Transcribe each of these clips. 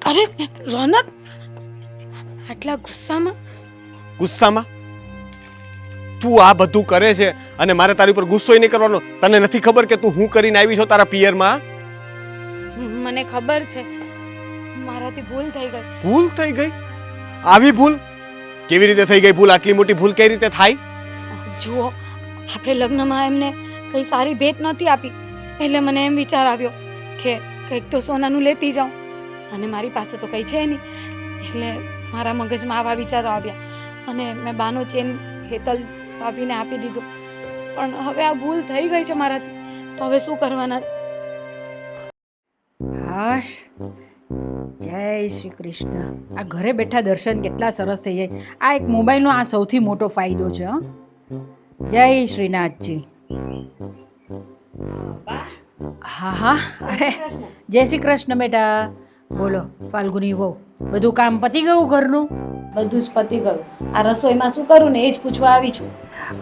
અરે રોનક, આટલા ગુસ્સામાં તું આ બધું કરે છે અને મારે તારી ઉપર ગુસ્સો નહીં કરવાનો. તને નથી ખબર કે તું હું કરીને આવી છો તારા પિયરમાં? મને ખબર છે, મારાથી ભૂલ થઈ ગઈ. ભૂલ થઈ ગઈ? આવી ભૂલ કેવી રીતે થઈ ગઈ? ભૂલ આટલી મોટી ભૂલ કઈ રીતે થાય? જુઓ, આપણે લગ્નમાં એમને કઈ સારી ભેટ નહોતી આપી, એટલે મને એમ વિચાર આવ્યો કે કંઈક તો સોનાનું લેતી જાઉં, અને મારી પાસે તો કંઈ છે નહીં, એટલે મારા મગજમાં આવા વિચારો આવ્યા અને મેં બાનો ચેન હેતલ ભાભીને આપી દીધો. પણ હવે આ ભૂલ થઈ ગઈ છે મારાથી, તો હવે શું કરવાના? હાશ, જય શ્રી કૃષ્ણ. આ ઘરે બેઠા દર્શન કેટલા સરસ થઈ જાય. આ એક મોબાઈલનો આ સૌથી મોટો ફાયદો છે. જય શ્રીનાથજી. હા હા, અરે જય શ્રી કૃષ્ણ બેટા. બોલો ફાલ્ગુની વહુ, બધું કામ પતી ગયું ઘરનું? બધું જ પતી ગયું. આ રસોઈમાં શું કરું ને એ જ પૂછવા આવી છું.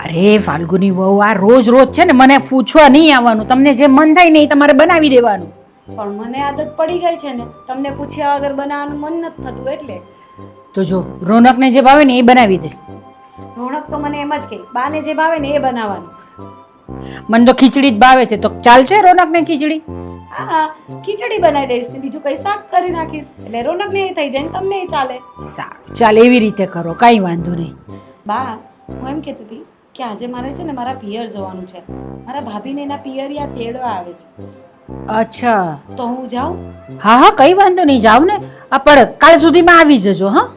અરે ફાલ્ગુની વહુ, આ રોજ રોજ છે ને મને પૂછવા નહીં આવવાનું. તમને જે મન થાય ને એ તમારે બનાવી દેવાનું. પણ મને આદત પડી ગઈ છે ને, તમને પૂછ્યા વગર બનાવવાનું મન નથી થતું એટલે. તો જો રોનકને જે ભાવે ને એ બનાવી દે. રોનક તો મને એમ જ કહે, બાને જે ભાવે ને એ બનાવવાનું. મને તો ખીચડી જ ભાવે છે, તો ચાલશે રોનકને ખીચડી? હા, ખીચડી બનાવી દઈશ ને બીજું કઈ શાક કરી નાખીશ, એટલે રોનકને એ થઈ જાય ને તમને એ ચાલે. સારું, ચાલ એવી રીતે કરો, કાંઈ વાંધો નહીં. બા, હું એમ કહેતી હતી કે આજે મારે છે ને મારા પિયર જવાનું છે. મારા ભાભીને એના પિયરિયા તેડવા આવે છે. અચ્છા, તો હું જાઉં? હા હા, કઈ વાંધો નહીં, જાવ ને. પણ કાલ સુધીમાં આવી જજો. હા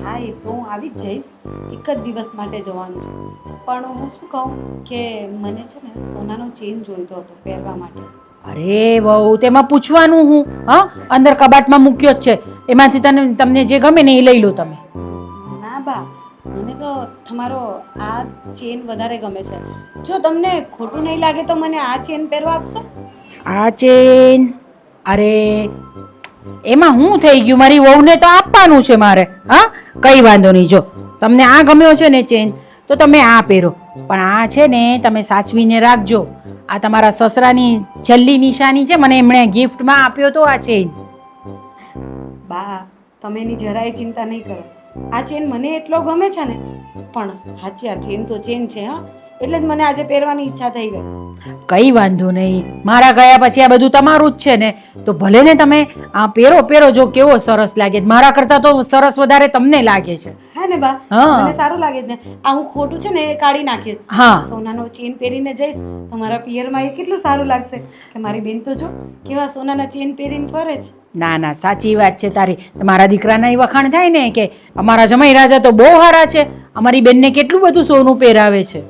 હા, એ તો હું આવી જ જઈશ. એક જ દિવસ માટે જવાનું છે. પણ હું શું કહું કે મને છે ને સોનાનો ચેન જોઈતો હતો પહેરવા માટે. અરે વહુ, તેમાં પૂછવાનું હું? હા, અંદર કબાટમાં મૂક્યો જ છે, એમાંથી તમને જે ગમે ને એ લઈ લો તમે. ના બા, મને તો તમારો આ ચેન વધારે ગમે છે. જો તમને ખોટું નહીં લાગે તો મને આ ચેન પહેરવા આપશો? આ ચેન? અરે એમાં હું થઈ ગયું, મારી વહુને તો આપવાનું છે મારે. હા, કઈ વાંધો નહીં. જો તમને આ ગમ્યો છે ને ચેન, તો તમે આ પહેરો. પણ આ છે ને તમે સાચવીને રાખજો. આ તમારા સસરાની છેલ્લી નિશાની છે, મને એમણે ગિફ્ટમાં આપ્યો તો આ ચેન. બા, તમે એની જરાય ચિંતા નહીં કરો. આ ચેન મને એટલો ગમે છે ને, પણ સાચી આ ચેન તો ચેન છે. હા, એટલે જ મને આજે પહેરવાની ઈચ્છા થઈ ગઈ. કઈ વાંધો નહીં, મારા ગયા પછી આ બધું તમારું જ છે ને, તો ભલે ને તમે આ પહેરો. જો કેવો સરસ લાગે, મારા કરતા તો સરસ વધારે તમને લાગે છે. હા ને બા, મને સારું લાગે છે ને. આ હું ખોટું છે ને એ કાઢી નાખીશ. હા, સોનાનો ચેન પહેરીને જઈશ તો મારા પિયરમાં એ કેટલું સારું લાગશે કે મારી બેન તો જો કેવા સોનાના ચેન પહેરીને ફરે છે. ના ના, સાચી વાત છે તારી. મારા દીકરાના એ વખાણ થાય ને કે અમારા જમાઈ રાજા તો બહુ સારા છે, અમારી બેનને કેટલું બધું સોનું પહેરાવે છે.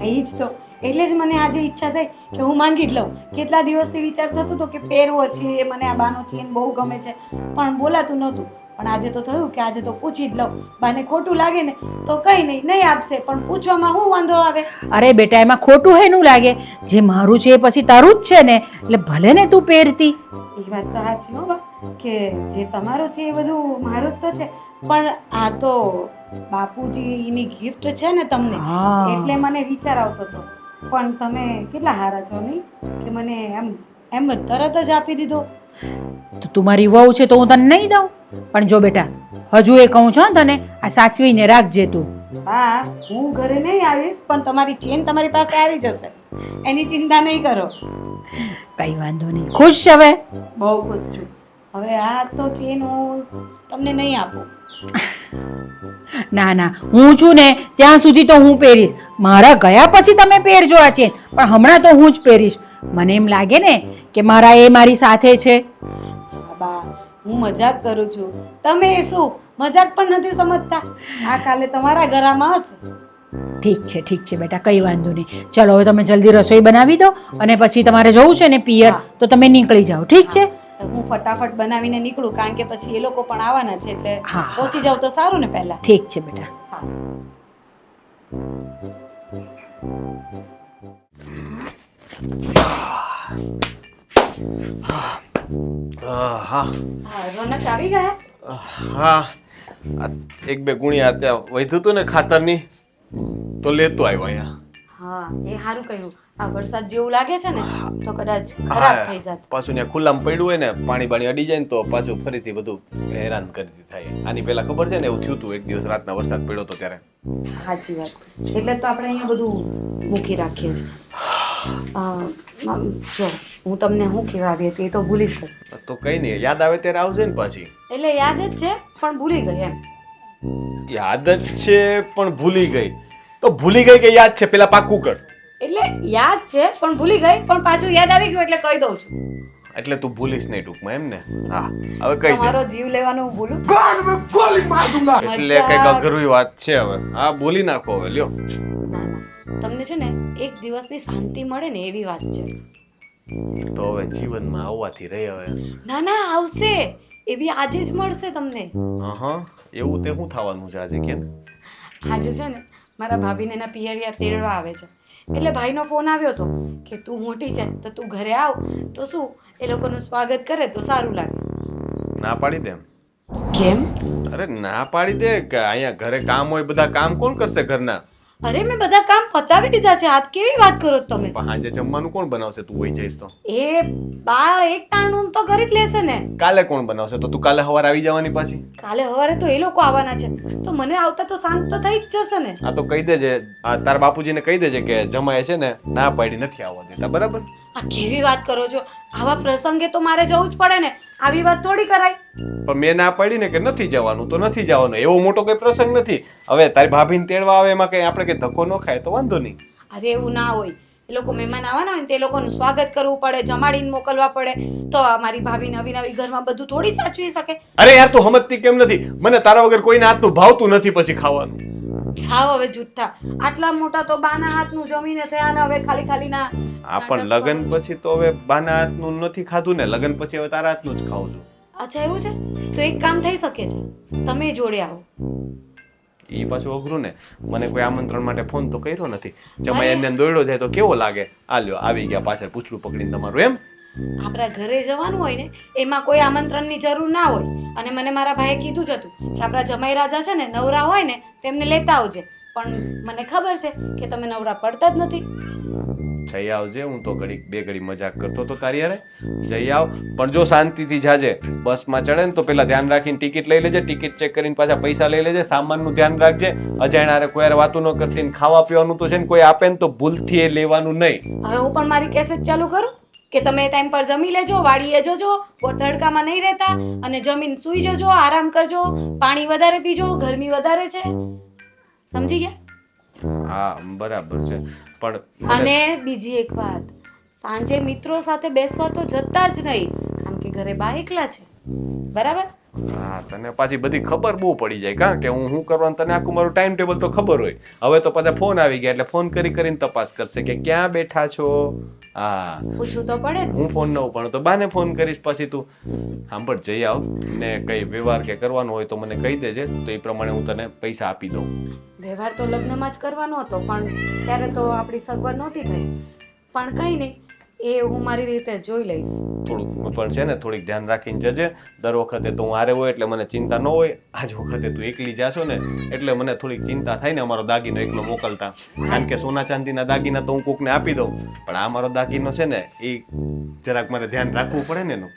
એ જ તો, એટલે જ મને આજે ઈચ્છા થઈ કે હું માંગી જ લઉં. કેટલા દિવસથી વિચાર થતો હતો કે પહેરવો છે, મને આ બાનો ચેન બહુ ગમે છે, પણ બોલાતું નહોતું. પણ આજે તો થયું કે આજે તો પૂછી જ લઉં. બાને ખોટું લાગે ને તો કઈ નહીં આપશે, પણ પૂછવામાં શું વાંધો આવે? અરે બેટા, એમાં ખોટું હેનું લાગે? જે મારું છે એ પછી તારું જ છે ને, એટલે ભલે ને તું પહેરતી. એ વાત તો સાચી હો બા, કે જે તમારું છે એ બધું મારું જ તો છે, પણ આ તો બાપુજીની ગિફ્ટ છે ને તમને, એટલે મને વિચાર આવતો હતો. પણ તમે કેટલા સારા છો નહીં કે મને એમ જ તરત જ આપી દીધો. તો તું મારી વહુ છે તો હું તને નહીં દઉં? પણ જો બેટા, હજુ એ કહું છું તને, આ સાચવીને રાખજે તું. હા, હું ઘરે નહીં આવીશ, પણ તમારી ચેન તમારી પાસે આવી જશે, એની ચિંતા નહીં કરો. કઈ વાંધો નહીં. ખુશ હવે? બહુ ખુશ છું. હવે આ તો ચેન હું તમને નહીં આપું. ના ના, હું છું ને ત્યાં સુધી તો હું પહેરીશ. મારા ગયા પછી તમે પહેરજો આ ચેન, પણ હમણાં તો હું જ પહેરીશ. મને એમ લાગે ને કે મારી સાથે છે. બા, હું મજાક કરું છું. તમે શું મજાક પણ નથી સમજતા? આ કાલે તમારા ઘરમાં હશે. ઠીક છે બેટા, કઈ વાંધો નહીં. ચલો હવે તમે જલ્દી રસોઈ બનાવી દો, અને પછી તમારે જવું છે ને પિયર, તો તમે નીકળી જાઓ. ઠીક છે? હું ફટાફટ બનાવીને નીકળું, કારણ કે પછી એ લોકો પણ આવવાના છે, એટલે પહોંચી જાવ તો સારું ને પહેલા. ઠીક છે બેટા. રોનક આવી ગયા? હા, એક બે ગુણિયા ત્યાં વધ્યું હતું ને ખાતરની, તો લેતો આવ્યો અહીંયા. હા, એ સારું કહ્યું. આ વરસાદ જેવું લાગે છે ને તો કદાચ ખરાબ થઈ જાત. પાછું ત્યાં ખુલ્લામાં પડ્યું હોય ને પાણી બાણી અડી જાય ને તો પાછું ફરીથી બધું હેરાન કરી થાય. આની પહેલા ખબર છે ને એવું થયું હતું એક દિવસ રાતના વરસાદ પડ્યો હતો ત્યારે. સાચી વાત. એટલે તો આપણે અહીંયા બધું મૂકી રાખીએ છીએ. જો હું તમને શું કહેવા આવી હતી એ તો ભૂલી જ ગઈ. તો કઈ નહીં, યાદ આવે ત્યારે આવજે ને પાછી. એટલે યાદ જ છે પણ ભૂલી ગઈ એમ. યાદ જ છે પણ ભૂલી ગઈ. તો ભૂલી ગઈ કે યાદ છે પેલા પાક્કું કર. એટલે યાદ છે પણ ભૂલી ગઈ, પણ પાછું યાદ આવી ગયું એટલે કહી દઉં છું. એટલે તું ભૂલીશ નહીં ટૂંકમાં એમ ને? હા હવે કહી દે. તમારો જીવ લેવાનો હું ભૂલું? એટલે કઈક અઘરી વાત છે હવે. હા બોલી નાખો હવે લ્યો. ના ના, તમને છે ને એક દિવસની શાંતિ મળે ને એવી વાત છે. તો હવે જીવનમાં આવવાથી રહી હવે. ના ના, આવશે એવી આજે જ મળશે તમને. હા એવું તે શું થવાનું છે આજે કેમ? આજે છે ને મારા ભાભીને એના પિયરિયા તેડવા આવે છે. એટલે ભાઈનો ફોન આવ્યો હતો કે તું મોટી છે તો તું ઘરે આવ તો શું એ લોકોનું સ્વાગત કરે તો સારું લાગે. ના પાડી દે. કેમ? અરે ના પાડી દે કે અહીંયા ઘરે કામ હોય, બધા કામ કોણ કરશે ઘરના? અરે મેં બધા કામ પતાવી દીધા છે. આજ કેવી વાત કરો છો તમે? પણ આજે જમવાનું કોણ બનાવશે તું વહી જઈશ તો? એ બા એક ટાણું તો કરી જ લેશે ને. કાલે કોણ બનાવશે? તો તું કાલે સવારે આવી જવાની પાછી. કાલે સવારે તો એ લોકો આવવાના છે તો મને આવતા તો શાંત તો થઈ જ જશે ને. આ તો કહી દેજે, આ તારા બાપુજીને કહી દેજે કે જમાય છે ને ના પાડી નથી આવવા દેતા, બરાબર? આ કેવી વાત કરો છો? આવા પ્રસંગે તો મારે જવું જ પડે ને. આવી વાત થોડી કરાય. પણ મેં ના પાડી ને કે નથી જવાનું તો નથી જવાનું. એવો મોટો કોઈ પ્રસંગ નથી. હવે તારી ભાભીને તેડવા આવે એમાં કઈ આપણે કઈ ધક્કો ન ખાય તો વાંધો નહીં. અરે એવું ના હોય. એ લોકો મહેમાન આવવાના હોય ને તે લોકોનું સ્વાગત કરવું પડે, જમાડીને મોકલવા પડે. તો મારી ભાભી નવી નવી ઘરમાં બધું થોડી સાચવી શકે. અરે યાર તું સમજતી કેમ નથી? મને તારા વગર કોઈના હાથનું ભાવતું નથી પછી ખાવાનું. જાવ હવે જુઠ્ઠા. આટલા મોટા તો બાના હાથનું જમીને થયા ને હવે ખાલી ખાલી ના. આ પણ લગન પછી તો હવે બાના હાથનું નથી ખાધું ને, લગન પછી હવે તારા હાથનું જ ખાઉં છું. અચ્છા એવું છે? તો એક કામ થઈ શકે છે, તમે જોડે આવો. એ પાછું અઘરું ને. મને કોઈ આમંત્રણ માટે ફોન તો કર્યો નથી. જમાઈ એને દોડ્યો જાય તો કેવો લાગે? આ લ્યો આવી ગયા પાછળ પૂછડું પકડીને તમારું એમ. આપણા ઘરે જવાનું હોય ને એમાં કોઈ આમંત્રણની જરૂર ના હોય. અને મને મારા ભાઈએ કીધું જ હતું કે આપણા જમાઈ રાજા છે ને નવરા હોય ને તેમને લેતા આવજે. પણ મને ખબર છે કે તમે નવરા પડતા જ નથી. જઈ આવજે. હું તો ઘડીક બે ઘડી મજાક કરતો હતો તારી યારે. જઈ આવ પણ જો શાંતિથી જાજે. બસમાં ચડે ને તો પેલા ધ્યાન રાખીને ટિકિટ લઈ લેજે. ટિકિટ ચેક કરીને પાછા પૈસા લઈ લેજે. સામાનનું ધ્યાન રાખજે. અજાણ્યા કોઈ યાર વાતું ન કરતી. ખાવા પીવાનું તો છે ને કોઈ આપે ને તો ભૂલથી એ લેવાનું નહીં. હવે હું પણ મારી કેસેટ ચાલુ કરું કે તમે ટાઈમ પર જમી લેજો, વાડીએ જજો, તડકામાં નહીં રહેતા અને જમીન સૂઈ જજો, આરામ કરજો, પાણી વધારે પીજો, ગરમી વધારે છે. સમજી ગયા? હા બરાબર છે. પણ અને બીજી એક વાત, સાંજે મિત્રો સાથે બેસવા તો જતા જ નહીં કારણ કે ઘરે બા એકલા છે. બરાબર? હા તને પાછી બધી ખબર બહુ પડી જાય કા કે હું શું કરવાનું. તને આખું મારું ટાઈમ ટેબલ તો ખબર હોય. હવે તો પાછા ફોન આવી ગયા એટલે ફોન કરીને તપાસ કરશે કે ક્યાં બેઠા છો. હા પૂછવું તો પડે. હું ફોન ન ઉપાડું તો બાને ફોન કરીશ. પછી તું સાંભળ જઈ આવ ને કઈ વ્યવહાર કે કરવાનો હોય તો મને કહી દેજે તો એ પ્રમાણે હું તને પૈસા આપી દઉં. વ્યવહાર તો લગ્નમાં જ કરવાનો હતો પણ ત્યારે તો આપણી સગવડ નહોતી થઈ. પણ કંઈ નહીં, એ હું મારી રીતે જોઈ લઈશ. થોડુંક પણ છે ને થોડીક ધ્યાન રાખીને જજે. દર વખતે તો હું હારે હોય એટલે મને ચિંતા ન હોય. આજ વખતે તું એકલી જાશો ને એટલે મને થોડીક ચિંતા થાય ને અમારો દાગીનો એકલો મોકલતા. કારણ કે સોના ચાંદીના દાગીના તો હું કોકને આપી દઉં પણ આ મારો દાગીનો છે ને એ જરાક મારે ધ્યાન રાખવું પડે ને એનું.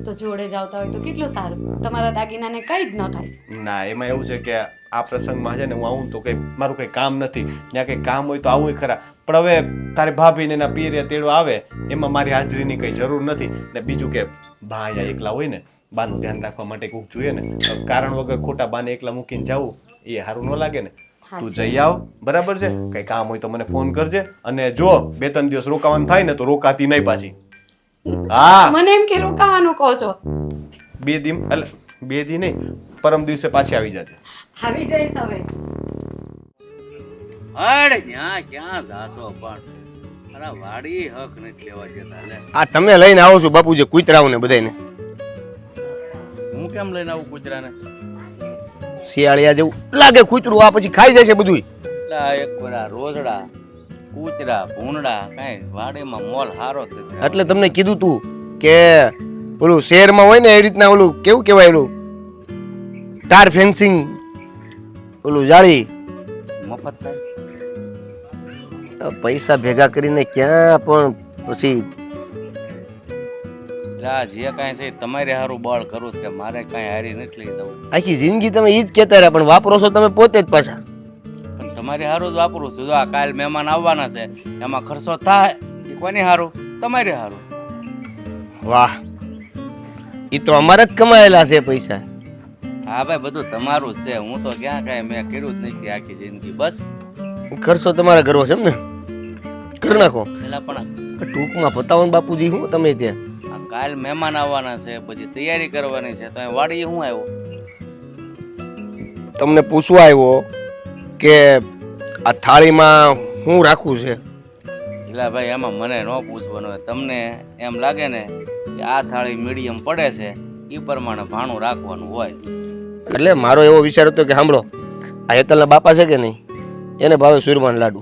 તો જોડે જ આવતા હોય તો કેટલું સારું. તમારા દાગીનાને કંઈ જ ન થાય. ના એમાં એવું છે કે આ પ્રસંગમાં છે ને હું આવું તો કઈ મારું કઈ કામ નથી. ત્યાં કઈ કામ હોય તો આવું ખરા. પણ હવે તારી ભાભીને એના પિયરિયા તેડો આવે એમાં મારી હાજરીની કઈ જરૂર નથી. ને બીજું કે બા અહીંયા એકલા હોય ને બાનું ધ્યાન રાખવા માટે કોઈક જોઈએ ને. કારણ વગર ખોટા બાને એકલા મૂકીને જવું એ સારું ન લાગે ને. તું જઈ આવ બરાબર છે. કઈ કામ હોય તો મને ફોન કરજે. અને જો 2-3 દિવસ રોકાવાનું થાય ને તો રોકાતી નહીં પાછી. હા મને એમ કે રોકાવાનું કહો છો. 2 દી એટલે 2 દી નહીં પરમ દિવસે પાછી આવી જજે. આવી જઈશ હવે. અરે ક્યાં જાશો પણ અરે વાડી હક નથી લેવા જતા લે. આ તમે લઈને આવો છો બાપુજી કૂતરાઓને બધાને? હું કેમ લઈને આવું કૂતરાને? શિયાળિયા જેવું લાગે કૂતરું. આ પછી ખાઈ જશે બધું. એટલે આ એક કોરા રોજડા કૂતરા ભૂંડા કઈ વાડીમાં મોલ હારો થશે. એટલે તમને કીધું તું કે ઓલું શહેરમાં હોય ને એ રીતના ઓલું કેવું કહેવાય ઓલું ટાર ફેન્સિંગ ઓલું જાળી મફત થાય પૈસા ભેગા કરીને ક્યાં પણ પછી એટલે આ જે કાંઈ છે એ તમારે હારું બળ કરું છે કે મારે કાંઈ હારી નથી લઈ દઉં. આખી જિંદગી તમે ઈ જ કહેતા રહ્યા પણ વાપરો છો તમે પોતે જ પાછા. પણ તમારે હારું જ વાપરું છું. જો આ કાલ મહેમાન આવવાના છે એમાં ખર્ચો થાય એ કોને હારું? તમારે હારું. વાહ, ઈ તો અમારા જ કમાયેલા છે પૈસા. હા ભાઈ, બધું તમારું જ છે. હું તો ક્યાં કાંઈ મેં કર્યું જ નથી આખી જિંદગી. બસ ખર્ચો તમારે કરવો છે એમ ને? કરી નાખો. પેલા પણ ટૂંકમાં પતાવો ને બાપુજી, હું તમે ત્યાં આ કાલ મહેમાન આવવાના છે, બધી તૈયારી કરવાની છે, તો અહીં વાડીએ હું આવ્યો. તમને પૂછવા આવ્યો કે આ થાળીમાં હું રાખવું છે. એટલે ભાઈ એમાં મને ન પૂછવાનું હોય. તમને એમ લાગે ને કે આ થાળી મીડિયમ પડે છે એ પ્રમાણે ભાણું રાખવાનું હોય. એટલે મારો એવો વિચાર હતો કે સાંભળો, આ હેતલના બાપા છે કે નહીં, એને ભાવે સુરમાન લાડુ,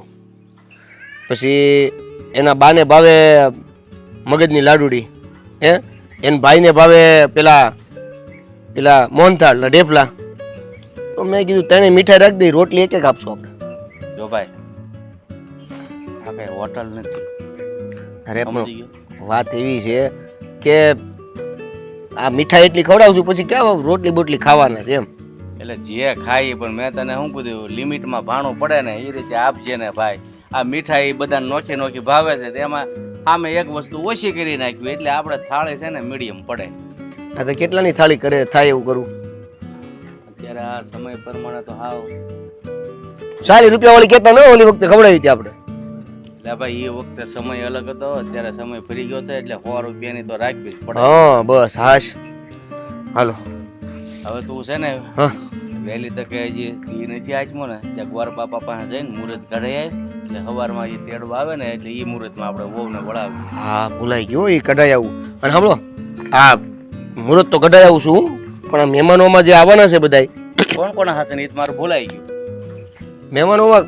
પછી એના બાને ભાવે મગજની લાડુડી, એને ભાઈને ભાવે પેલા મોહનથાળ ને ઢેફલા. તો મેં કીધું તને મીઠાઈ રાખી દઈ, રોટલી એક એક આપશો આપણે. જો ભાઈ, આ કઈ હોટલ નથી. અરે સમજી પણ ગયો? વાત એવી છે કે આ મીઠાઈ એટલી ખવડાવશું પછી ક્યાં રોટલી બોટલી ખાવાના છે એમ. એટલે જે ખાઈ, પણ મેં તને શું કીધું, લિમિટમાં ભાણું પડે ને એ રીતે આપજે ને ભાઈ. આ મીઠાઈ બધાને નોખી નોખી ભાવે છે, તેમાં આમે એક વસ્તુ ઓછી કરી નાખ્યું એટલે આપણે થાળી છે ને મીડિયમ પડે. આ તો કેટલાની થાળી કરે થાય એવું કરું. અત્યારે આ સમય પ્રમાણે તો હાવ 40 રૂપિયા વાળી કહેતા ન ઓલી વખતે ખવડાવી હતી આપણે. એટલે ભાઈ એ વખતે સમય અલગ હતો, અત્યારે સમય ફરી ગયો છે એટલે 100 રૂપિયાની તો રાખવી જ પડે. હા બસ હાશ. હાલો હવે તું છે ને હા વહેલી તકે હજી ઈ નથી આચમો ને ત્યાં ગોર બાપા પાસે જઈને મુહૂર્ત કઢાઈ આવે એટલે સવારમાં એ તેડવા આવે ને એટલે એ મુહૂર્તમાં આપણે વહુને વળાવીએ. હા ભૂલાઈ ગયો, એ કઢાઈ આવું. અને સાંભળો, આ મુહૂર્ત તો કઢાઈ આવું છું, પણ આ મહેમાનોમાં જે આવવાના છે બધાય, કોણ કોણ હશે ને એ મારું ભૂલાઈ ગયું. મહેમાનોમાં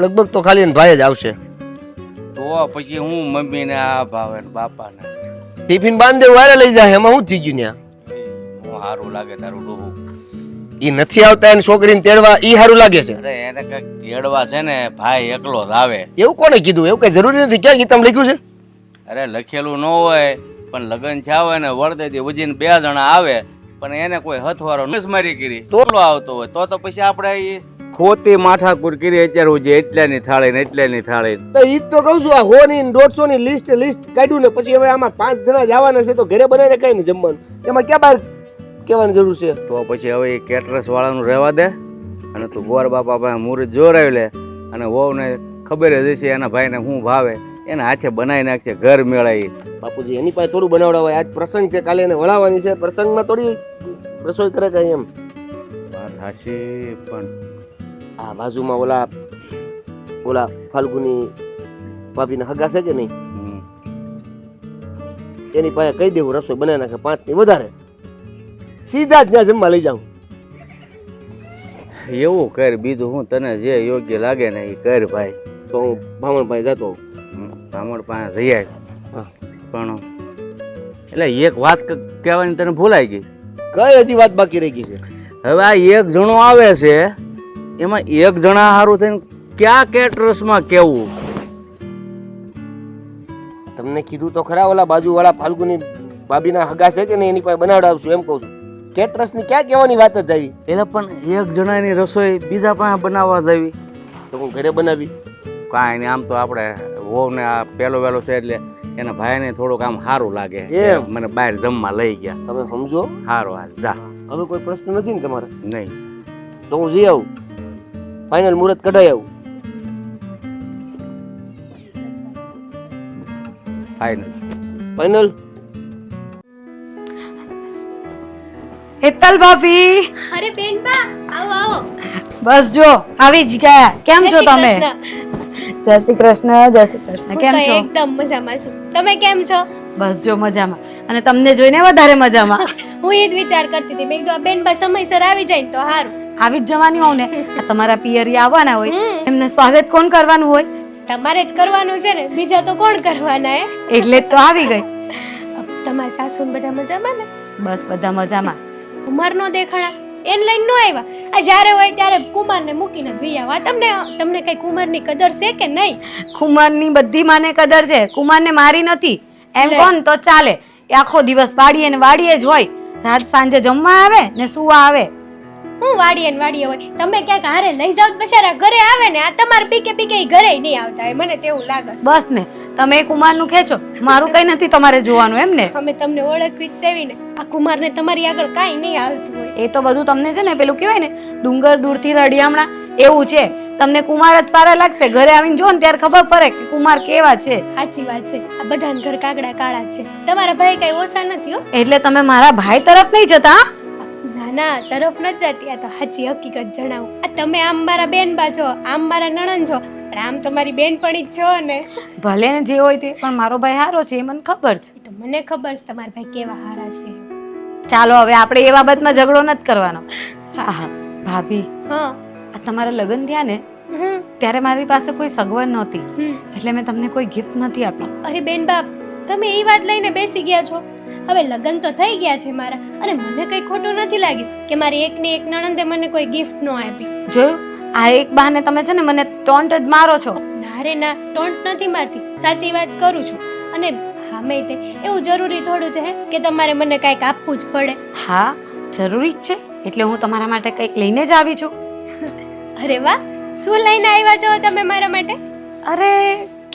લગભગ તો ખાલી એના ભાઈ જ આવશે. તો પછી હું મમ્મીને આ ભાવે ને બાપાને ટિફિન બાંધી દેવું, વારે લઈ જાય, એમાં શું થઈ ગયું ત્યાં? હું સારું લાગે તારું ડોહું. ઈ નથી આવતા એની છોકરીને તેડવા, ઈ સારું લાગે છે. અરે એને કઈક તેડવા છે ને ભાઈ એકલો જ આવે. એવું કોને કીધું? એવું કઈ જરૂરી નથી. ક્યાં ગીતામાં લખ્યું છે? અરે લખેલું ન હોય પણ લગ્ન થયા હોય ને વળદેથી વજીને 2 જણા આવે પણ એને કોઈ હથવારો નસમારી કરી તોલો આવતો હોય તો પછી આપણે ઈ ખોટી માથાકૂર કરી અત્યારે હું જે એટલાની થાળી ને એટલાની થાળી. તો ઈ જ તો કહું છું, આ 100 ની 150 ની લિસ્ટ કાઢ્યું ને પછી હવે આમાં 5 જણા જવાના છે તો ઘરે બનાવીને કઈ ને જમવાનું, એમાં ક્યાં બહાર કહેવાની જરૂર છે? તો પછી હવે એ કેટરસ વાળાનું રહેવા દે અને તું ગોર બાપા પાસે મુહૂર્ત જોરાવી લે અને વહુને ખબર જ હશે એના ભાઈને શું ભાવે, એના હાથે બનાવી નાખશે ઘર મેળાઈ. બાપુજી એની પાસે થોડું બનાવડાવાય, આજ પ્રસંગ છે, કાલે એને વળાવવાની છે, પ્રસંગમાં થોડી રસોઈ કરે કઈ એમ. વાત હાચી પણ આ બાજુમાં ઓલા ફાલ્ગુની ભાભીના હગા છે કે નહીં, એની પાસે કહી દેવું રસોઈ બનાવી નાખે 5 ની વધારે, સીધા જ ત્યાં જમવા લઈ જાઉં. એવું કર, બીજું હું તને જે યોગ્ય લાગે ને એ કર ભાઈ. તો હું ભામણભાઈ જતો બ્રાહ્મણ પાસે જઈ આવી. પણ એટલે એક વાત કહેવાની તને ભૂલાઈ ગઈ. કઈ હજી વાત બાકી રહી ગઈ છે? હવે આ એક જણો આવે છે એમાં એક જણા સારું થઈને ક્યાં કેટરસમાં કેવું? તમને કીધું તો ખરા, ઓલા બાજુવાળા ફાલ્ગુની ભાભીના હગા છે કે નહીં એની પાસે બનાવડાવશું એમ કહું છું. કેટરસ ની ક્યાં કહેવાની વાત જ આવી? એટલે પણ એક જણાની રસોઈ બીજા પાસે બનાવવા દેવી તો હું ઘરે બનાવી કાંઈ નહીં. આમ તો આપણે વહુને આ પહેલો વહેલો છે એટલે એના ભાઈને થોડુંક આમ સારું લાગે એમ? મને બહાર જમવા લઈ ગયા. તમે સમજો. સારું હાલ જા. હવે કોઈ પ્રશ્ન નથી ને તમારે? નહીં તો હું જઈ આવું, ફાઇનલ મુહૂર્ત કઢાઈ આવું. ફાઇનલ. હેતલ ભાભી, અરે બેનબા આવો આવો. બસ જો આવી જ ગયા. કેમ છો જય તમે? શ્રી કૃષ્ણ. જય શ્રી કૃષ્ણ. જય શ્રી કૃષ્ણ. હું કેમ તો છો? એકદમ મજામાં છું. તમે કેમ છો? બસ જો મજામાં, અને તમને જોઈને વધારે મજામાં. હું એ જ વિચાર કરતી હતી, મેં કીધું આ બેનબા સમયસર આવી જાય ને તો સારું. આવી જ જવાની હોવ ને, આ તમારા પિયરી આવવાના હોય, એમને સ્વાગત કોણ કરવાનું હોય? તમારે જ કરવાનું છે ને, બીજા તો કોણ કરવાના હે? એટલે જ તો આવી ગઈ. તમારા સાસુ ને બધા મજામાં ને? બસ બધા મજામાં. ઉંમર નો દેખાણા એને લઈને ન આવ્યા. આ જ્યારે હોય ત્યારે કુમારને મૂકીને જ વી આવ્યા. તમને કઈ કુમારની કદર છે કે નહીં? કુમારની બધી માને કદર છે, કુમારને મારી નથી એમ લે. કોણ તો ચાલે. એ આખો દિવસ વાડીએ ને વાડીએ જ હોય, રાત સાંજે જમવા આવે ને સુવા આવે. હું વાડીએ ને વાડીએ હોય, તમે ક્યાંક હારે લઈ જાવ તો બચારા ઘરે આવે ને, આ તમારે પીકે પીકે ઈ ઘરે નહીં આવતા હોય. મને તેવું લાગે છે. બસ ને તમે કુમારનું ખેંચો, મારું કઈ નથી તમારે જોવાનું એમ ને. અમે તમને ઓળખવી જ સેવી ને, આ કુમારને તમારી આગળ કાંઈ નહીં આવતું હોય. એ તો બધું તમને છે ને પેલું કહેવાય ને ડુંગર દૂરથી રડિયામણા એવું છે. તમને કુમાર જ સારા લાગશે, ઘરે આવીને જો ને ત્યારે ખબર પડે કે કુમાર કેવા છે. સાચી વાત છે, આ બધાના ઘર કાગડા કાળા જ છે. તમારા ભાઈ કઈ ઓછા નથી હો. એટલે તમે મારા ભાઈ તરફ નહીં જતા હા? ના ના, તરફ નથી જતી. આ તો સાચી હકીકત જણાવું. આ તમે આમ મારા બેનબા છો, આમ મારા નણંદ છો, પણ આમ તો મારી બેનપણી જ છો ને. ભલે ને જે હોય તે, પણ મારો ભાઈ હારો છે એ મને ખબર છે. એ તો મને ખબર છે તમારા ભાઈ કેવા હારા છે. ચાલો હવે આપણે એ બાબતમાં ઝઘડો નથી કરવાનો. હા ભાભી, હા. આ તમારા લગ્ન થયા ને હમ ત્યારે મારી પાસે કોઈ સગવડ નહોતી, હમ. એટલે મેં તમને કોઈ ગિફ્ટ નથી આપી. અરે બેન બાપ, તમે એ વાત લઈને બેસી ગયા છો. હવે લગ્ન તો થઈ ગયા છે મારા, અને મને કઈ ખોટું નથી લાગ્યું કે મારી એકની એક નણંદે મને કોઈ ગિફ્ટ ન આપી. જોયું, આ એક બહાને તમે છે ને મને ટોન્ટ જ મારો છો. ના રે ના, ટોન્ટ નથી મારતી, સાચી વાત કરું છું. અને હામે તે એવું જરૂરી થોડું છે હે કે તમારે મને કાંઈક આપવું જ પડે. હા જરૂરી જ છે, એટલે હું તમારા માટે કંઈક લઈને જ આવી છું. અરે વાહ, શું લઈને આવ્યા છો તમે મારા માટે? અરે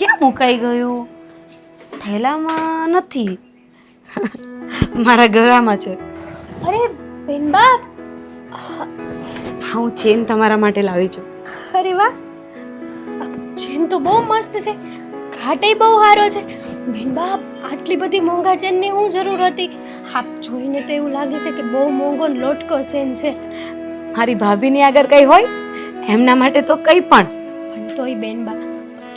ક્યાં મુકાઈ ગયું? થેલામાં નથી, મારા ગળામાં છે. અરે બેન બાપ, હા, હું ચેન તમારા માટે લાવી છું. અરે વાહ, ચેન તો બહુ મસ્ત છે, ઘાટે બહુ સારો છે. બેન બાપ, આટલી બધી મોંઘા ચેનની હું જરૂર હતી? આપ જોઈને તો એવું લાગે છે કે બહુ મોંઘો લોટકો ચેન છે. મારી ભાભીની આગળ કંઈ હોય એમના માટે તો કંઈ પણ. પણ તોય બેન બા,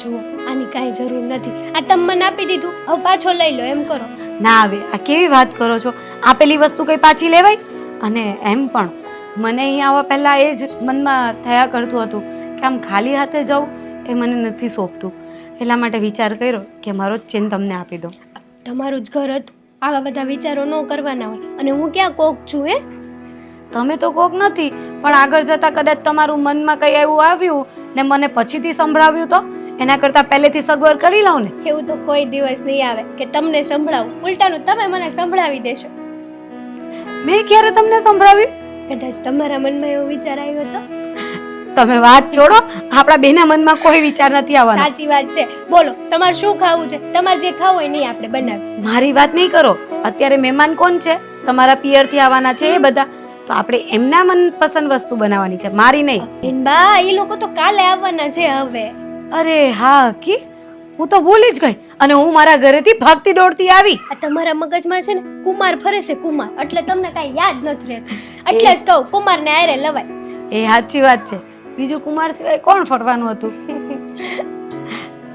જુઓ આની કાંઈ જરૂર નથી. આ તમે મને આપી દીધું, હવે પાછો લઈ લો એમ કરો. ના આવે, આ કેવી વાત કરો છો? આપેલી વસ્તુ કંઈ પાછી લેવાય? અને એમ પણ મને અહીંયા આવવા પહેલાં એ જ મનમાં થયા કરતું હતું કે આમ ખાલી હાથે જાઉં એ મને નથી સોંપતું. એટલા માટે વિચાર કર્યો કે મારો જ ચેન તમને આપી દઉં. તમારું જ ઘર હતું, આવા બધા વિચારો ન કરવાના હોય. અને હું ક્યાં કોક છું હે? તમે તો કોક નથી, પણ આગળ જતાં કદાચ તમારું મનમાં કંઈ એવું આવ્યું ને મને પછીથી સંભળાવ્યું તો એના કરતાં પહેલેથી સગવડ કરી લઉં ને. એવું તો કોઈ દિવસ નહીં આવે કે તમને સંભળાવું. ઉલટાનું તમે મને સંભળાવી દેશો. મેં ક્યારે તમને સંભળાવ્યું? કદાચ તમારા મનમાં એવો વિચાર આવ્યો તો? તમે વાત છોડો, આપણા બેના મનમાં કોઈ વિચાર નથી આવવાનો. સાચી વાત છે. બોલો, તમારે શું ખાવું છે? તમારે જે ખાવું હોય નહીં આપણે બનાવીએ. મારી વાત નહીં કરો. અત્યારે મહેમાન કોણ છે? તમારા પિયરથી આવવાના છે એ બધા. તો આપણે એમના મનપસંદ વસ્તુ બનાવવાની છે, મારી નહીં. બેન બા, એ લોકો તો કાલે આવવાના છે હવે. અરે હા કી, હું તો ભૂલી જ ગઈ. અને હું મારા ઘરેથી ભાગતી દોડતી આવી. આ તમારા મગજમાં છે ને કુમાર ફરે છે, કુમાર. એટલે તમને કાંઈ યાદ નથી રહેતું. એટલે જ કહું, કુમારને આરે લવાય. એ સાચી વાત છે. બીજું કુમાર સિવાય કોણ ફરવાનું હતું?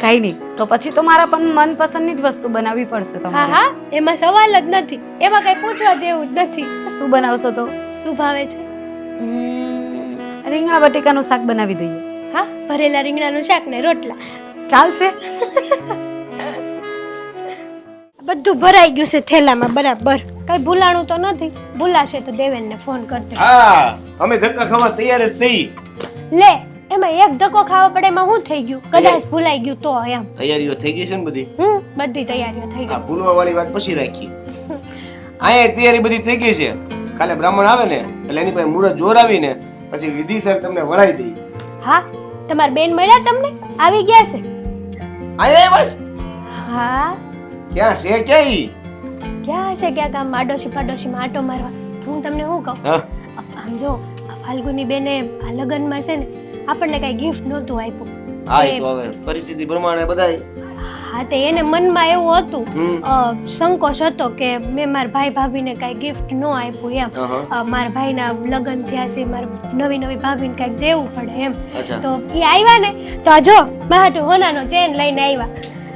કઈ નહીં, તો પછી તો મારા પણ મનપસંદની જ વસ્તુ બનાવવી પડશે હા તમારે. હા, એમાં સવાલ જ નથી. એમાં કઈ પૂછવા જેવું જ નથી. શું બનાવશો તો? શું ભાવે છે? રીંગણા બટેકાનું શાક બનાવી દઈએ. હા, ભરેલા રીંગણાનું શાક ને રોટલા. ચાલશે? બધું ભરાઈ ગયું છે થેલામાં બરાબર. કઈ ભૂલાણું તો નથી. ભૂલાશે તો દેવેનને ફોન કરતે. હા, અમે ધક્કા ખાવા તૈયાર જ છીએ. લે, એમાં એક ધક્કો ખાવા પડે એમાં શું થઈ ગયું? કદાચ ભૂલાઈ ગયું તો એમ. તૈયારીઓ થઈ ગઈ છે ને બધી? બધી તૈયારીઓ થઈ આ ગઈ. ભૂલવા વાળી વાત પછી રાખી. અહીંયા તૈયારી બધી થઈ ગઈ છે. કાલે બ્રાહ્મણ આવે ને એટલે એની પાસે મુહૂર્ત જોરાવીને પછી વિધિસર તમને વળાવી દઈએ. હા, તમાર બેન મળ્યા તમને? આવી ગયા છે? અહીંયા બસ. હા, ક્યાં છે? ક્યાં ઈ? ક્યાં હશે? ક્યાંક આમ આડોશી પાડોશીમાં આટો મારવા. હું તમને શું કહું, હા આમ જો આ ફાલ્ગુની બેને આ લગ્નમાં છે ને આપણને કઈ ગિફ્ટ નહોતું આપ્યું. હા, એ તો હવે પરિસ્થિતિ પ્રમાણે બધાય. હા, તે એને મનમાં એવું હતું, હમ. સંકોચ હતો કે મેં મારા ભાઈ ભાભીને કઈ ગિફ્ટ ન આપ્યું એમ. મારા ભાઈના લગ્ન થયા છે, મારે નવી નવી ભાભીને કઈક દેવું પડે એમ. અચ્છા. તો એ આવ્યા ને તો આ જો મારા હોનાનો ચેન લઈને આવ્યા.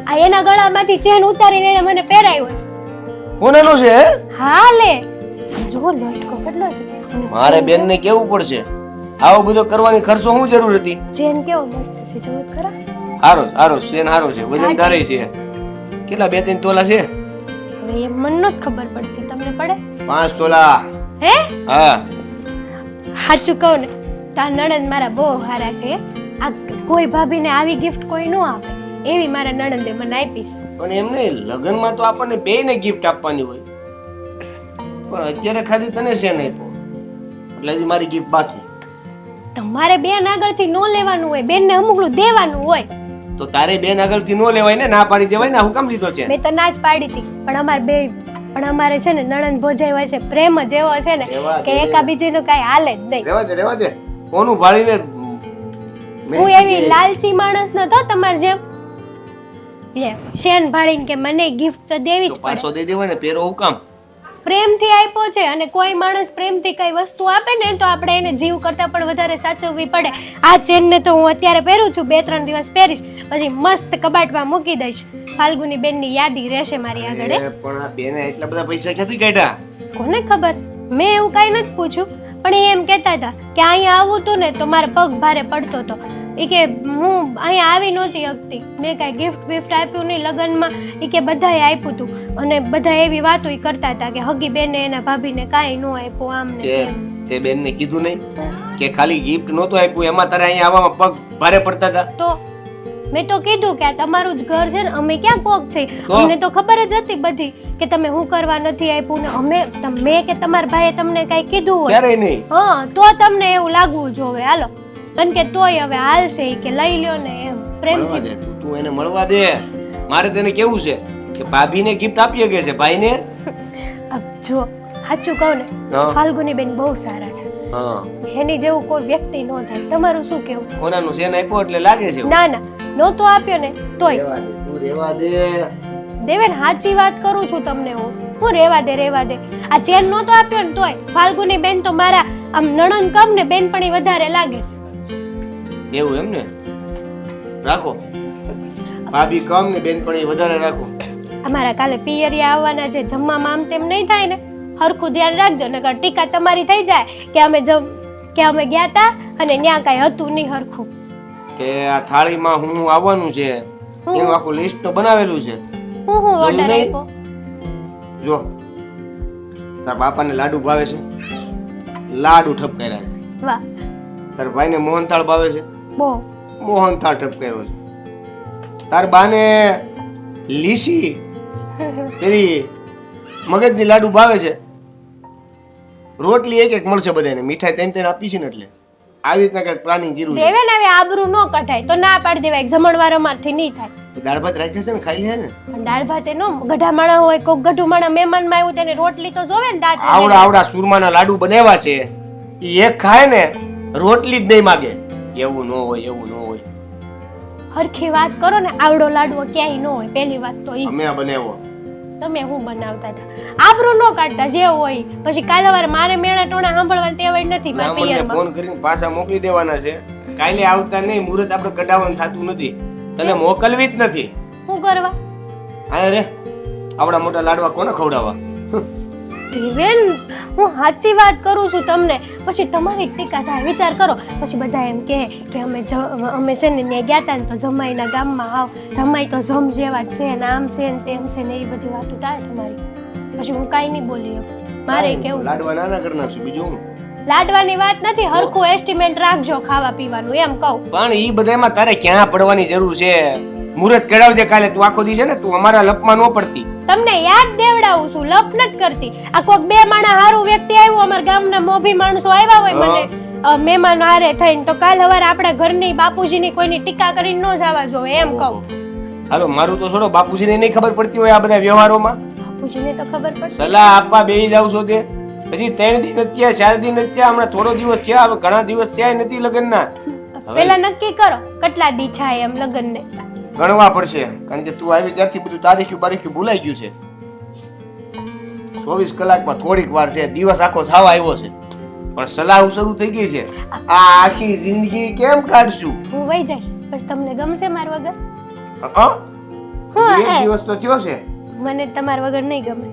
આ એના ગળામાંથી ચેન ઉતારીને એને મને પહેરાવ્યો છે. કોનાનું છે? હા લે, જો લોટકો કેટલો છે. અને મારે બેન ને કેવું પડશે, આવો બધો કરવાની ખર્ચો શું જરૂર હતી? ચેન કેવો મસ્ત છે, જોયું ખરા? હારો હારો ચેન હારો છે, વજનદાર છે. કેટલા 2-3 તોલા છે? હવે એ મને નથી ખબર પડતી, તમને પડે? 5 તોલા. હે? હા. સાચું કહું ને તો આ નણંદ મારા બહુ સારા છે. આ કોઈ ભાભીને આવી ગિફ્ટ કોઈ ન આપે એવી મારા નણંદે મને આપીશ. પણ એમને લગ્નમાં તો આપણને બેયને ગિફ્ટ આપવાની હોય, પણ અત્યારે ખાલી તને છે નહીં એટલે હજી મારી ગિફ્ટ બાકી. તમારે બેન આગળથી ન લેવાનું હોય, બેનને અમુકલું દેવાનું હોય. તો તારે બેન આગળથી નો લેવાય ને, ના પાડી દેવાય ને. હું કામ લીધો છે? મેં તો ના જ પાડી હતી, પણ અમારે છે ને નણંદ ભોજાઈ હોય છે, પ્રેમ જ એવો છે ને રહેવા કે દે. એકાબીજીનું કાંઈ હાલે જ નહીં. રહેવા દે કોનું ભાળીને હું એવી લાલચી માણસ નતો તમાર જેમ લે શેન ભાળીને કે મને ગિફ્ટ તો દેવી જ પાછો પડે. દઈ દેવાય ને, પેરો હું કામ? પ્રેમથી આપ્યો છે અને કોઈ માણસ પ્રેમથી કઈ વસ્તુ આપે ને તો આપણે એને જીવ કરતા પણ વધારે સાચવવી પડે. આ ચેનને તો હું અત્યારે પહેરું છું, 2-3 દિવસ પહેરીશ, પછી મસ્ત કબાટમાં મૂકી દઈશ. ફાલ્ગુની બેનની યાદી રહેશે મારી આગળ. પણ આ બેને એટલા બધા પૈસા ક્યાંથી કાઢ્યા? કોને ખબર, મેં એવું કાંઈ નથી પૂછ્યું, પણ એ એમ કહેતા હતા કે અહીંયા આવું તું ને તો મારે પગ ભારે પડતો હતો. એ કે હું અહીંયા આવી નહોતી શકતી, મેં કાંઈ ગિફ્ટ આપ્યું નહીં લગ્નમાં. એ કે બધાએ આપ્યું હતું અને બધા એવી વાતો કરતા હતા કે હગી બેને એના ભાભીને કાંઈ ન આપ્યું આમ ને તેમ. તે બેનને કીધું નહીં કે ખાલી ગિફ્ટ નહોતું આપ્યું, એમાં તારે અહીંયા આવવામાં પગ ભારે પડતા હતા? તો મેં તો કીધું કે આ તમારું જ ઘર છે ને, અમે ક્યાં કોક છે. તો? અમને તો ખબર જ હતી બધી કે તમે શું કરવા નથી આપ્યું ને મેં કે તમારા ભાઈએ તમને કાંઈ કીધું હોય ક્યારેય નહીં. હા તો તમને એવું લાગવું જોવે. હાલો કારણ કે તોય હવે હાલશે ઈ કે લઈ લ્યો ને એમ મળવા પ્રેમથી. દે તું એને મળવા દે. મારે તેને કેવું છે કે ભાભીને ગિફ્ટ આપીએ કે છે ભાઈને? અબ જો સાચું કહું ને, હા. ફાલ્ગુની બેન બહુ સારા છે. હા, એની જેવું કોઈ વ્યક્તિ ન થાય. તમારું શું કેવું? કોનાનું સેન આપ્યો એટલે લાગે છે એવું. ના ના નહોતો આપ્યો ને તોય રહેવા દે, તું રહેવા દે. દેવેન સાચી વાત કરું છું તમને. હું રેવા દે. આ ચેન નહોતો આપ્યો ને તોય ફાલ્ગુની બેન તો મારા આમ નણંદ કમ ને બેનપણી વધારે લાગે છે. એવું એમ ને? રાખો ભાભી કમ ને બેનપણી વધારે રાખો. અમારા કાલે પિયરિયા આવવાના છે, જમવામાં આમ તેમ નહીં થાય ને, હરખું ધ્યાન રાખજો નકર ટીકા તમારી થઈ જાય કે અમે ગયા તા અને ન્યા કાંઈ હતું નહીં હરખું. કે આ થાળીમાં હું આવવાનું છે એનું આખું લિસ્ટ તો બનાવેલું છે. હું જોયું ઓર્ડર નહીં? આપ્યો? જો તાર બાપાને લાડુ ભાવે છે, લાડુ ઠપકાર્યા છે. વાહ તાર ભાઈને મોહનથાળ ભાવે છે, બહુ મોહનથાળ ઠપકાર્યો છે. તાર બાને લીસી પેલી મગજની લાડુ ભાવે છે, રોટલી એક એક મળશે બધાને, મીઠાઈ ત્રણ આપી છે ને. એટલે આવી રીતના કઈક પ્લાનિંગ કર્યું છે. દેવેન હવે આબરૂ ન કઢાય તો ના પાડી દેવાય, જમણવાર અમારથી નહીં થાય. દાળ ભાત રાખ્યા છે ને, ખાઈ લે ને. પણ દાળ ભાતે નો ગઢા માણા હોય, કોક ગઢું માણા મહેમાનમાં આવ્યું તેને રોટલી તો જોવે ને દાંત આવડા આવડા સુરમાના લાડુ બનાવ્યા છે, ઈ એક ખાય ને રોટલી જ નહીં માગે. એવું ન હોય, એવું ન હોય. હરખી વાત કરો ને, આવડો લાડવો ક્યાંય ન હોય. પહેલી વાત તો ઈ અમે બનાવ્યો. તમે હું બનાવતા હતા આબરૂ ન કાઢતા જે હોય. પછી કાલે વાર મારે મેણા ટોણા સાંભળવાની ટેવ જ નથી મારા બ્રાહ્મણને પિયરમાં. ફોન કરીને પાછા મોકલી દેવાના છે. કાલે આવતા નહીં, મુહૂર્ત આપણે કઢાવવાનું થતું નથી, તને મોકલવી જ નથી. શું કરવા? હા રે, આવડા મોટા લાડવા કોને ખવડાવવા? દેવેન હું સાચી વાત કરું છું તમને, પછી તમારી ટીકા થાય. વિચાર કરો પછી બધા એમ કહે કે અમે છે ને ત્યાં ગયા હતા ને તો જમાઈના ગામમાં આવ, જમાઈ તો જમ જેવા જ છે ને આમ છે ને તેમ છે ને એ બધી વાતો થાય તમારી. પછી હું કાંઈ નહીં બોલી શકું. મારે કેવું લાડવા નાના કરી નાખશું, બીજું હું. લાડવાની વાત નથી, હરખું એસ્ટિમેટ રાખજો ખાવા પીવાનું એમ કહું. પણ ઈ બધામાં તારે ક્યાં પડવાની જરૂર છે? મુહૂર્ત કઢાવજે કાલે. તું આખો દી છે ને, તું અમારા લપમાં ન પડતી. તમને યાદ દેવડાવું છું, લપ નથી કરતી. આ કોક બે માણા હારું વ્યક્તિ આવ્યું, અમારા ગામના મોભી માણસો આવ્યા હોય મને મહેમાન હારે થઈને, તો કાલ સવારે આપણા ઘરની બાપુજીની કોઈની ટીકા કરીને ન જવા જોવે એમ કહું. હાલો, મારું તો છોડો, બાપુજીને નહીં ખબર પડતી હોય આ બધા વ્યવહારોમાં. બાપુજીને તો ખબર પડશે. સલાહ આપવા બેસી જાવ છો તે પછી 3 દિન જ થયા, 4 દિન જ થયા, હમણાં થોડો દિવસ થયા, હવે ઘણા દિવસ થયા નથી લગ્નના. પેલા નક્કી કરો કેટલા દી થાય એમ લગ્નને. ગણવા પડશે, કારણ કે તું આવી ત્યારથી બધું તારીખ્યું બારીખ્યું ભૂલાઈ ગયું છે. 24 કલાકમાં થોડીક વાર છે, દિવસ આખો થવા આવ્યો છે, પણ સલાહ શરૂ થઈ ગઈ છે. આ આખી જિંદગી કેમ કાઢશું? હું વહી જઈશ પછી તમને ગમશે માર વગર? એક દિવસ તો થયો છે. મને તમાર વગર નહીં ગમે.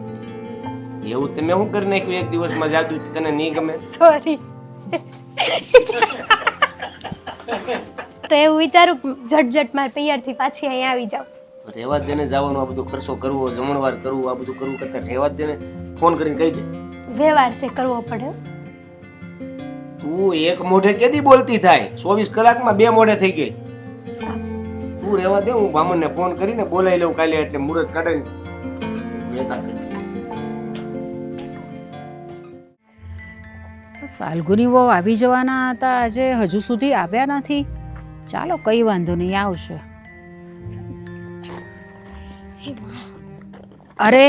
એવું તમે શું કરી નાખ્યું એક દિવસમાં જાદુ તને નહીં ગમે? સોરી. તો એવું વિચારું ઝટઝટ માર પિયરથી પાછી અહીં આવી જાવ. રેવા જ દેને, જવાનું આ બધું ખર્ચો કરવો, જમણવાર કરવું, આ બધું કરવું કરતા રેવા જ દેને. ફોન કરીને કહી દે. વ્યવહાર છે કરવો પડે. તું એક મોઢે કેદી બોલતી થાય? 24 કલાકમાં 2 મોઢે થઈ ગઈ. તું રહેવા દે, હું બામણને ફોન કરીને બોલાવી લઉં કાલે, એટલે મુહૂર્ત કાઢીને લેતા જઈશ. ફાલ્ગુની વહુ આવી જવાના હતા આજે, હજુ સુધી આવ્યા નથી. ચાલો કઈ વાંધો નહીં, આવશે. અરે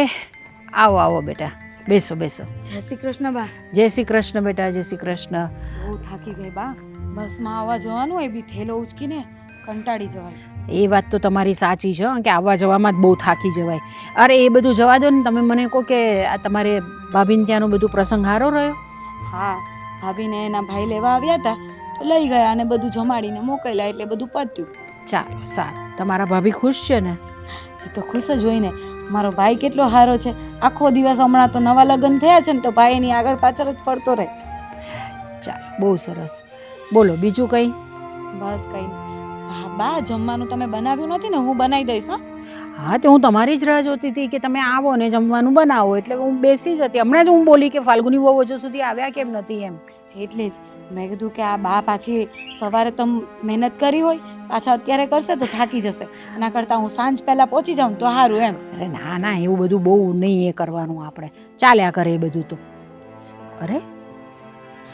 આવો આવો બેટા, બેસો બેસો. જય શ્રી કૃષ્ણ બા. જય શ્રી કૃષ્ણ બેટા, જય શ્રી કૃષ્ણ. બહુ થાકી ગઈ બા. બસમાં આવવા જવાનું એ બી થેલો ઉચકીને કંટાળી જવાય. એ વાત તો તમારી સાચી છે કે આવવા જવામાં જ બહુ થાકી જવાય. અરે એ બધું જવા દો ને, તમે મને કહો કે આ તમારે ભાભીને ત્યાંનો બધું પ્રસંગ સારો રહ્યો? હા, ભાભીને એના ભાઈ લેવા આવ્યા હતા તો લઈ ગયા અને બધું જમાડીને મોકલ્યા એટલે બધું પત્યું. ચાલો સારું. તમારા ભાભી ખુશ છે ને? એ તો ખુશ જ હોય ને. મારો ભાઈ કેટલો સારો છે. આખો દિવસ હમણાં તો નવા લગ્ન થયા છે ને તો ભાઈ એની આગળ પાછળ જ ફરતો રહે. ચાલો બહુ સરસ. બોલો બીજું કંઈ? બસ કંઈ નહીં. હા બા, જમવાનું તમે બનાવ્યું નથી ને? હું બનાવી દઈશ. હા તો હું તમારી જ રાહ જોતી હતી કે તમે આવો ને જમવાનું બનાવો, એટલે હું બેસી જ હતી. હમણાં જ હું બોલી કે ફાલ્ગુની વહુ હજુ સુધી આવ્યા કેમ નથી એમ. એટલે જ મેં કીધું કે આ બા પાછી સવારે તો મહેનત કરી હોય, પાછા અત્યારે કરશે તો થાકી જશે. એના કરતાં હું સાંજ પહેલાં પહોંચી જાઉં તો સારું એમ. અરે ના ના, એવું બધું બહુ નહીં એ કરવાનું, આપણે ચાલ્યા કરે એ બધું તો. અરે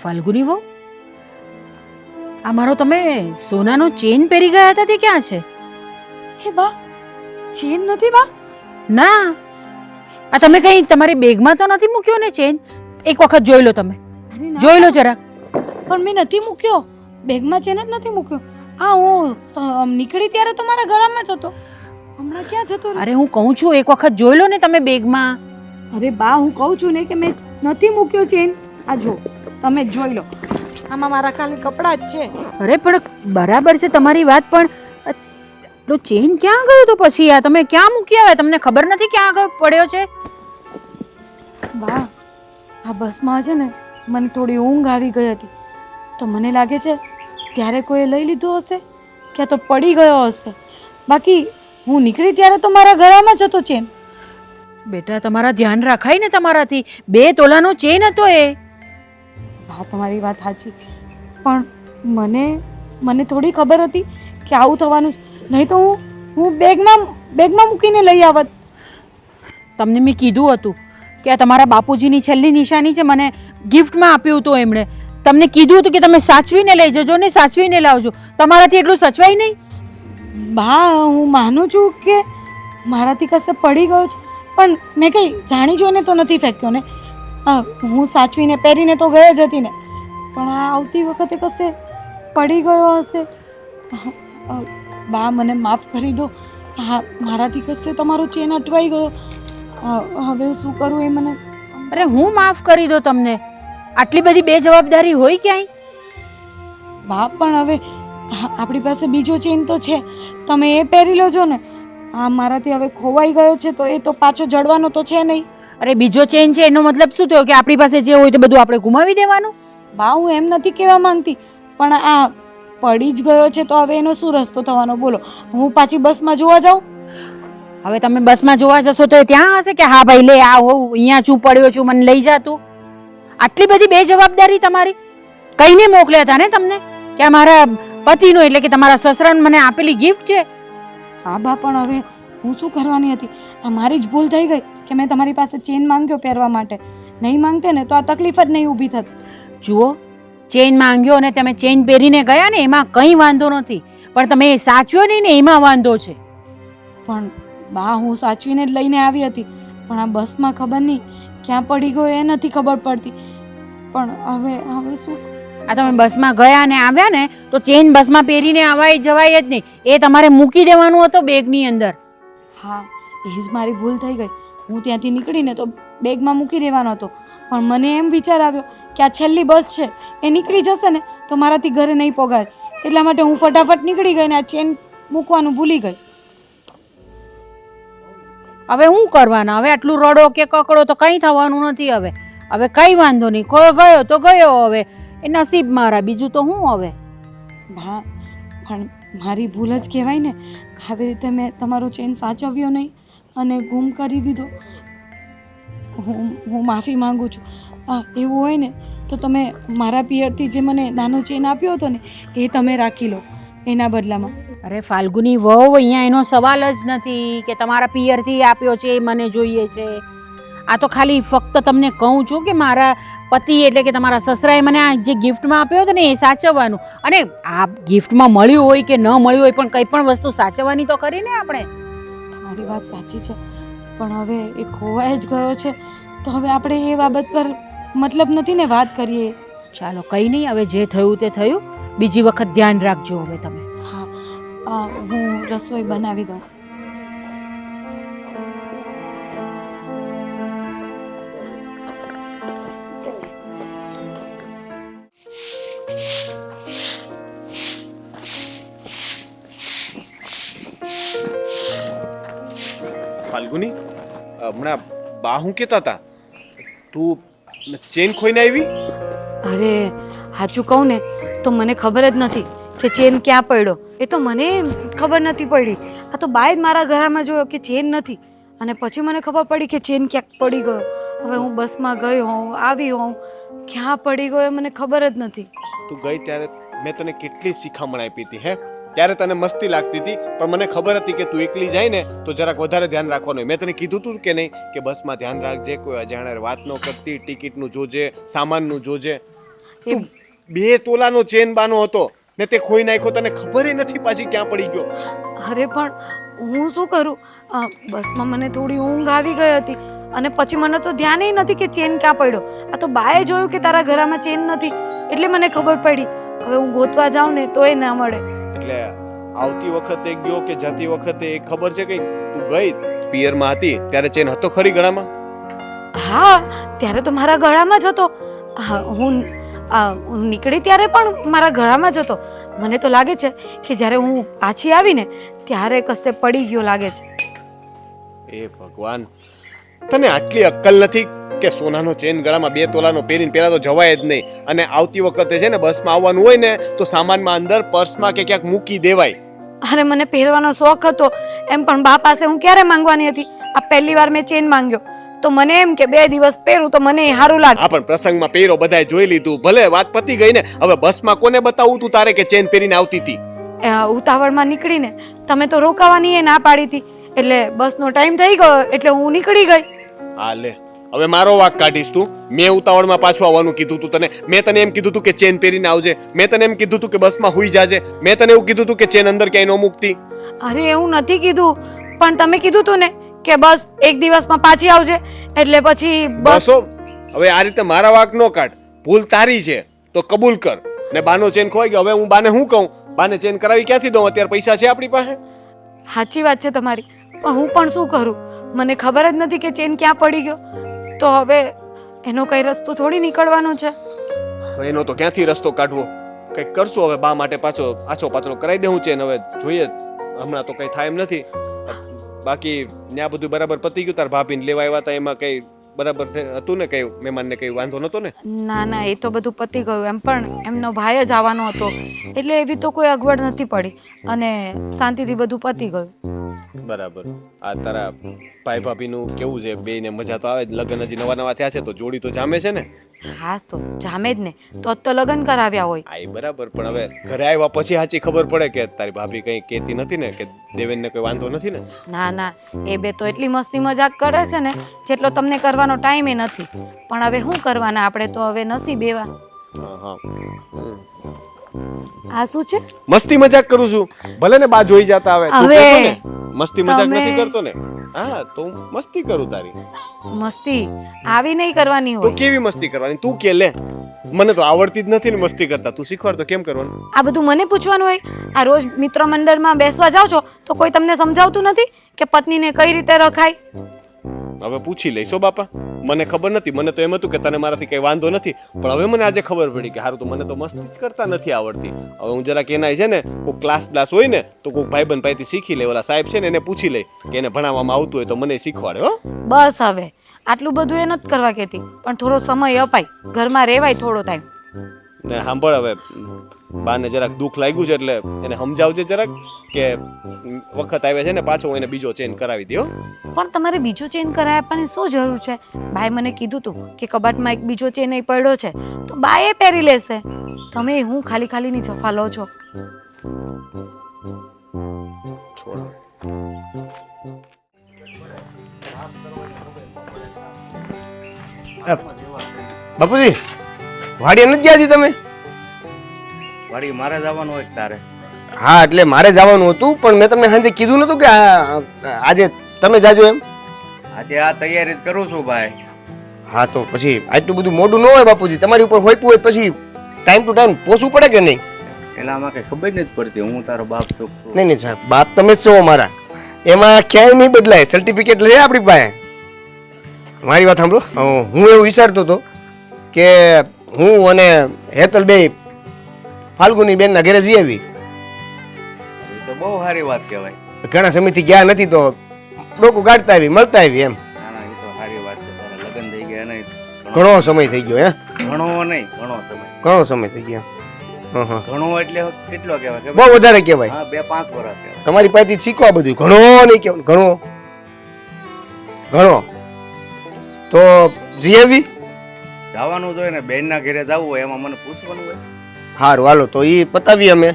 ફાલ્ગુની વહુ, આ મારો તમે સોનાનો ચેન પહેરી ગયા હતા તે ક્યાં છે? હે બા, ચેન નથી બા? ના, આ તમે કઈ તમારી બેગમાં તો નથી મૂક્યો ને ચેન? એક વખત જોઈ લો તમે, અરે ના, જોઈ લો જરાક. પણ મેં નથી મૂક્યો. બેગમાં ચેન જ નથી મૂક્યો. હા, હું નીકળી ત્યારે તો મારા ગળામાં જ હતો. હમણાં ક્યાં જતો રહ્યો? અરે હું કહું છું એક વખત જોઈ લો ને તમે બેગમાં. અરે બા, હું કહું છું ને કે મેં નથી મૂક્યો ચેન. આ જો, તમે જ જોઈ લો. આમાં મારા ખાલી કપડાં જ છે. અરે પણ બરાબર છે તમારી વાત, પણ તો ચેન ક્યાં ગયો તો પછી? આ તમે ક્યાં મૂકી આવ્યા? તમને ખબર નથી ક્યાં પડ્યો છે? બા, આ બસમાં છે ને મને થોડી ઊંઘ આવી ગઈ હતી તો મને લાગે છે ત્યારે કોઈએ લઈ લીધો હશે, ક્યાં તો પડી ગયો હશે. બાકી હું નીકળી ત્યારે તો મારા ગળામાં જ હતો ચેન. બેટા તમારા ધ્યાન રાખાય ને તમારાથી. 2 તોલાનો ચેન હતો એ. હા, તમારી વાત સાચી, પણ મને થોડી ખબર હતી કે આવું થવાનું છે. નહીં તો હું બેગમાં મૂકીને લઈ આવત. તમને મેં કીધું હતું કે આ તમારા બાપુજીની છેલ્લી નિશાની છે, મને ગિફ્ટમાં આપ્યું હતું એમણે. તમને કીધું હતું કે તમે સાચવીને લઈ જજો ને સાચવીને લાવજો. તમારાથી એટલું સચવાય નહીં. બા, હું માનું છું કે મારાથી કશે પડી ગયો છે, પણ મેં કંઈ જાણી જોઈને તો નથી ફેંક્યો ને. હું સાચવીને પહેરીને તો ગયો જ હતી ને, પણ આ આવતી વખતે કશે પડી ગયો હશે. બા, મને માફ કરી દો. હા, મારાથી કશે તમારો ચેન અટવાઈ ગયો. હવે શું કરું એ મને. અરે હું માફ કરી દો તમને? આટલી બધી બેજવાબદારી હોય ક્યાંય? બા, પણ હવે આપણી પાસે બીજો ચેન તો છે, તમે એ પહેરી લેજો ને. આ મારાથી હવે ખોવાઈ ગયો છે તો એ તો પાછો જડવાનો તો છે નહીં. અરે બીજો ચેન છે એનો મતલબ શું થયો કે આપણી પાસે જે હોય તે બધું આપણે ગુમાવી દેવાનું? બા, હું એમ નથી કહેવા માંગતી, પણ આ પડી જ ગયો છે તો હવે એનો શું રસ્તો થવાનો બોલો? હું પાછી બસમાં જોવા જાઉં? હવે તમે બસમાં જોવા જશો તો એ ત્યાં હશે કે હા ભાઈ લે આ હું અહીંયા છું, પડ્યો છું, મને લઈ જા તું? આટલી બધી બેજવાબદારી તમારી? કઈને મોકલ્યા હતા ને તમને કે આ મારા પતિનો એટલે કે તમારા સસરાને મને આપેલી ગિફ્ટ છે? હા બા, પણ હવે હું શું કરવાની હતી? આ મારી જ ભૂલ થઈ ગઈ કે મેં તમારી પાસે ચેન માંગ્યો પહેરવા માટે. નહીં માંગતે ને તો આ તકલીફ જ નહીં ઊભી થત. જુઓ, ચેન માંગ્યો અને તમે ચેન પહેરીને ગયા ને એમાં કંઈ વાંધો નથી, પણ તમે એ સાચવ્યો નહીં ને એમાં વાંધો છે. પણ બા, હું સાચવીને જ લઈને આવી હતી, પણ આ બસમાં ખબર નહીં ક્યાં પડી ગયો એ નથી ખબર પડતી. પણ હવે શું? આ તમે બસમાં ગયા ને આવ્યા ને તો ચેન બસમાં પહેરીને આવાય જવાય જ નહીં. એ તમારે મૂકી દેવાનું હતો બેગની અંદર. હા, એ જ મારી ભૂલ થઈ ગઈ. હું ત્યાંથી નીકળીને તો બેગમાં મૂકી દેવાનો હતો, પણ મને એમ વિચાર આવ્યો કે આ છેલ્લી બસ છે, એ નીકળી જશે ને તો મારાથી ઘરે નહીં પહોંચાય. એટલા માટે હું ફટાફટ નીકળી ગઈ ને આ ચેન મૂકવાનું ભૂલી ગઈ. હવે શું કરવાના? હવે આટલું રડો કે કકડો તો કંઈ થવાનું નથી. હવે કંઈ વાંધો નહીં, ગયો તો ગયો. હવે એ નસીબ મારા, બીજું તો હું હવે. હા, પણ મારી ભૂલ જ કહેવાય ને. આવી રીતે મેં તમારો ચેન સાચવ્યો નહીં અને ગુમ કરી દીધો. હું માફી માંગુ છું. એવું હોય ને તો તમે મારા પિયરથી જે મને નાનો ચેન આપ્યો હતો ને એ તમે રાખી લો એના બદલામાં. અરે ફાલ્ગુની વહુ, અહીંયા એનો સવાલ જ નથી કે તમારા પિયરથી આપ્યો છે એ મને જોઈએ છે. આ તો ખાલી ફક્ત તમને કહું છું કે મારા પતિ એટલે કે તમારા સસરાએ મને આ જે ગિફ્ટમાં આપ્યો હતો ને એ સાચવવાનું. અને આ ગિફ્ટમાં મળ્યું હોય કે ન મળ્યું હોય પણ કંઈ પણ વસ્તુ સાચવવાની તો ખરી ને આપણે. તમારી વાત સાચી છે, પણ હવે એ ખોવાઈ જ ગયો છે તો હવે આપણે એ બાબત પર મતલબ નથી ને વાત કરીએ. ચાલો કંઈ નહીં, હવે જે થયું તે થયું. બીજી વખત ધ્યાન રાખજો હવે તમે. હા, હું રસોઈ બનાવી દઉં. ફાલ્ગુની, હમણાં બા હું કહેતા હતા, તું ચેન ખોઈને આવી? અરે સાચું કહું ને તો મને ખબર જ નથી કે ચેન ક્યાં પડ્યો. એ તો મને ખબર નથી પડી. આ તો બાય જ મારા ઘરમાં જોયો કે ચેન નથી અને પછી મને ખબર પડી કે ચેન ક્યાંક પડી ગયો. હવે હું બસમાં ગઈ હોઉં, આવી હોઉં, ક્યાં પડી ગયો એ મને ખબર જ નથી. તું ગઈ ત્યારે મેં તને કેટલી શિખામણ આપી હતી હે? ત્યારે તને મસ્તી લાગતી હતી, પણ મને ખબર હતી કે તું એકલી જાય ને તો જરાક વધારે ધ્યાન રાખવાનું. મેં તને કીધું તું કે નહીં કે બસમાં ધ્યાન રાખજે, કોઈ અજાણ્યા વાત ન કરતી, ટિકિટનું જોજે, સામાનનું જોજે. તું 2 તોલાનો ચેન બાનો હતો ને તે ખોઈ નાખ્યો, તને ખબર નથી પાછી ક્યાં પડી ગયો. અરે પણ હું શું કરું, બસમાં મને થોડી ઊંઘ આવી ગઈ હતી અને પછી મને તો ધ્યાન નથી કે ચેન ક્યાં પડ્યો. આ તો બાએ જોયું કે તારા ઘરમાં ચેન નથી એટલે મને ખબર પડી. હવે હું ગોતવા જાઉં ને તોય ના મળે. એટલે આવતી વખતે ગયો કે જતી વખતે એ ખબર છે કે તું ગઈ પિયરમાં હતી ત્યારે ચેન હતો ખરી ગળામાં? હા, ત્યારે તો મારા ગળામાં જ હતો. હું નીકળી ત્યારે પણ મારા ગળામાં જ હતો. મને તો લાગે છે કે જ્યારે હું પાછી આવીને ત્યારે કશે પડી ગયો લાગે છે. એ ભગવાન, તને આટલી અક્કલ નથી કે સોનાનો ચેન ગળામાં 2 તોલાનો પહેરીને પેલા તો જવાય જ નહીં. અને આવતી વખતે છે ને બસમાં આવવાનું હોય ને તો સામાનમાં અંદર પર્સમાં કે ક્યાંક મૂકી દેવાય. અરે મને પહેરવાનો શોખ હતો એમ પણ બા પાસે હું ક્યારે માંગવાની હતી. આ પહેલી વાર મેં ચેન માંગ્યો તો મને એમ કે 2 દિવસ પહેરું તો મને સારું લાગે. આ પણ પ્રસંગમાં પહેરો બધાએ જોઈ લીધું, ભલે વાત પતી ગઈ ને. હવે બસમાં કોને બતાવું તું તારે કે ચેન પહેરીને આવતી હતી? ઉતાવળમાં નીકળીને તમે તો રોકાવાની એ ના પાડી હતી એટલે બસનો ટાઈમ થઈ ગયો એટલે હું નીકળી ગઈ. હા લે, હવે મારો વાક કાઢીશ તું. મેં ઉતાવળમાં પાછું આવવાનું કીધું તું તને. મેં તને એમ કીધું તું કે ચેન પહેરીને આવજે. મેં તને એમ કીધું તું કે બસમાં હુઈ જાજે. મેં તને એવું કીધું તું કે ચેન અંદર ક્યાંય ન મૂકતી. અરે એવું નથી કીધું, પણ તમે કીધું તું ને કે બસ 1 દિવસમાં પાછી આવજે એટલે પછી બસ. બસો હવે આ રીતે મારા વાક નો કાઢ. ભૂલ તારી છે તો કબૂલ કર. ને બાનો ચેન ખોઈ ગયો, હવે હું બાને શું કહું? બાને ચેન કરાવી ક્યાંથી દઉં? અત્યારે પૈસા છે આપણી પાસે? સાચી વાત છે તમારી, પણ હું પણ શું કરું? મને ખબર જ નથી કે ચેન ક્યાં પડી ગયો. તો હવે એનો કઈ રસ્તો થોડી નીકળવાનો છે. એનો તો ક્યાંથી રસ્તો કાઢવો? કંઈક કરશું હવે. બા માટે પાછો આછો પાછો કરાવી દઉં ચેન. હવે જોઈએ, હમણાં તો કઈ થાય એમ નથી. બાકી ત્યાં બધું બરાબર પતી ગયું? તાર ભાભીને લેવા આવ્યા હતા એમાં કઈ બરાબર હતું ને? કઈ મહેમાનને કઈ વાંધો નતો ને? ના ના, એ તો બધું પતી ગયું. એમ પણ એમનો ભાઈ જ આવવાનો હતો એટલે એવી તો કોઈ અગવડ નથી પડી અને શાંતિથી બધું પતી ગયું. બરાબર. આ તારા ભાઈ ભાભીનું કેવું છે? બેયને મજા તો આવે જ. લગ્ન હજી નવા નવા થયા છે તો જોડી તો જામે છે ને? હાસ તો જામે જ ને, તો લગ્ન કરાવ્યા હોય. આ બરાબર, પણ હવે ઘરે આવ્યા પછી સાચી ખબર પડે કે તારી ભાભી કઈ કહેતી નથી ને કે દેવેનને કોઈ વાંધો નથી ને? ના ના, એ બે તો એટલી મસ્તી મજાક કરે છે ને જેટલો તમને કરવાનો ટાઈમ એ નથી. પણ હવે શું કરવાના, આપણે તો હવે નસીબ એવા. હા. આ શું છે? મસ્તી મજાક કરું છું. ભલે ને બા જોઈ જતા આવે. તું હવે કહેતો ને મસ્તી મજાક તમે- નથી કરતો ને? હા, તો હું મસ્તી કરું તારી. મસ્તી આવી નહીં કરવાની તો હોય. કેવી મસ્તી કરવાની તું કે લે? મને તો આવડતી જ નથી ને મસ્તી કરતા. તું શીખવાડ તો કેમ કરવાનું? આ બધું મને પૂછવાનું હોય? આ રોજ મિત્ર મંડળમાં બેસવા જાઓ છો તો કોઈ તમને સમજાવતું નથી કે પત્નીને કઈ રીતે રખાય? હવે પૂછી લઈશો બાપા. મને ખબર નથી. મને તો એમ હતું કે તને મારાથી કઈ વાંધો નથી, પણ હવે મને આજે ખબર પડી કે હારું તો મને તો મસ્તી જ કરતા નથી આવડતી. હવે હું જરાક એના છે ને કોઈ ક્લાસ હોય ને તો કોઈ ભાઈબંધ પાસેથી શીખી લે. ઓલા સાહેબ છે ને એને પૂછી લે કે એને ભણાવવામાં આવતું હોય તો મને શીખવાડે. હો બસ હવે આટલું બધું એ નથી કરવા કહેતી, પણ થોડો સમય અપાય, ઘરમાં રહેવાય થોડો ટાઈમ. ને સાંભળ, હવે બાને જરાક દુઃખ લાગ્યું છે એટલે એને સમજાવજે જરાક કે વખત આવે છે ને પાછો હું એને બીજો ચેન્જ કરાવી દો. પણ તમારે બીજો ચેન કરાવી આપવાની શું જરૂર છે? બાએ મને કીધું તું કે કબાટમાં એક બીજો ચેન અહીં પડ્યો છે તો બાએ પહેરી લેશે. તમે હું ખાલી ખાલીની જફા લો છો. બાપુજી વાડીએ નથી ગયા હજી તમે? વાડી મારે જવાનું હોય કે તારે? હા એટલે મારે જવાનું હતું પણ મેં તમને સાંજે કીધું નતું કે આજે તમે જાજો એમ? આજે આ તૈયારી જ કરું છું ભાઈ. હા તો પછી આટલું બધું મોડું ન હોય બાપુજી, તમારી ઉપર હોઈપું હોય પછી ટાઈમ ટુ ટાઈમ પહોંચવું પડે કે નહીં? એનામાં કઈ ખબર નથી પડતી હું તારો બાપ છું. નહીં નહીં સાહેબ, બાપ તમે જ છો મારા, એમાં ક્યાંય નહીં બદલાય. સર્ટિફિકેટ લઈ આપણી પાસે. મારી વાત સાંભળો, હું એવું વિચારતો હતો કે હું અને હેતલ બે ફાલ્ગુની બેનના ઘરે જઈ આવી. એ તો બહુ સારી વાત કહેવાય. ઘણા સમયથી ગયા નથી તો ડોકું કાઢતા આવી, મળતા આવી એમ. ના ના, એ તો સારી વાત છે. તારા લગ્ન થઈ ગયા નહીં? ઘણો સમય થઈ ગયો હે? ઘણો નહીં, ઘણો સમય. ઘણો સમય થઈ ગયો. હા હા, ઘણો એટલે કેટલો કહેવાય? બહુ વધારે કહેવાય. હા, 2-5 વર્ષ કહેવાય. તમારી પાસેથી શીખવા બધું. ઘણો નહીં કહેવાય, ઘણો ઘણો. તો જઈ આવી? જવાનું જોઈએ ને, બેનના ઘરે જવું હોય એમાં મને પૂછવાનું હોય. સારું હાલો તો એ પતાવીએ અમે.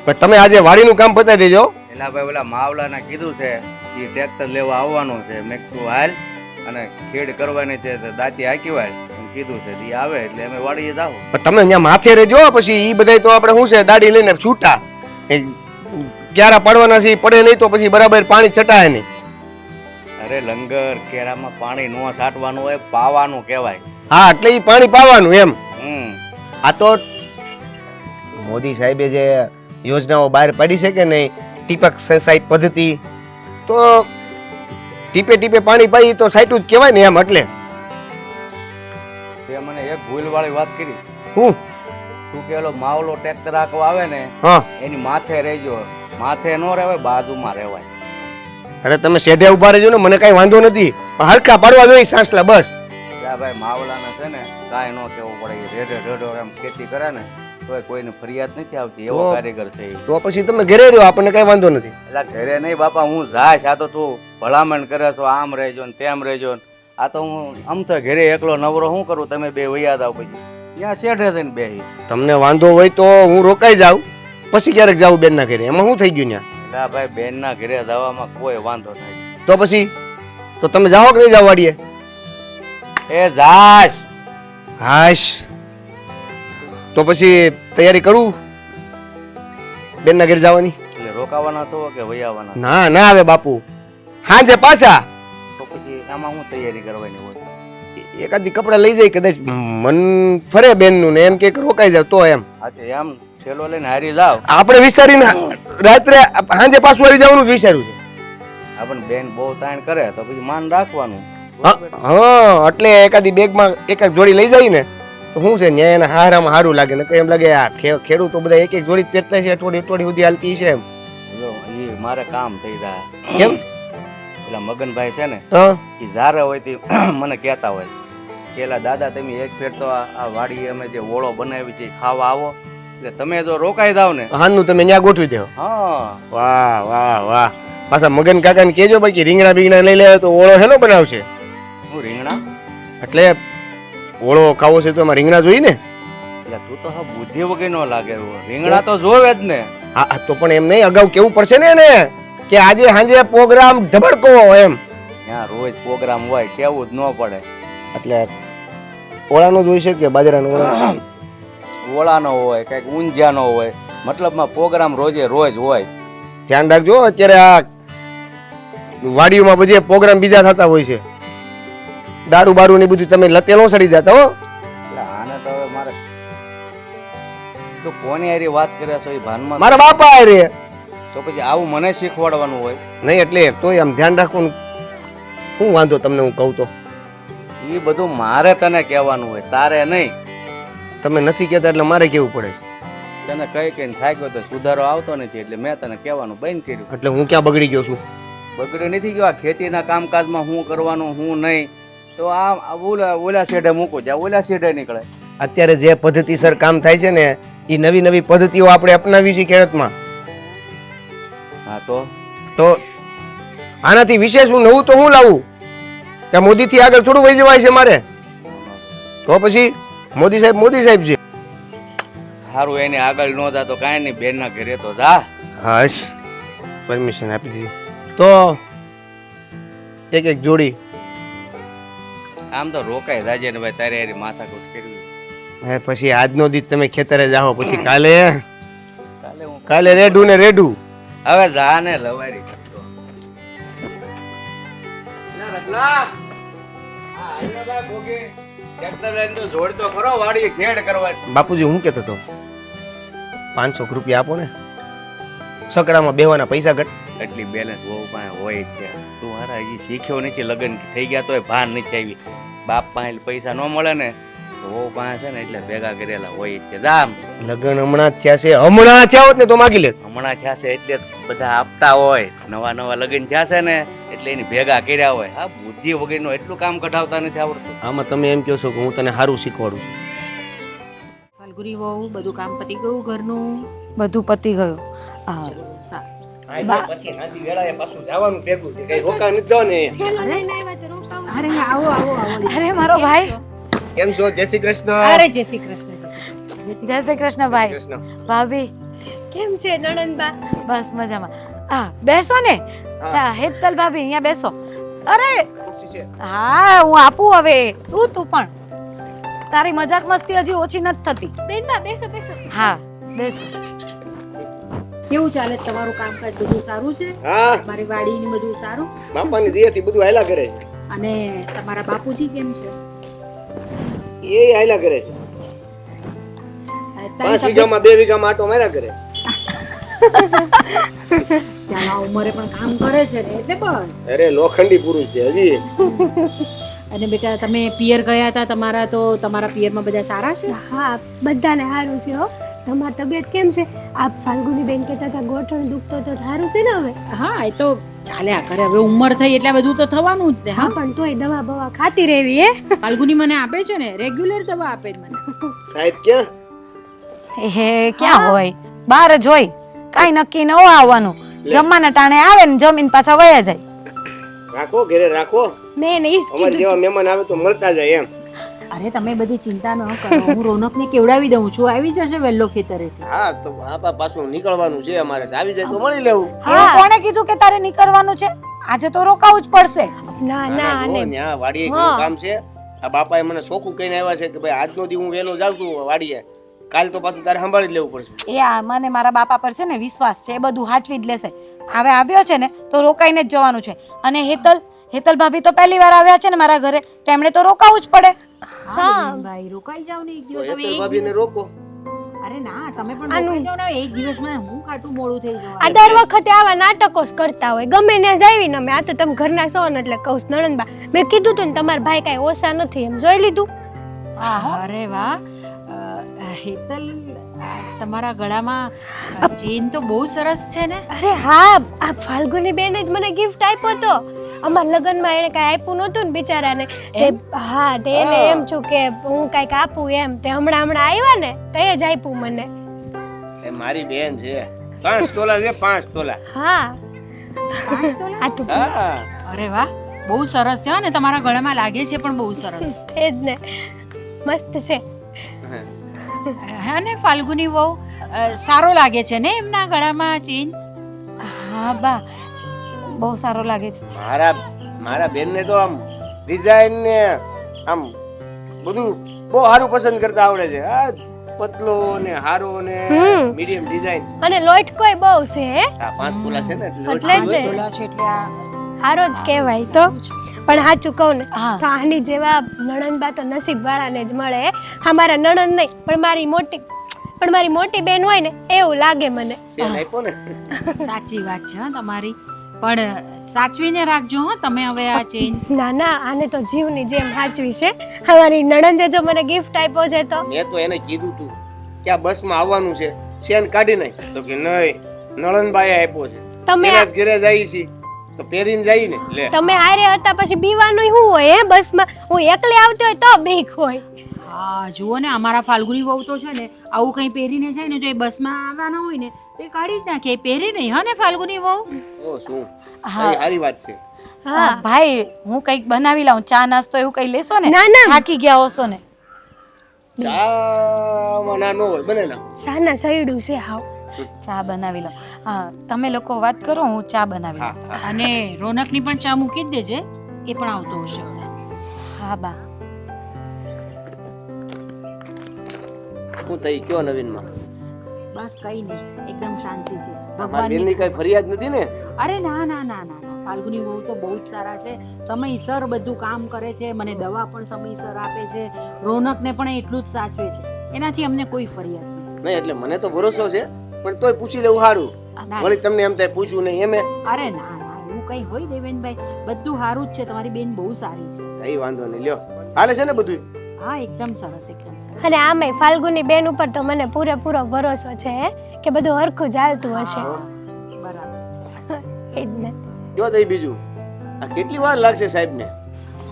પણ તમે આજે વાડીનું કામ પતાવી દેજો. એલા ભાઈ ઓલા માવલાને કીધું છે એ ટ્રેક્ટર લેવા આવવાનું છે. મેં તું હાલ અને ખેડ કરવાની છે તો દાંતી હાકી વાળ એમ કીધું છે. એ આવે એટલે અમે વાડીએ જાવ. પણ તમે અહીંયા માથે રહેજો, પછી એ બધા તો આપણે શું છે દાડી લઈને છૂટા ક્યારા પાડવાના છે, પડે નહીં તો પછી બરાબર પાણી છટાય નહીં. અરે લંગર કેરામાં પાણી ન છાંટવાનું હોય, પાવાનું કહેવાય. હા એટલે એ પાણી પાવાનું એમ. હમ આ તો મોદી સાહેબે જે યોજનાઓ બહાર પાડી છે કે નહીં, ટીપક સિંચાઈ પદ્ધતિ, તો ટીપે ટીપે પાણી પાઈ તો સાઈટું જ કહેવાય ને એમ. એટલે તે મને એક ભૂલ વાળી વાત કરી. હું તું કે ઓલો માવલો ટ્રેક્ટર આખો આવે ને હા, એની માથે રહેજો. માથે ન રહેવાય, બાજુમાં રહેવાય. અરે તમે શેઢે ઉભા રહેજો ને, મને કઈ વાંધો નથી. પણ હરખા પાડવા જોઈએ સાંસલા બસ. ત્યાં ભાઈ માવલાને છે ને કાંઈ ન કહેવું પડે. એ રેડે રેડો એમ ખેતી કરે ને તોય કોઈને ફરિયાદ નથી આવતી, એવો કારીગર છે એ. તો પછી તમે ઘરે રહ્યો, આપણને કઈ વાંધો નથી. એટલે ઘરે નહીં બાપા, હું જાશ. આ તો તું ભલામણ કરે છો, આમ રહેજો ને તેમ રહેજો. આ તો હું આમ તો ઘરે એકલો નવરો શું કરું? તમે બે વૈયા જાવ પછી ત્યાં શેઠે થઈને બેસી. તમને વાંધો હોય તો હું રોકાઈ જાઉં, પછી ક્યારેક જાઉં બેનના ઘરે. એમાં શું થઈ ગયું ત્યાં? એટલે ભાઈ બેનના ઘરે જવામાં કોઈ વાંધો થાય. તો પછી તો તમે જાઓ કે નહીં જાઓ વાડીએ? એ જાશ. હાશ, તો પછી તૈયારી કરું બેનના ઘરે જવાની. એટલે રોકાવાના છો કે વૈયાવાના? ના ના આવે બાપુ, હાંજે પાછા. તો પછી આમાં હું તૈયારી કરવાની હોય? એકાદી કપડા લઈ જાય, કદાચ મન ફરે બેનનું ને એમ કે રોકાઈ જાવ તો એમ. અચ્છા એમ થેલો લઈને હારી જાવ. આપણે વિચારીને રાત્રે હાંજે પાછું આવી જવાનું જ વિચાર્યું છે. આપણને બેન બહુ તાણ કરે તો પછી માન રાખવાનું. હા એટલે એકાદી બેગમાં એક એક જોડી લઈ જાય ને તો શું છે, ન્યાય એના હારામાં સારું લાગે. ને એમ લાગે આ ખેડૂતો બધા એક એક જોડી પહેરતા છે, અઠવાડિયે સુધી હાલતી છે એમ. એ મારે કામ થઈ જાય. કેમ? પેલા મગનભાઈ છે ને હા, એ જારે હોય તે મને કહેતા હોય પેલા દાદા તમે એક ફેર તો આ વાડી અમે જે ઓળો બનાવી છે ખાવા આવો. એટલે તમે જો રોકાઈ જાવ ને હાનનું તમે ન્યા ગોઠવી દેવો. હા. વાહ વાહ વાહ. પાછા મગન કાકાને કહેજો બાકી રીંગણા બીંગણા લઈ લે તો ઓળો હેનો બનાવશે. હું રીંગણા? એટલે ઓળો ખાવો છે તો એમાં રીંગણા જોઈએ ને. એટલે તું તો હા બુદ્ધિ વગર નો લાગે. રીંગણા તો જોવે જ ને. હા તો પણ એમ નહીં, અગાઉ કેવું પડશે ને એને કે આજે સાંજે પ્રોગ્રામ ધબડકો એમ. ત્યાં રોજ પ્રોગ્રામ હોય કેવું જ ન પડે. એટલે ઓળાનો જોઈ છે કે બાજરાનો? ઓળા ઓળાનો હોય કઈક ઊંઝાનો હોય, મતલબમાં પ્રોગ્રામ રોજે રોજ હોય. ધ્યાન રાખજો, અત્યારે આ વાડીઓમાં બધી પ્રોગ્રામ બીજા થતા હોય છે. દારૂ બારૂ ની બધું તમે લતે નો સડી જતા હો. એટલે આને તો હવે મારે તો કોની હારી વાત કરે છો એ ભાનમાં? મારા બાપા રે. તો પછી આવું મને શીખવાડવાનું હોય? નહીં એટલે તોય આમ ધ્યાન રાખવાનું. શું વાંધો તમને હું કહું તો? એ બધું મારે તને કહેવાનું હોય, તારે નહીં. તમે નથી કહેતા એટલે મારે કેવું પડે છે. તને કઈ કઈ થાક્યો તો સુધારો આવતો નથી એટલે મેં તને કહેવાનું બંધ કર્યું. એટલે હું ક્યાં બગડી ગયો છું? બગડી નથી ગયો. આ ખેતીના કામકાજમાં શું કરવાનું શું નહીં તો આ ઓલા શેઢે મૂકો, જ્યાં ઓલા શેઢે નીકળે. અત્યારે જે પદ્ધતિસર કામ થાય છે ને એ નવી નવી પદ્ધતિઓ આપણે અપનાવી છે ખેડૂતમાં. હા તો આનાથી વિશેષ હું નવું તો હું લાવું કે મોદીથી આગળ થોડું વહી જવાય છે મારે? તો પછી મોદી સાહેબ છે. સારું, એને આગળ ન જા તો કાંઈ નહીં, બેનના ઘરે તો જા. હાશ, પરમિશન આપી દીધી. તો એક જોડી આમ તો રોકાય જાજે ને ભાઈ, તારે એની માથાકૂટ કરવી. હે પછી આજનો દી તમે ખેતરે જાઓ, પછી કાલે કાલે હું રેડું ને રેડું. હવે જા ને લવારી કરતો. જોડતો ખરો વાડી ખેડ કરવા. બાપુજી હું કહેતો હતો 500 રૂપિયા આપો ને, સકડામાં બેવાના પૈસા ઘટ. એટલી બેલેન્સ બહુ પાસે હોય જ છે. તું હારા હજી શીખ્યો નથી, લગ્ન થઈ ગયા તોય ભાન નથી આવી. બાપ પાસે પૈસા ન મળે ને તો બહુ પાસે છે ને એટલે ભેગા કરેલા હોય જ છે. જામ લગ્ન હમણાં જ થયા છે, હમણાં થયા હોત ને તો માગી લે. હમણાં થયા છે એટલે બધા આપતા હોય, નવા લગ્ન થયા છે ને એટલે એની ભેગા કર્યા હોય. હા, બુદ્ધિ વગરનું એટલું કામ કઢાવતા નથી આવડતું. આમાં તમે એમ કહો છો કે હું તને સારું શીખવાડું છું. ફાલ્ગુની વહુ બધું કામ પતી ગયું ઘરનું? બધું પતી ગયું. હા, ચલો સારું. પછી હાજી વેળાએ પાછું જવાનું ભેગું છે, કઈ રોકા નથી જવાનું અહીંયા. અરે આવો આવો આવો. અરે મારો ભાઈ. કેમ છો? જય શ્રી કૃષ્ણ. અરે જય શ્રી કૃષ્ણ, જય શ્રી કૃષ્ણ. જય શ્રી કૃષ્ણ ભાઈ. કૃષ્ણ. ભાભી કેમ છે નણંદબા? બસ મજામાં. હા બેસો ને. હા હેતલ ભાભી અહીંયા બેસો. અરે હા હું આપું હવે. શું તું પણ તારી મજાક મસ્તી હજી ઓછી નથી થતી. બેનબા બેસો બેસો. હા બેસો. કેવું ચાલે છે તમારું કામકાજ? બધું સારું છે? હા, મારી વાડી ને બધું સારું? બાપાની દયાથી બધું હાયલા કરે છે. અને તમારા બાપુજી કેમ છે? એ હાયલા કરે છે. તારી 5 વીઘામાં 2 વીઘામાં આટો માર્યા કરે. ચાલા ઉંમરે પણ કામ કરે છે ને એટલે બસ. અરે લોખંડી પુરુષ છે હજી. અને બેટા તમે પિયર ગયા હતા તમારા, તો તમારા પિયરમાં બધા સારા છે? હા બધાને સારું છે હો. તમારી તબિયત કેમ છે? આપ ફાલ્ગુની બેન કહેતા હતા ગોઠણ દુખતો તો સારું છે ને હવે? હા એ તો ચાલ્યા કરે, હવે ઉંમર થઈ એટલે આ બધું તો થવાનું જ ને. હા પણ તોય દવા બવા ખાતી રહેવી હે. ફાલ્ગુની મને આપે છે ને, રેગ્યુલર દવા આપે છે મને. સાહેબ ક્યાં? હે ક્યાં હોય? બહાર જ હોય. કાંઈ નક્કી ન હોય આવવાનું. જમવાના ટાણે આવે ને જમીન પાછા વયા જાય. રાખો ઘરે રાખો. મેં એને ઈ જ અમારે કીધું જેવા મહેમાન આવે તો મળતા જાય એમ. અરે તમે બધી ચિંતા ન કરો, હું રોનકને કેવડાવી દઉં છું, આવી જશે વહેલો ખેતરેથી. હા તો આપા પાછું નીકળવાનું છે અમારે, આવી જાય તો મળી લેવું. એવું કોણે કીધું કે તારે નીકળવાનું છે? આજે તો રોકાવું જ પડશે. ના ના જો અને ન્યા વાડીએ કેવું કામ છે. આ બાપાએ મને ચોખ્ખું કહીને આવ્યા છે કે ભાઈ આજનો દી હું વહેલો જાઉં છું વાડીએ, કાલ તો પાછું તારે સંભાળી જ લેવું પડશે. એ આ મને મારા બાપા પર છે ને વિશ્વાસ છે, એ બધું હાચવી જ લેશે. હવે આવ્યો છે ને તો રોકાઈને જ જવાનું છે. અને હેતલ ભાભી તો પહેલી વાર આવ્યા છે ને મારા ઘરે, તો એમણે તો રોકાવું જ પડે. હા ભાઈ રોકાઈ જાવ ને એક દિવસ. હવે એક ભાભીને રોકો. અરે ના તમે પણ રોકાઈ જાવ ને, એક દિવસમાં હું ખાટું મોડું થઈ જવાનું. આ દર વખતે આવા નાટકો જ કરતા હોય. ગમે ને જાવી ને અમે આ તો તમે ઘરના છો ને એટલે કહું છું નણંદબા, મેં કીધું તું ને તમારા ભાઈ કાંઈ ઓછા નથી એમ જોઈ લીધું. અરે વાહ હેતલ, તમારા ગળામાં ચેન તો બહુ સરસ છે ને. અરે હા, આ ફાલ્ગુની બેન જ મને ગિફ્ટ આપ્યો તો. અમારા લગ્નમાં એને કાંઈ આપ્યું નહોતું ને બિચારાને. તે હા તે એને એમ છું કે હું કાંઈક આપું એમ, તે હમણાં આવ્યા ને તે જ આપ્યું મને. એ મારી બેન છે. 5 તોલા છે, 5 તોલા. હા આ તો હા અરે વાહ બહુ સરસ છે ને, તમારા ગળામાં લાગે છે પણ બહુ સરસ. એ જ ને, મસ્ત છે. હા ને ફાલ્ગુની વહુ સારો લાગે છે ને એમના ગળામાં ચેન? હા બા બહુ સારો લાગે છે. મારા બેનને તો આમ ડિઝાઇન ને આમ બધું બહુ સારું પસંદ કરતા આવડે છે. આ પતલો ને હારો ને મીડિયમ ડિઝાઇન. અને લોટ કોઈ બહુ છે હે. આ 5 તોલા છે ને એટલે એટલે જ ને. તોલા છે એટલે આ સારો જ કહેવાય. તો પણ સાચું કહું ને હા. તો આની જેવા નણંદબા તો નસીબ વાળાને જ મળે. અમારા નણંદ નહીં પણ મારી મોટી બેન હોય ને એવું લાગે મને. સેન આપ્યો ને. સાચી વાત છે હા તમારી, પણ સાચવીને રાખજો હો તમે હવે આ ચેન. ના ના આને તો જીવની જેમ સાચવી છે. અમારી નણંદે જો મને ગિફ્ટ આપ્યો છે તો મેં તો એને કીધું તું કે આ બસમાં આવવાનું છે, સેન કાઢી નાખ. તો કે નહીં, નળનબાઈએ આપ્યો છે. તમે એના જ ઘરે જઈએ છીએ તો પહેરીને જઈએ ને. લે તમે હારે હતા પછી બીવાનું શું હોય હે બસમાં? હું એકલી આવતી હોય તો બીક હોય. હા જુઓ ને અમારા ફાલ્ગુની વહુ તો છે ને આવું કંઈ પહેરીને જાય ને તો એ બસમાં આવવાના હોય ને તો એ કાઢી જ નાખે, એ પહેરે નહીં. હા ને ફાલ્ગુની વહુ? ઓ શું હા સારી વાત છે. હા ભાઈ હું કંઈક બનાવી લાવું, ચા નાસ્તો એવું કંઈ લેશો ને? ના, ના. થાકી ગયા હોશો ને. ચા ના નો હોય બને ના. સાના સૈડું છે હાવ. ચા બનાવી લઉં. હા તમે લોકો વાત કરો, હું ચા બનાવી હા લઉં. હા અને રોનકની પણ ચા મૂકી જ દેજે, એ પણ આવતો હશે. હા બા. હું તઈ કયો નવીનમાં બસ કઈ નહીં, એકદમ શાંતિ છે. મારી બેનની કઈ ફરિયાદ નથી ને? અરે ના ના ના ના ના, ફાલ્ગુની વહુ તો બહુ જ સારા છે, સમયસર બધું કામ કરે છે, મને દવા પણ સમયસર આપે છે, રોનકને પણ એટલું જ સાચવે છે, એનાથી અમને કોઈ ફરિયાદ નથી. નહીં એટલે મને તો ભરોસો છે પણ તોય પૂછી લેવું સારું. ના, વળી તમને એમ થાય પૂછવું નહીં એમે અરે ના ના એવું કઈ હોય દેવેનભાઈ, બધું સારું જ છે, તમારી બેન બહુ સારી છે. કઈ વાંધો નહીં, લ્યો હાલે છે ને બધું? હા એકદમ સરસ, એકદમ સરસ. અને આમેય ફાલ્ગુની બેન ઉપર તો મને પૂરેપૂરો ભરોસો છે હે, કે બધું હરખું ચાલતું હશે. બરાબર છે. એ જ ને. કયો તઈ બીજું આ કેટલી વાર લાગશે સાહેબને?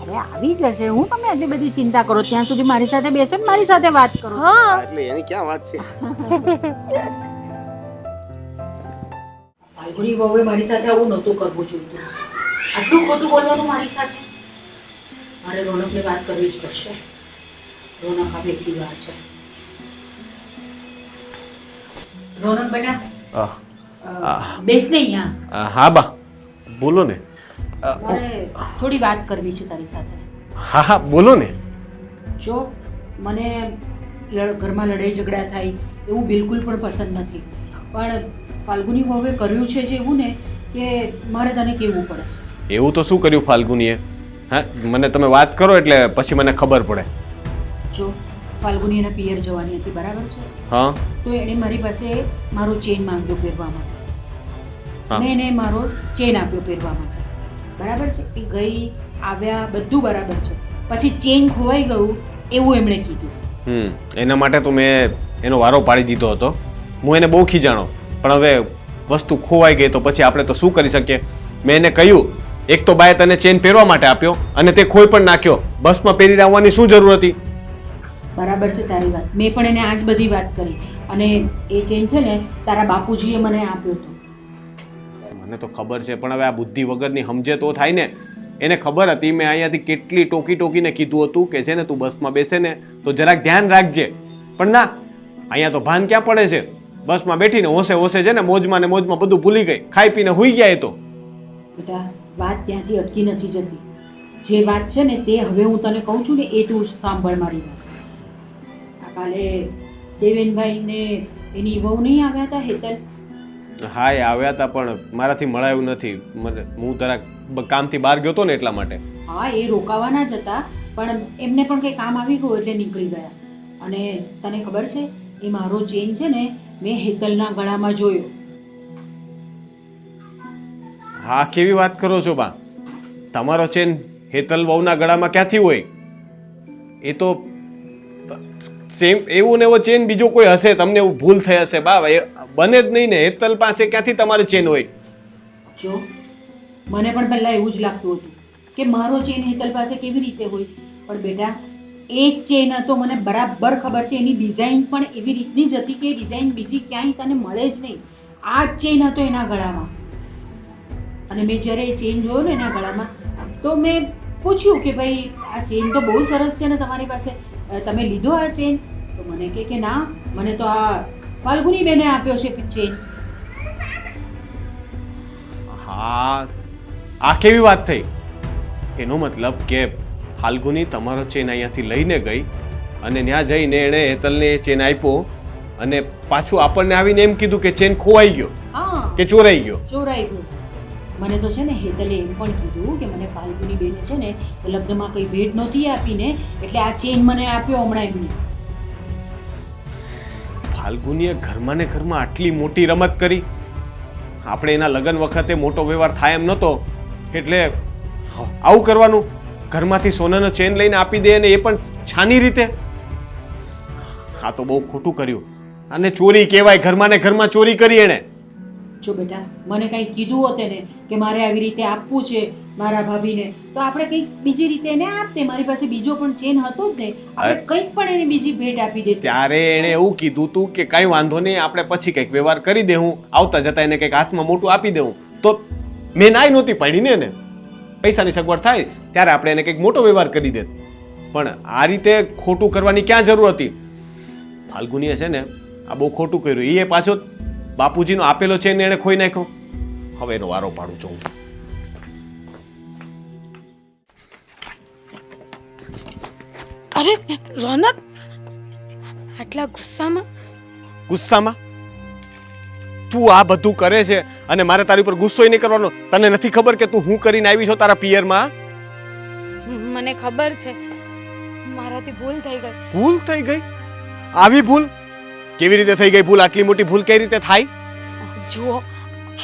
અરે આવી જશે, હું તમે આટલી બધી ચિંતા કરો, ત્યાં સુધી મારી સાથે બેસો ને મારી સાથે વાત કરો. હા એટલે એની ક્યાં વાત છે? ફાલ્ગુની વહુએ મારી સાથે આવું નહોતું કરવું જોઈતું, આટલું ખોટું બોલવાનું મારી સાથે. મારે રોનકને વાત કરવી જ પડશે. રોનક હવે એટલી વાર છે. રોનક બેટા બેસ ને અહીંયા. હા બા બોલો ને. મારે થોડી વાત કરવી છે તારી સાથે. હા હા બોલો ને. જો મને ઘરમાં લડાઈ ઝઘડા થાય એવું બિલકુલ પણ પસંદ નથી, પણ ફાલ્ગુની વહુએ કર્યું છે જે એવું ને કે મારે તને કહેવું પડે છે. એવું તો શું કર્યું ફાલ્ગુનીએ? હા મને તમે વાત કરો એટલે પછી મને ખબર પડે. જો ફાલ્ગુની એના પિયર જવાની હતી, બરાબર છે? હા તો એણે મારી પાસે મારો ચેન માંગ્યો પહેરવા માટે. હા. મેં એને મારો ચેન આપ્યો પહેરવા માટે, બરાબર છે? એ ગઈ આવ્યા બધું બરાબર છે, પછી ચેન ખોવાઈ ગયું એવું એમણે કીધું. એના માટે તો મેં એનો વારો પાડી દીધો હતો. હું એને બહુ ખીજાણો, પણ હવે વસ્તુ ખોવાઈ ગઈ તો પછી આપણે તો શું કરી શકીએ? મેં એને કહ્યું એક તો બાએ તને ચેન પહેરવા માટે આપ્યો અને તે ખોઈ પણ નાખ્યો, બસમાં પહેરી આવવાની શું જરૂર હતી? બરાબર છે તારી વાત, મેં પણ એને આજ બધી વાત કરી, અને એ ચેન છે ને તારા બાપુજીએ મને આપ્યો હતો. મને તો ખબર છે, પણ હવે આ બુદ્ધિ વગરની સમજે તો થાય ને. એને ખબર હતી મેં અહીંયાથી કેટલી ટોકીને કીધું હતું કે છે ને તું બસમાં બેસે ને તો જરાક ધ્યાન રાખજે, પણ ના, અહીંયા તો ભાન ક્યાં પડે છે? બસમાં બેઠીને હોશે છે ને મોજમાં બધું ભૂલી ગઈ, ખાઈ પીને હુઈ ગયા. એ તો બેટા વાત ત્યાંથી અટકી નથી જતી, જે વાત છે ને તે હવે હું તને કહું છું ને એ તું સાંભળ મારી વાત. આ કાલે દેવેનભાઈ ને એની વહુ નહીં આવ્યા હતા હેતલ? હા એ આવ્યા હતા પણ મારાથી મળાયું નથી. હું જરાક કામથી બહાર ગયો હતો ને એટલા માટે. હા એ રોકાવાના જ હતા, પણ એમને પણ કંઈ કામ આવી ગયું એટલે નીકળી ગયા. અને તને ખબર છે એ મારો ચેન છે ને મેં હેતલના ગળામાં જોયો. હા કેવી વાત કરો છો બા? તમારો ચેન હેતલ વહુના ગળામાં ક્યાંથી હોય? એ તો સેમ એવું ને એવો ચેન બીજો કોઈ હશે, તમને એવું ભૂલ થઈ હશે બા. બને જ નહીં ને, હેતલ પાસે ક્યાંથી તમારે ચેન હોય? જો મને પણ પહેલાં એવું જ લાગતું હતું કે મારો ચેન હેતલ પાસે કેવી રીતે હોય, પણ બેટા એક ચેન હતો, મને બરાબર ખબર છે. એની ડિઝાઇન પણ એવી રીતની જ હતી કે ડિઝાઇન બીજી ક્યાંય તને મળે જ નહીં. આ જ ચેન હતો એના ગળામાં. અને મેં જ્યારે એ ચેન જોયો ને એના ગળામાં તો મેં પૂછ્યું કે ભાઈ આ ચેન તો બહુ સરસ છે ને તમારી પાસે, તમે લીધો આ ચેન? તો મને કે ના, મને તો આ ફાલ્ગુની બેને આપ્યો છે ચેન. હા આ કેવી વાત થઈ? એનો મતલબ કે ફાલ્ગુની તમારો ચેન અહીંયાથી લઈને ગઈ અને ત્યાં જઈને એણે હેતલને એ ચેન આપ્યો અને પાછું આપણને આવીને એમ કીધું કે ચેન ખોવાઈ ગયો હા કે ચોરાઈ ગયો. ચોરાઈ ગયું. મને તો છે ને હેતલે એમ પણ કીધું કે મને ફાલ્ગુની બેને છે ને લગ્નમાં કંઈ ભેટ નહોતી આપીને એટલે આ ચેન મને આપ્યો હમણાં એમને. ફાલ્ગુનીએ ઘરમાં ને ઘરમાં આટલી મોટી રમત કરી. આપણે એના લગ્ન વખતે મોટો વ્યવહાર થાય એમ નહોતો એટલે આવું કરવાનું? ઘરમાંથી સોનાનો ચેન લઈને આપી દે અને એ પણ છાની રીતે? આ તો બહુ ખોટું કર્યું. અને ચોરી કહેવાય, ઘરમાં ને ઘરમાં ચોરી કરી એણે. જો બેટા મને કંઈ કીધું હોતે ને કે મારે આવી રીતે આપવું છે મારા ભાભીને તો આપણે કંઈક બીજી રીતે એને આપતે. મારી પાસે બીજો પણ ચેન હતો જ ને, આપણે કંઈક પણ એને બીજી ભેટ આપી દેતી. ત્યારે એણે એવું કીધું તું કે કાંઈ વાંધો નહીં, આપણે પછી કંઈક વ્યવહાર કરી દેવું, આવતા જતા એને કંઈક હાથમાં મોટું આપી દેવું. તો મેં નાઈ નહોતી પાડી ને એને, પૈસાની સગવડ થાય ત્યારે આપણે એને કંઈક મોટો વ્યવહાર કરી દેત. પણ આ રીતે ખોટું કરવાની ક્યાં જરૂર હતી? ફાલ્ગુનીએ છે ને આ બહુ ખોટું કર્યું. એ પાછો બાપુજીનો આપેલો છે ને એણે ખોઈ નાખ્યો. હવે એનો વારો પાડું છું. અરે રોનક, આટલા ગુસ્સામાં? ગુસ્સામાં? તું આ બધું કરે છે અને મારે તારી ઉપર ગુસ્સો નહીં કરવાનો? તને નથી ખબર કે તું હું કરીને આવી છો તારા પિયરમાં? મને ખબર છે, મારાથી ભૂલ થઈ ગઈ. ભૂલ થઈ ગઈ? આવી ભૂલ કેવી રીતે થઈ ગઈ? ભૂલ આટલી મોટી ભૂલ કઈ રીતે થાય? જુઓ,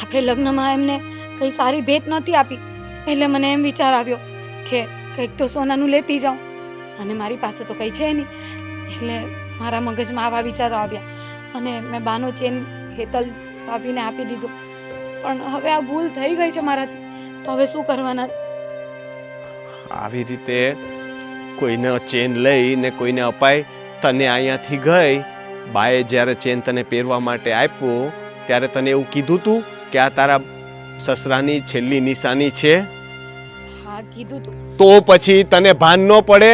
આપણે લગ્નમાં એમને કઈ સારી ભેટ નહોતી આપી, એટલે મને એમ વિચાર આવ્યો કે કંઈક તો સોનાનું લેતી જાઉં, અને મારી પાસે તો કંઈ છે નહીં, એટલે મારા મગજમાં આવા વિચારો આવ્યા અને મેં બાનો ચેન હેતલ ભાભીને આપી દીધો. પણ હવે આ ભૂલ થઈ ગઈ છે મારાથી, તો હવે શું કરવાના? આવી રીતે કોઈને ચેન લઈને કોઈને અપાય? તને અહીંયાથી ગઈ બાએ જ્યારે ચેન તને પહેરવા માટે આપ્યો ત્યારે તને એવું કીધું તું કે આ તારા સસરાની છેલ્લી નિશાની છે? હા, કીધું તું. તો પછી તને ભાન ન પડે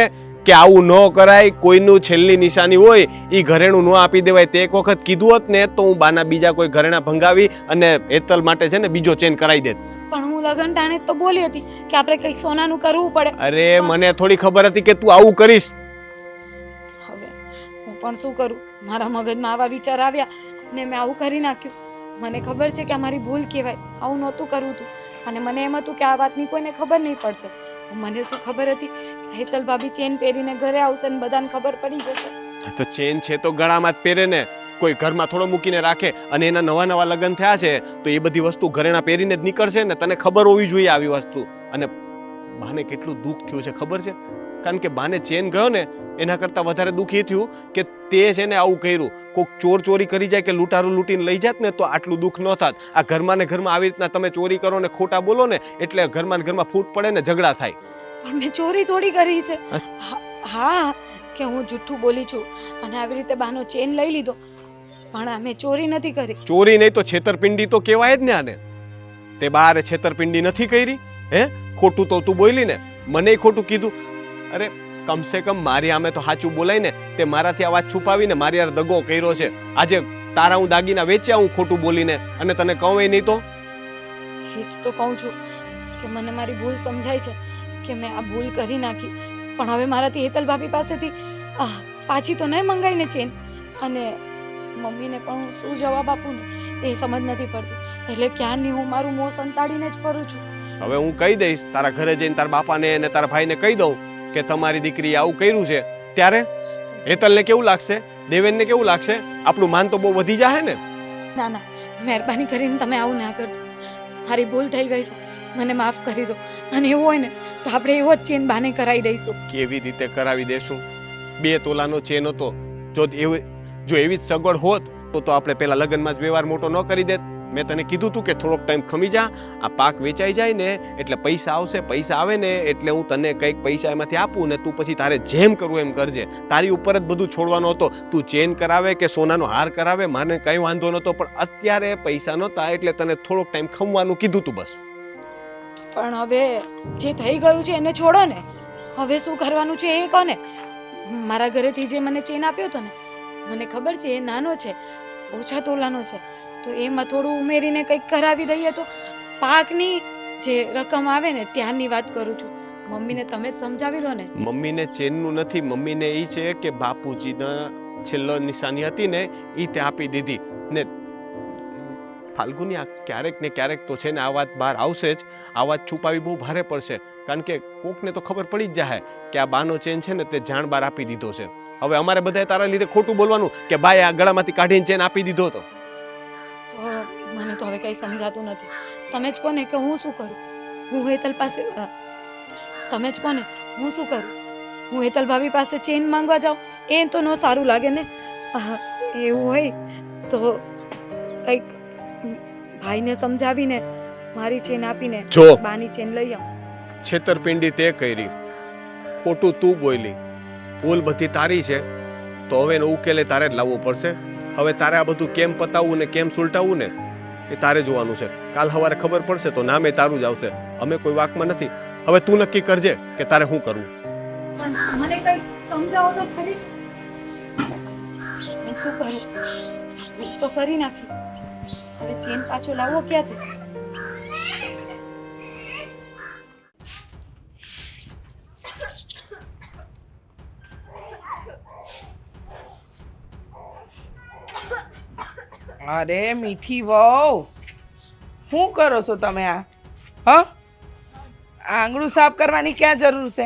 કે આવું ન કરાય? કોઈનું છેલ્લી નિશાની હોય એ ઘરેણું ન આપી દેવાય. તે એક વખત કીધું હોત ને તો હું બાના બીજા કોઈ ઘરેણા ભંગાવી અને હેતલ માટે છે ને બીજો ચેન કરાવી દેત. પણ હું લગન ટાણે તો બોલી હતી કે આપણે કંઈક સોનાનું કરવું પડે. અરે મને થોડી ખબર હતી કે તું આવું કરીશ. હવે હું પણ શું કરું? મારા મગજમાં આવા વિચાર આવ્યા ને મેં આવું કરી નાખ્યું. મને ખબર છે કે આ મારી ભૂલ કહેવાય, આવું નહોતું કરવું તું, અને મને એમ હતું કે આ વાતની કોઈને ખબર નહીં પડશે. મને શું ખબર હતી કે હેતલ ભાભી ચેન પહેરીને ઘરે આવશે ને બધાને ખબર પડી જશે. તો ચેન છે તો ગળામાં જ પહેરે ને, કોઈ ઘરમાં થોડો મૂકીને રાખે? અને એના નવા નવા લગ્ન થયા છે તો એ બધી વસ્તુ ઘરેણા પહેરીને જ નીકળશે ને. તને ખબર હોવી જોઈએ આવી વસ્તુ. અને બાને કેટલું દુઃખ થયું છે ખબર છે? કારણ કે બાને ચેન ગયો ને એના કરતાં વધારે દુઃખ એ થયું કે તે છે ને આવું કર્યું. કોઈક ચોર ચોરી કરી જાય કે લૂંટારું લૂંટીને લઈ જાત ને તો આટલું દુઃખ ન થાત. આ ઘરમાં ને ઘરમાં આવી રીતના તમે ચોરી કરો ને ખોટા બોલો ને એટલે ઘરમાં ને ઘરમાં ફૂટ પડે ને ઝઘડા થાય. પણ મેં ચોરી થોડી કરી છે. હા, કે હું જૂઠું બોલી છું અને આવી રીતે બાનો ચેન લઈ લીધો, પણ આ મેં ચોરી નથી કરી. ચોરી નહીં તો છેતરપિંડી તો કહેવાય જ ને આને. તે બારે છેતરપિંડી નથી કરી? હે, ખોટું તો તું બોલી ને, મને ખોટું કીધું. અરે કમસે કમ મારી આમે તો સાચું બોલાય ને. તે મારાથી આ વાત છુપાવીને મારી યાર દગો કર્યો છે. આજે તારા હું દાગીના વેચ્યા હું ખોટું બોલીને, અને તને કહું નહીં તો? એ જ તો કહું છું કે મને મારી ભૂલ સમજાય છે કે મેં આ ભૂલ કરી નાખી. પણ હવે મારાથી હેતલ ભાભી પાસેથી પાછી તો નહીં મંગાઈને ચેન, અને મમ્મીને પણ હું શું જવાબ આપું ને એ સમજ નથી પડતી. એટલે ક્યારની હું મારું મોં સંતાડીને જ ફરું છું. હવે હું કહી દઈશ તારા ઘરે જઈને તારા બાપાને અને તારા ભાઈને કહી દઉં કે તમારી દીકરીએ આવું કર્યું છે. ત્યારે હેતલને કેવું લાગશે? દેવેનને કેવું લાગશે? આપણું માન તો બહુ વધી જાય ને. ના ના, મહેરબાની કરીને તમે આવું ના કરજો. મારી ભૂલ થઈ ગઈ છે, મને માફ કરી દો. અને એવું હોય ને તો આપણે એવો જ ચેન બાને કરાવી દઈશું. કેવી રીતે કરાવી દેશું? 2 તોલાનો ચેન હતો. જો એવી જ સગવડ હોત તો આપણે પેલા લગ્નમાં જ વ્યવહાર મોટો ન કરી દેત. મેં તને કીધું તું કે થોડોક ટાઈમ ખમી જા, આ પાક વેચાઈ જાય ને એટલે પૈસા આવશે. પૈસા આવે ને એટલે હું તને કંઈક પૈસા એમાંથી આપું ને તું પછી તારે જેમ કરવું એમ કરજે. તારી ઉપર જ બધું છોડવાનું હતો. તું ચેન કરાવે કે સોનાનો હાર કરાવે મને કંઈ વાંધો નહોતો, પણ અત્યારે પૈસા નહોતા એટલે તને થોડોક ટાઈમ ખમવાનું કીધું તું બસ. પણ હવે જે થઈ ગયું છે એને છોડો ને. હવે શું કરવાનું છે એ કહો ને. મારા ઘરેથી જે મને ચેન આપ્યો હતો ને, મને ખબર છે એ નાનો છે, ઓછા તોલાનો છે, તો એમાં થોડું ઉમેરીને કંઈક કરાવી દઈએ તો. પાકની જે રકમ આવે ને ત્યાંની વાત કરું છું. મમ્મીને તમે જ સમજાવી દો ને. મમ્મીને ચેનનું નથી, મમ્મીને એ છે કે બાપુજીના છેલ્લો નિશાની હતી ને એ તે આપી દીધી ને. ફાલ્ગુની, આ ક્યારેક ને ક્યારેક તો છે ને આ વાત બહાર આવશે જ. આ વાત છુપાવી બહુ ભારે પડશે, કારણ કે કોકને તો ખબર પડી જ જાય કે આ બાનો ચેન છે ને તે જાણ બહાર આપી દીધો છે. હવે અમારે બધાએ તારા લીધે ખોટું બોલવાનું કે ભાઈ આ ગળામાંથી કાઢીને ચેન આપી દીધો હતો. તો મને તો હવે કંઈ સમજાતું નથી. તમે જ કહો ને કે હું શું કરું? હું હેતલ પાસે તમે જ કહો ને હું શું કરું? હું હેતલ ભાભી પાસે ચેન માંગવા જાઉં? એ તો ન સારું લાગે ને. એવું હોય તો કંઈક ભાઈને સમજાવીને મારી ચેન આપીને જો બાની ચેન લઈ આવ. છેતરપિંડી તે કરી, ખોટું તું બોલી, ભૂલ બધી તારી છે, તો હવે એનો ઉકેલે તારે જ લાવવો પડશે. હવે તારે આ બધું કેમ પતાવવું ને કેમ સુલટાવવું ને એ તારે જોવાનું છે. કાલ સવારે ખબર પડશે તો નામે તારું જ આવશે. અમે કોઈ વાકમાં નથી. હવે તું નક્કી કરજે કે તારે શું કરવું. પણ મને કઈ સમજાવો તો ખરી. હું શું કરું? હું તો કરી નાખી. હવે ચેન પાછો લાવવો ક્યાંથી? અરે મીઠી વહુ, શું કરો છો તમે આ? હા, આંગળું સાફ કરવાની ક્યાં જરૂર છે?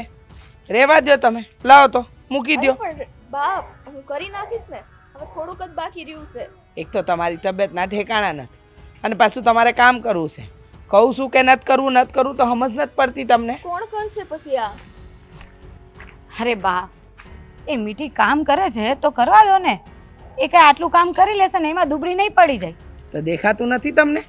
રેવા દો તમે, લાવો તો મૂકી દો. પણ બાપ હું કરી નાખીશ ને, હવે થોડુંક જ બાકી રહ્યું છે. એક તો તમારી તબિયતના ઠેકાણા નથી અને પાછું તમારે કામ કરવું છે. કહું છું કે નથી કરવું તો સમજ નથી પડતી તમને. કોણ કરશે પછી આ? અરે બા, એ મીઠી કામ કરે છે તો કરવા દો ને. એ કઈ આટલું કામ કરી લેશે ને એમાં દુબળી નહીં પડી જાય. તો દેખાતું નથી તમને?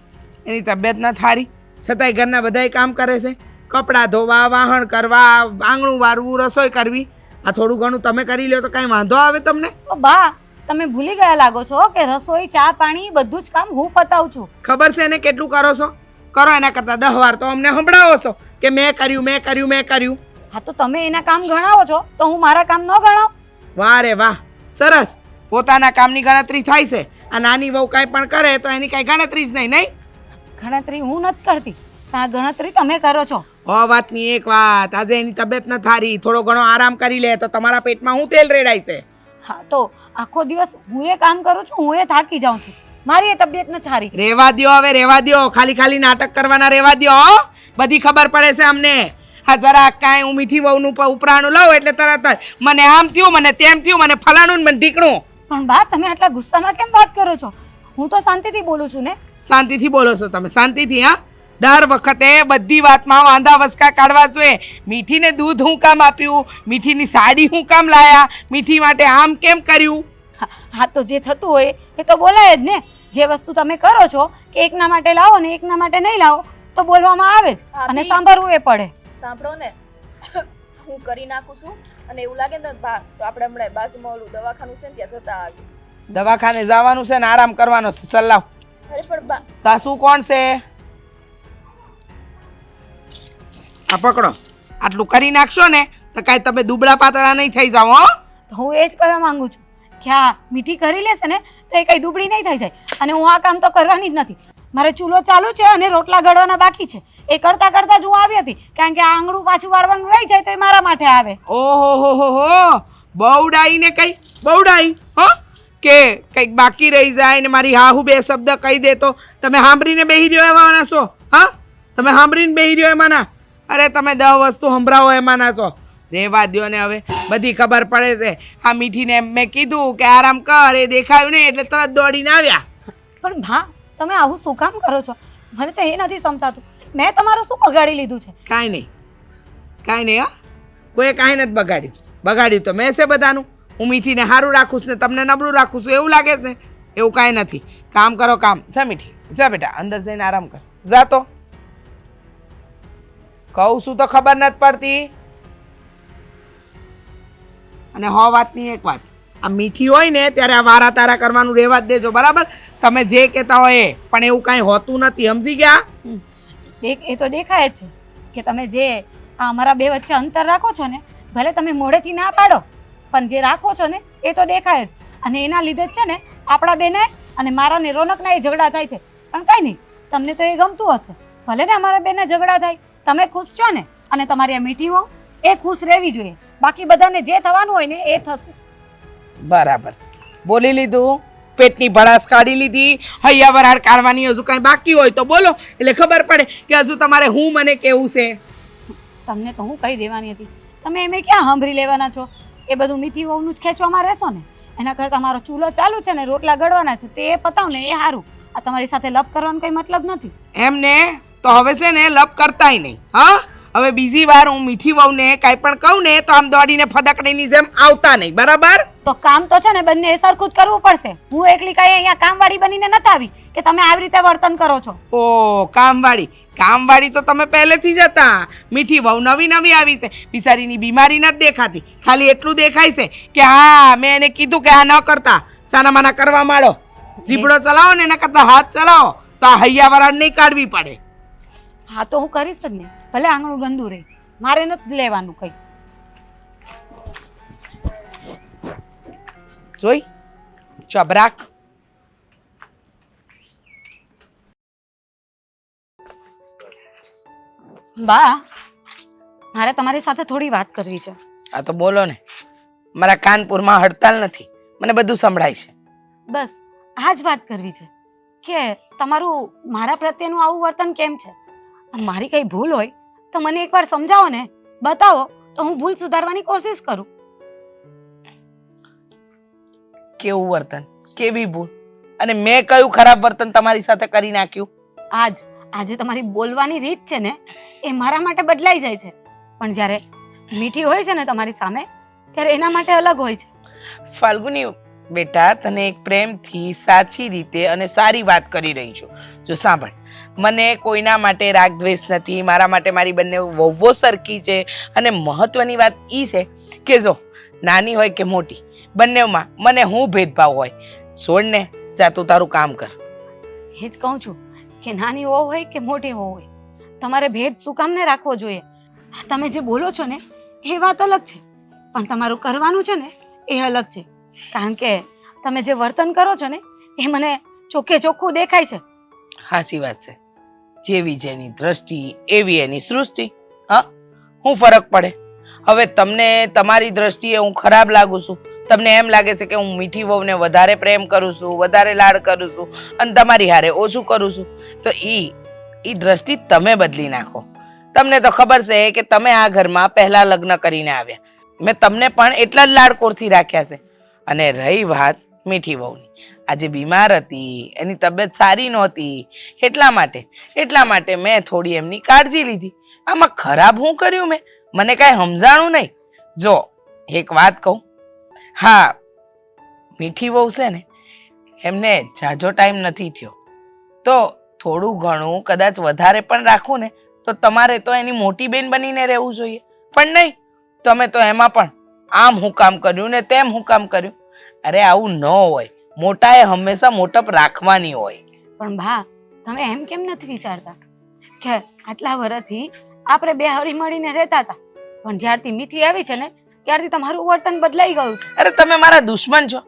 એની તબિયત ના થારી છતાંય ઘરના બધાય કામ કરે છે. કપડાં ધોવા, વાહણ કરવા, આંગણું વારવું, રસોઈ કરવી. આ થોડું ઘણું તમે કરી લો તો કાંઈ વાંધો આવે તમને? ઓ બા, તમે ભૂલી ગયા લાગો છો કે રસોઈ, ચા, પાણી બધું જ કામ હું પતાવું છું. ખબર છે એને કેટલું કરો છો? કરો એના કરતાં 10 વાર તો અમને સંભળાવો છો કે મેં કર્યું. હા તો તમે એના કામ ગણાવો છો તો હું મારા કામ ન ગણાવ? વાહ રે વાહ, સરસ. પોતાના કામની ગણતરી થાય છે. આ નાની વહુ કાંઈ પણ કરે તો એની કાંઈ ગણતરી જ નહીં. ગણતરી હું નથી કરતી, આ ગણતરી તમે કરો છો. વાતની એક વાત, આજે એની તબિયત ન થારી, થોડો ઘણો આરામ કરી લે તો તમારા પેટમાં હું તેલ રેડાય છે. હા તો આખો દિવસ હું એ કામ કરું છું, હું એ થાકી જાઉં છું, મારી એ તબિયત ન થારી. રેવા દ્યો, હવે રેવા દ્યો. ખાલી નાટક કરવાના રેવા દ્યો. બધી ખબર પડે છે અમને. હા જરા કાંઈ હું મીઠી વહુનું ઉપરાણું લાવું એટલે તરત જ મને આમ થયું, મને તેમ થયું, મને ફલાણું ને મને ઢીકણું. પણ બા, તમે આટલા ગુસ્સામાં કેમ વાત કરો છો? હું તો શાંતિથી બોલું છું ને. શાંતિથી બોલો છો તમે? શાંતિથી? હા, દર વખતે બધી વાતમાં વાંધા વસકા કાઢવા જોઈએ. મીઠીને દૂધ હું કામ આપ્યું, મીઠીની સાડી હું કામ લાયા, મીઠી માટે આમ કેમ કર્યું? હા તો જે થતું હોય એ તો બોલાય જ ને. જે વસ્તુ તમે કરો છો કે એકના માટે લાવો ને એકના માટે નહીં લાવો તો બોલવામાં આવે જ અને સાંભળવું એ પડે. સાંભળો ને, હું કરી નાખું છું અને એવું લાગે ને બા તો આપણે હમણાં બાજુમાં ઓલું દવાખાનું છે ને ત્યાં જતા આવીએ. દવાખાને જવાનું છે ને આરામ કરવાનો છે. સલાહ. અરે પણ બા, સાસુ કોણ છે? આ પકડો. આટલું કરી નાખશો ને તો કાંઈ તમે દુબળા પાતળા નહીં થઈ જાઓ. હો, તો હું એ જ કહેવા માંગુ છું કે આ મીઠી કરી લેશે ને તો એ કઈ દુબળી નહીં થઈ જાય. અને હું આ કામ તો કરવાની જ નથી. મારે ચૂલો ચાલુ છે અને રોટલા ઘડવાના બાકી છે. એ કરતા જ હું આવી હતી, કારણ કે આ આંગળું પાછું વાળવાનું રહી જાય તો એ મારા માટે આવે. ઓહો, બહુડાઈ ને કઈ બહુડાઈ. હો, કે કંઈક બાકી રહી જાય ને મારી હાહુ બે શબ્દ કહી દે તો તમે સાંભળીને બેહી રહ્યો એવાના છો? હા, તમે સાંભળીને બેહી રહ્યો એમાંના? અરે તમે 10 વસ્તુ સંભળાવો એમાંના છો. રેવા દ્યો ને, હવે બધી ખબર પડે છે. આ મીઠીને મેં કીધું કે આરામ કર, એ દેખાયું નહીં એટલે તરત દોડીને આવ્યા. પણ હા, તમે આવું શું કામ કરો છો? મને તો એ નથી સમજાતું. મેં તમારું શું બગાડી લીધું છે? કાંઈ નહીં. હા, કોઈ કાંઈ નથી બગાડ્યું તો મેં છે બધાનું. હું મીઠીને સારું રાખું છું ને તમને નબળું રાખું છું એવું લાગે છે ને? એવું કાંઈ નથી. કામ કરો કામ. જા મીઠી, જા બેટા, અંદર જઈને આરામ કર. જા તો. કહું છું તો ખબર નથી પડતી. અને વાતની એક વાત, આ મીઠી હોય ને ત્યારે આ વારા તારા કરવાનું રહેવા જ દેજો, બરાબર? તમે જે કહેતા હોય એ, પણ એવું કાંઈ હોતું નથી, સમજી ગયા? એ તો દેખાય જ છે કે તમે જે આ અમારા બે વચ્ચે અંતર રાખો છો ને, ભલે તમે મોઢેથી ના પાડો પણ જે રાખો છો ને એ તો દેખાય જ. અને એના લીધે જ છે ને આપણા બેને અને મારા ને રોનકના એ ઝઘડા થાય છે. પણ કંઈ નહીં, તમને તો એ ગમતું હશે. ભલે ને અમારા બેને ઝઘડા થાય, તમે ખુશ છો ને, અને તમારી આ મીઠી વહુ એ ખુશ રહેવી જોઈએ. બાકી બધાને જે થવાનું હોય ને એ થશે. બરાબર બોલી લીધું. પેટની ભડાસ કાઢી લીધી. હૈયા વરાળ કાઢવાની હજુ કાંઈ બાકી હોય તો બોલો, એટલે ખબર પડે કે હજુ તમારે હું મને કેવું છે. તમને તો હું કહી દેવાની હતી, તમે એમે ક્યાં સાંભળી લેવાના છો? એ બધું મીઠી વહુનું જ ખેંચવામાં રહેશો ને. એના કરતાં મારો ચૂલો ચાલુ છે ને રોટલા ગળવાના છે તે પતાવ ને એ સારું. આ તમારી સાથે લપ કરવાનો કંઈ મતલબ નથી. એમને તો હવે છે ને લપ કરતાય નહીં. હા, હવે બીજી વાર હું મીઠી વહુને કાંઈ પણ કહું ને તો આમ દોડીને ફદકડીની જેમ આવતા નહીં, બરાબર? તો કામ તો છે ને બંને સરખું જ કરવું પડશે. હું એકલી કઈ અહીંયા કામવાળી બનીને નથી આવી કે તમે આવી રીતે વર્તન કરો છો. ઓ કામવાળી તો તમે પહેલેથી જ હતા. મીઠી વહુ નવી નવી આવી છે, બિચારીની બીમારી નથી દેખાતી, ખાલી એટલું દેખાય છે કે હા મેં એને કીધું કે આ ન કરતા, સાના માના કરવા માંડો. જીભડો ચલાવો ને એના કરતા હાથ ચલાવો તો આ હૈયા વરાળ નહીં કાઢવી પડે. હા તો હું કરીશ જ ને, ભલે આંગણું ગંદુ રહે, મારે નથી લેવાનું કઈ. જોઈ ચબરાક. બા, મારે તમારી સાથે થોડી વાત કરવી છે. આ તો બોલો ને, મારા કાનપુરમાં હડતાલ નથી, મને બધું સંભળાય છે. બસ આ જ વાત કરવી છે કે તમારું મારા પ્રત્યેનું આવું વર્તન કેમ છે. મારી કઈ ભૂલ હોય તો મને એકવાર સમજાવો ને, બતાવો તો હું ભૂલ સુધારવાની કોશિશ કરું. કેવું વર્તન, કેવી ભૂલ, અને મેં કયું ખરાબ વર્તન તમારી સાથે કરી નાખ્યું? આજે તમારી બોલવાની રીત છે ને એ મારા માટે બદલાઈ જાય છે, પણ જ્યારે મીઠી હોય છે ને તમારી સામે ત્યારે એના માટે અલગ હોય છે. ફાલ્ગુની બેટા, તને એક પ્રેમથી સાચી રીતે અને સારી વાત કરી રહી છું. જો સાંભળ, મને કોઈના માટે રાગ દ્વેષ નથી, મારા માટે મારી બંને વહુઓ સરખી છે. અને મહત્વની વાત એ છે કે જો નાની હોય કે મોટી, બંનેમાં મને હું ભેદભાવ હોય. છોડ ને, જા તું તારું કામ કર. એ જ કહું છું કે નાની વહુ હોય કે મોટી વહુ હોય, તમારે ભેદ શું કામ ને રાખવો જોઈએ. તમે જે બોલો છો ને એ વાત અલગ છે, પણ તમારું કરવાનું છે ને એ અલગ છે. કારણ કે તમે જે વર્તન કરો છો ને એ મને ચોખ્ખે ચોખ્ખું દેખાય છે. સાચી વાત છે. જેવી જેની દ્રષ્ટિ એવી એની સૃષ્ટિ. હા, હું ફરક પડે? હવે તમને તમારી દ્રષ્ટિએ હું ખરાબ લાગુ છું, તમને એમ લાગે છે કે હું મીઠી વહુને વધારે પ્રેમ કરું છું, વધારે લાડ કરું છું અને તમારી હારે ઓછું કરું છું, તો ઈ દ્રષ્ટિ તમે બદલી નાખો. તમને તો ખબર છે કે તમે આ ઘરમાં પહેલા લગ્ન કરીને આવ્યા, મેં તમને પણ એટલા જ લાડકોરથી રાખ્યા છે. અને રહી વાત મીઠી વહુની, આજે બીમાર હતી, એની તબિયત સારી નહોતી, એટલા માટે મેં થોડી એમની કાળજી લીધી. આમાં ખરાબ હું કર્યું? મને કાંઈ સમજાણું નહીં. જો એક વાત કહું, હા, મીઠી વહુ છે ને એમને ઝાઝો ટાઈમ નથી થયો, તો થોડું ઘણું કદાચ વધારે પણ રાખવું ને તો તમારે તો એની મોટી બેન બનીને રહેવું જોઈએ. પણ નહીં, તમે તો એમાં પણ આમ હું કામ કર્યું ને તેમ હું કામ કર્યું. અરે આવું ન હોય, મોટાએ હંમેશા મોટપ રાખવાની હોય. પણ ભા, તમે એમ કેમ નથી વિચારતા કે આટલા વર્ષથી આપણે બે હળી મળીને રહેતા હતા, પણ જ્યારથી મીઠી આવી છે ને ત્યારથી તમારું વર્તન બદલાઈ ગયું છે. અરે તમે મારા દુશ્મન છો?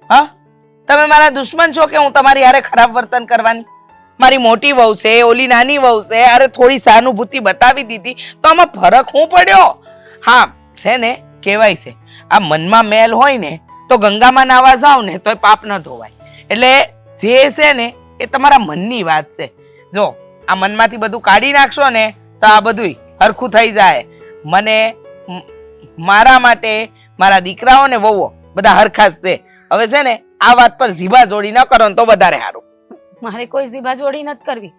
હા, તમે મારા દુશ્મન છો કે હું તમારી હારે ખરાબ વર્તન કરવાની? મારી મોટી વહુ છે, ઓલી નાની વહુ છે, અરે થોડી સહાનુભૂતિ બતાવી દીધી તો આમાં ફરક હું પડ્યો? હા, છે ને, કહેવાય છે આ મનમાં મેલ હોય ને તો ગંગામાં નાવા જાવ ને તોય પાપ ન ધોવાય. એટલે જે છે ને એ તમારા મનની વાત છે. જો આ મનમાંથી બધું કાઢી નાખશો ને તો આ બધું હરખું થઈ જાય. મને મારા માટે મારા દીકરાઓ ને વહુઓ બધા હરખા જ છે. હવે છે ને આ વાત પર જીભા જોડી ન કરો ને તો વધારે સારું. મારે કોઈ જીભા જોડી નથી કરવી.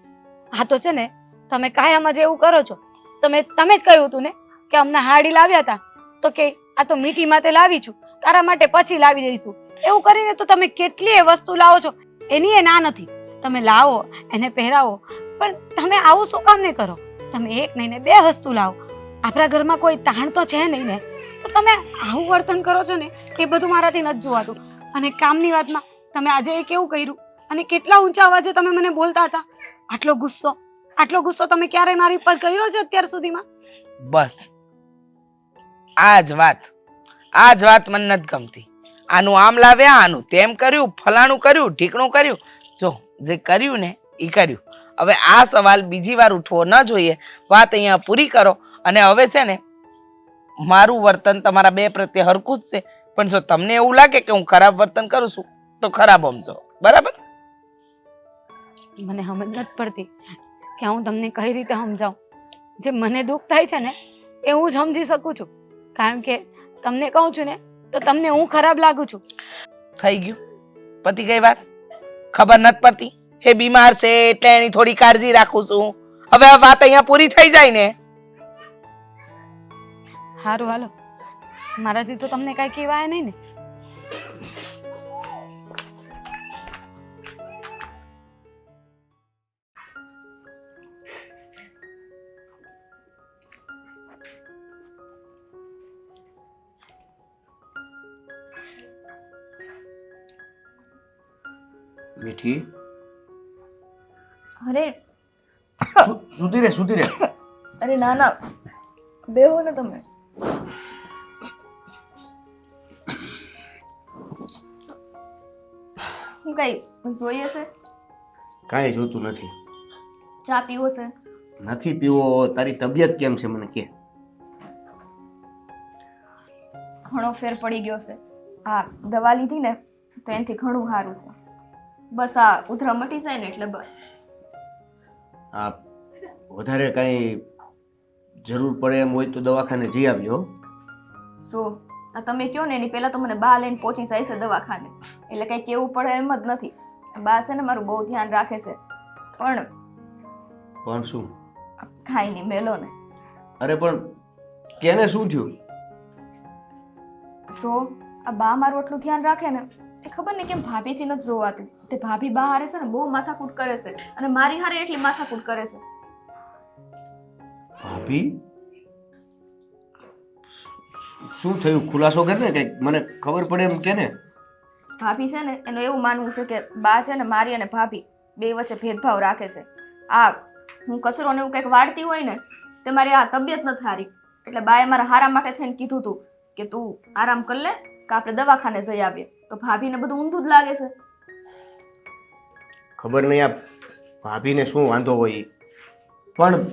આ તો છે ને તમે કાયમ જ એવું કરો છો. તમે જ કહ્યું હતું ને કે અમને હાડી લાવ્યા હતા તો કે આ તો મીઠી માટે લાવી છું, તારા માટે પછી લાવી દઈશું. એવું કરીને તો તમે કેટલી વસ્તુ લાવો છો, એની એ ના નથી. તમે લાવો, એને પહેરાવો, પણ તમે આવું શું કામ નહીં કરો? તમે એક નહીં ને બે વસ્તુ લાવો. આપણા ઘરમાં કોઈ તાણ તો છે નહીં ને, તો તમે આવું વર્તન કરો છો ને એ બધું મારાથી નથી જોવાતું. અને કામની વાતમાં તમે આજે એ કેવું કર્યું અને કેટલા ઊંચા અવાજે તમે મને બોલતા હતા. આટલો ગુસ્સો તમે ક્યારેય મારી પર કર્યો છે અત્યાર સુધીમાં? બસ આ જ વાત મને નથી ગમતી. આનું આમ લાવ્યા, આનું તેમ કર્યું, ફલાણું કર્યું, ઢીકણું કર્યું. જો જે કર્યું ને એ કર્યું. હવે આ સવાલ બીજી વાર ઉઠવો ન જોઈએ. વાત અહીંયા પૂરી કરો. અને હવે છે ને મારું વર્તન તમારા બે પ્રત્યે હરખું જ છે, પણ જો તમને એવું લાગે કે હું ખરાબ વર્તન કરું છું તો ખરાબ સમજો. બરાબર? મને સમજ નથી પડતી કે હું તમને કઈ રીતે સમજાવું. જે મને દુઃખ થાય છે ને એ હું જ સમજી શકું છું, કારણ કે તમને કહું છું ને તો તમને હું ખરાબ લાગુ છું. થઈ ગયું, પતી ગઈ વાત. ખબર નથી પડતી એ બીમાર છે એટલે એની થોડી કાળજી રાખું છું. હવે આ વાત અહીંયા પૂરી થઈ જાય ને. સારું, હાલો, મારાથી તો તમને કાંઈ કહેવાય નહીં ને. મીઠી અરે સુધી રે અરે ના ના બેહો ને તમે. હું કઈ જોઈએ છે? કાંઈ જોતું નથી. ચા પીવો છે? નથી પીવો. તારી તબિયત કેમ છે મને કે. ઘણો ફેર પડી ગયો છે. હા, દવા લીધી ને તો એનાથી ઘણું સારું છે. બસ આ ઉધરા મટી જાય ને એટલે બસ. આ વધારે કાંઈ જરૂર પડે એમ હોય તો દવાખાને જઈ આવ્યો. શું આ તમે કહો ને એની પહેલા તો મને બા લઈને પહોંચી જાય છે દવાખાને, એટલે કઈ કેવું પડે એમ જ નથી. બા છે ને મારું બહુ ધ્યાન રાખે છે. પણ શું? ખાઈ નહીં મેલો ને. અરે પણ કેને શું થયું? શું આ બા મારું એટલું ધ્યાન રાખે ને એ ખબર નહીં કેમ ભાભીથી નથી જોવાતું. તે ભાભી બા હારે છે ને બહુ માથાકૂટ કરે છે અને મારી હારે એટલી માથાકૂટ કરે છે. ભાભી? શું થયું? ખુલાસો કર ને કંઈક, મને ખબર પડે એમ કે ને. ભાભી છે ને એનું એવું માનવું છે કે બા છે ને મારી અને ભાભી બે વચ્ચે ભેદભાવ રાખે છે. આ હું કચરો ને એવું કંઈક વાળતી હોય ને તે મારી આ તબિયત નથી સારી એટલે બાએ મારા હારા માટે થઈને કીધું તું કે તું આરામ કર લે કે આપણે દવાખાને જઈ આવીએ. તો ભાભીને બધું ઊંધું જ લાગે છે. ખબર નહીં આ ભાભીને શું વાંધો હોય, પણ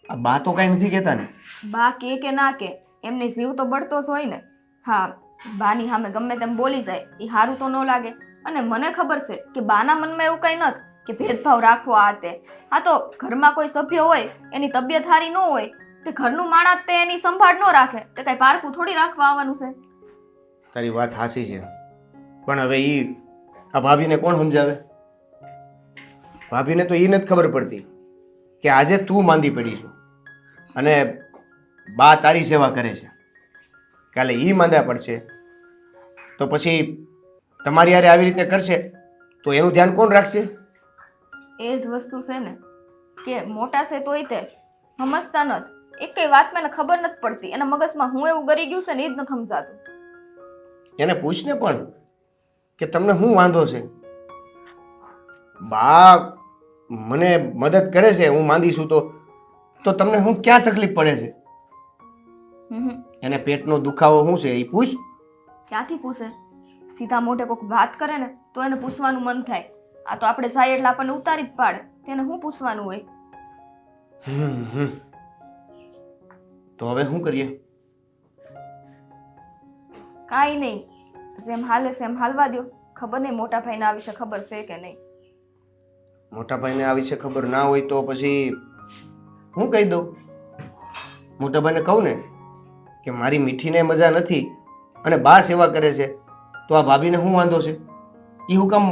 આ બા તો કાંઈ નથી કહેતા ને. બા કે ના કે એમની જીવ તો બળતો જ હોય ને. હા, બાની સામે ગમે તેમ બોલી જાય એ સારું તો ન લાગે. અને મને ખબર છે કે બાના મનમાં એવું કંઈ નથી કે ભેદભાવ રાખવો આ તે. આ તો ઘરમાં કોઈ સભ્ય હોય એની તબિયત સારી ન હોય તે ઘરનું માણસ તે એની સંભાળ ન રાખે તે કઈ પારકું થોડી રાખવા આવવાનું છે. તારી વાત હાસી છે, પણ હવે આ ભાભીને કોણ સમજાવે? ભાભીને તો એ નથી ખબર પડતી કે આજે તું માંદી પડી છું અને બા તારી સેવા કરે છે. કાલે એ માંદા પડશે તો પછી તમારી યારે આવી રીતે કરશે તો એનું ધ્યાન કોણ રાખશે? એ જ વસ્તુ છે ને કે મોટા છે તોય તે સમજતા નથી. એક કઈ વાત મને ખબર નથી પડતી. એના મગજમાં હું એવું ગરી ગયું છે ને એ જ નથી સમજાતું. એને પૂછને પણ કે તમને શું વાંધો છે? બા મને મદદ કરે છે, હું માંદી છું તો તમને હું ક્યાં તકલીફ પડે છે? એને પેટનો દુખાવો શું છે એ પૂછ. ક્યાંથી પૂછે? સીધા મોઢે કોઈક વાત કરે ને તો એને પૂછવાનું મન થાય. આ તો આપણે જાય એટલે આપણને ઉતારી જ પાડે. તેને શું પૂછવાનું હોય? તો હવે શું કરીએ? કાંઈ નહીં, જેમ હાલે છે એમ હાલવા દો. ખબર નહીં મોટા ભાઈને આ વિશે ખબર છે કે નહીં. મોટા ભાઈને આ વિશે ખબર ના હોય તો પછી હું કહી દઉં. મોટા ભાઈને કહું ને કે મારી મીઠીને મજા નથી અને બા સેવા કરે છે તો આ ભાભીને શું વાંધો છે? એ હું કામ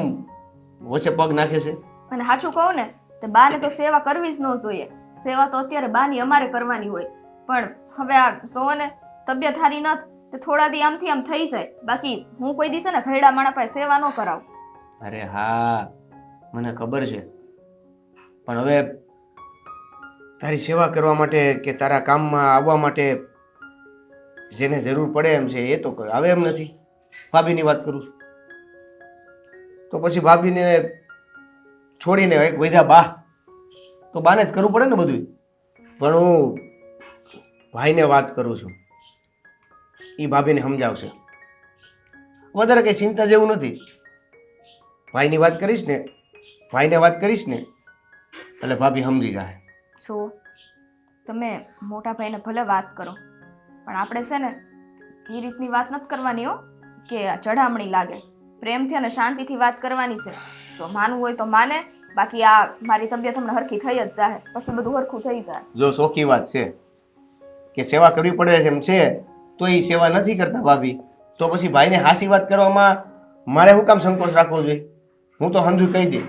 વચ્ચે પગ નાખે છે? અને સાચું કહું ને તો બાને તો સેવા કરવી જ ન જોઈએ. સેવા તો અત્યારે બાની અમારે કરવાની હોય. પણ હવે આ જોવો ને તબિયત સારી નથી તે થોડા દી આમથી આમ થઈ જાય. બાકી હું કોઈ દિવસે ને ઘરડા માણા પાસે સેવા ન કરાવું. અરે હા, મને ખબર છે, પણ હવે તારી સેવા કરવા માટે કે તારા કામમાં આવવા માટે જેને જરૂર પડે એમ છે એ તો આવે એમ નથી. ભાભીની વાત કરું છું તો પછી ભાભીને છોડીને એક વૈધા બા તો બાને જ કરવું પડે ને બધું. પણ હું ભાઈને વાત કરું છું, એ ભાભીને સમજાવશે. વધારે કંઈ ચિંતા જેવું નથી. ભાઈની વાત કરીશ ને ભાઈને વાત કરીશ ને એટલે ભાભી સમજી જાય. શું તમે મોટા ભાઈને ભલે વાત કરો પણ આપણે છે ને એ રીતની વાત નથી કરવાની હો કે ચઢામણી લાગે. પ્રેમથી અને શાંતિથી વાત કરવાની છે. તો માનવું હોય તો માને, બાકી આ મારી તબિયત હમણાં હરખી થઈ જ જાય પછી બધું હરખું થઈ જાય. જો ચોખ્ખી વાત છે કે સેવા કરવી પડે છે એમ છે તો એ સેવા નથી કરતા ભાભી તો પછી ભાઈને હાસી વાત કરવામાં મારે શું કામ સંકોચ રાખવો જોઈએ? હું તો હંધું કહી દે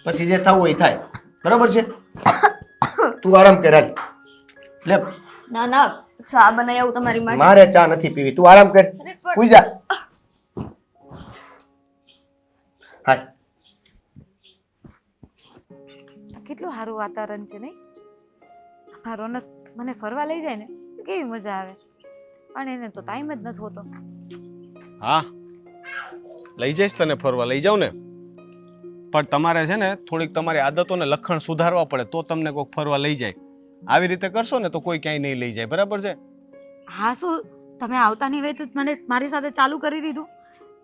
પછી જે થવું હોય થાય. બરાબર છે? તું આરામ કર. લે ના ના ચા બનાવી આવું તમારી માટે. મારે ચા નથી પીવી, તું આરામ કર. સુઈ જા. હાય. કેટલું સારું વાતાવરણ છે નહીં? આ રોનક મને ફરવા લઈ જાય ને તો કેવી મજા આવે, પણ એને તો ટાઈમ જ નથી હોતો. હા, લઈ જઈશ તને ફરવા, લઈ જાઉં ને. પણ તમારે છે ને થોડીક તમારી આદતોને લખણ સુધારવા પડે તો તમને કોઈક ફરવા લઈ જાય. આવી રીતે કરશો ને તો કોઈ ક્યાંય નહીં લઈ જાય, બરાબર છે? હા, શું તમે આવતાની વેત જ મને મારી સાથે ચાલુ કરી દીધું?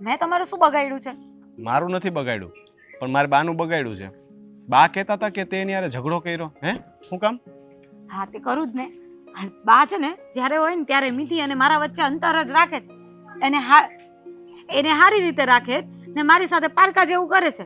મેં તમારું શું બગાડ્યું છે? મારું નથી બગાડ્યું, પણ મારે બાનું બગાડ્યું છે. બા કહેતા હતા કે તે એની હારે ઝઘડો કર્યો. હે, શું કામ? હા, તે કરું જ ને. બા છે ને જ્યારે હોય ને ત્યારે મીઠી અને મારા વચ્ચે અંતર જ રાખે છે. એને સારી રીતે રાખે છે ને મારી સાથે પારકા જેવું કરે છે.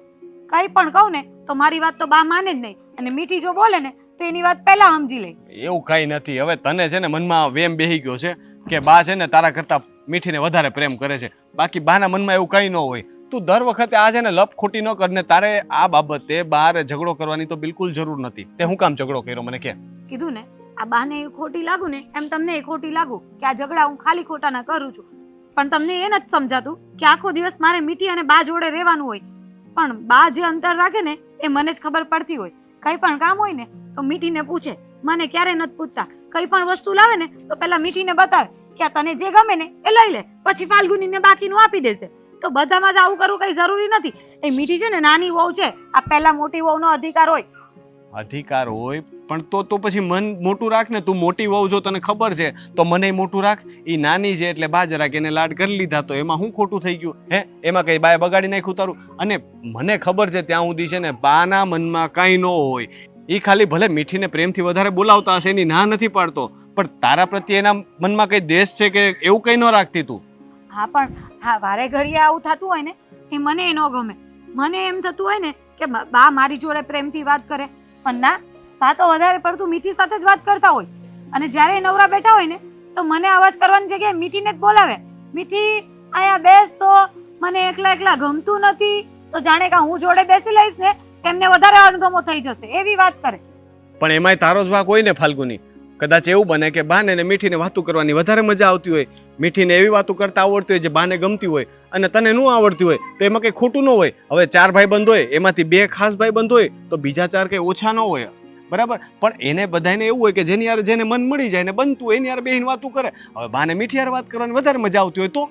કંઈ પણ કહું ને તો મારી વાત તો બા માને જ નહીં, અને મીઠી જો બોલે ને તો એની વાત પહેલા સમજી લે. એવું કઈ નથી. હવે તને છે ને મનમાં વેમ બેહી ગયો છે કે બા છે ને તારા કરતા મીઠીને વધારે પ્રેમ કરે છે. બાકી બાના મનમાં એવું કઈ ન હોય. તું દર વખતે આ છે ને લપ ખોટી ન કર ને. તારે આ બાબતે બહાર ઝઘડો કરવાની તો બિલકુલ જરૂર નથી. તે હું કામ ઝઘડો કર્યો મને કે? કીધું ને, આ બાને એ ખોટી લાગુ ને એમ તમને એ ખોટી લાગુ કે આ ઝઘડા હું ખાલી ખોટાના કરું છું. પણ તમને એ નથી સમજાતું કે આખો દિવસ મારે મીઠી અને બા જોડે રહેવાનું હોય, પણ બા જે અંતર રાખે ને એ મને જ ખબર પડતી હોય. કંઈ પણ કામ હોય ને તો મીઠીને પૂછે, મને ક્યારે નથી પૂછતા. કંઈ પણ વસ્તુ લાવે ને તો પહેલા મીઠીને બતાવે કે આ તને જે ગમે ને એ લઈ લે, પછી ફાલ્ગુનીને બાકીનું આપી દેશે. તો બધામાં જ આવું કરવું કઈ જરૂરી નથી. એ મીઠી છે ને નાની વહુ છે, આ પહેલા મોટી વહુનો અધિકાર હોય. અધિકાર હોય પણ તો પછી મન મોટું રાખ ને. તું મોટી વહુ જો તને ખબર છે તો મને મોટું રાખ. ઈ નાની છે એટલે બા જરાક એને લાડ કરી લીધા તો એમાં શું ખોટું થઈ ગયું? હે, એમાં કઈ બાએ બગાડી નાખ્યું તારું? અને મને ખબર છે ત્યાં સુધી છે ને બાના મનમાં કાંઈ ન હોય. એ ખાલી ભલે મીઠીને પ્રેમથી વધારે બોલાવતા હશે, એની ના નથી પાડતો, પણ તારા પ્રત્યે એના મનમાં કઈ દ્વેષ છે કે એવું કઈ ન રાખતી તું? હા, પણ હા, વારે ઘડીએ આવું થતું હોય ને એ મને ન ગમે. મને એમ થતું હોય ને કે બા મારી જોડે પ્રેમથી વાત કરે, પણ ના, બા તો વધારે પડતું મીઠી સાથે જ વાત કરતા હોય. અને જ્યારે એ નવરા બેઠા હોય ને તો મને અવાજ કરવાની જગ્યાએ મીઠીને જ બોલાવે. મીઠી અહીંયા બેસ, તો મને એકલા એકલા ગમતું નથી, તો જાણે કે હું જોડે બેસી લઈશ ને તેમને વધારે અણગમો થઈ જશે, એવી વાત કરે. પણ એમાંય તારો જ વાંક હોય ને ફાલ્ગુની. કદાચ એવું બને કે બાને ને મીઠીને વાતો કરવાની વધારે મજા આવતી હોય, મીઠીને એવી વાતો કરતા આવડતી હોય જે બાને ગમતી હોય, અને તને ન આવડતી હોય, તો એમાં કંઈ ખોટું ન હોય. હવે 4 ભાઈબંધ હોય, એમાંથી 2 ખાસ ભાઈબંધ હોય તો બીજા 4 કંઈ ઓછા ન હોય, બરાબર? પણ એને બધાને એવું હોય કે જેની યાર જેને મન મળી જાય ને બનતું હોય એની યાર બેહીને વાતું કરે. હવે બાને મીઠી યાર વાત કરવાની વધારે મજા આવતી હોય તો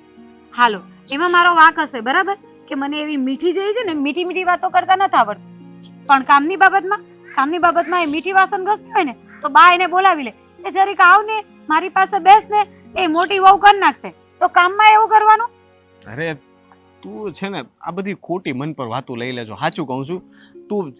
હાલો, એમાં મારો વાંક હશે, બરાબર? કે મને એવી મીઠી જેવી છે ને મીઠી મીઠી વાતો કરતા નથી આવડતું. પણ કામની બાબતમાં એ મીઠી વાસણ ઘસતી હોય ને તો બા એને બોલાવી લે કે જરીક આવ ને, મારી પાસે બેસ ને, એ મોટી વહુ કરી નાખશે. તો કામમાં એવું કરવાનું? અરે તું છે ને આ બધી ખોટી મન પર વાતો લઈ લેજો. સાચું કહું છું, તું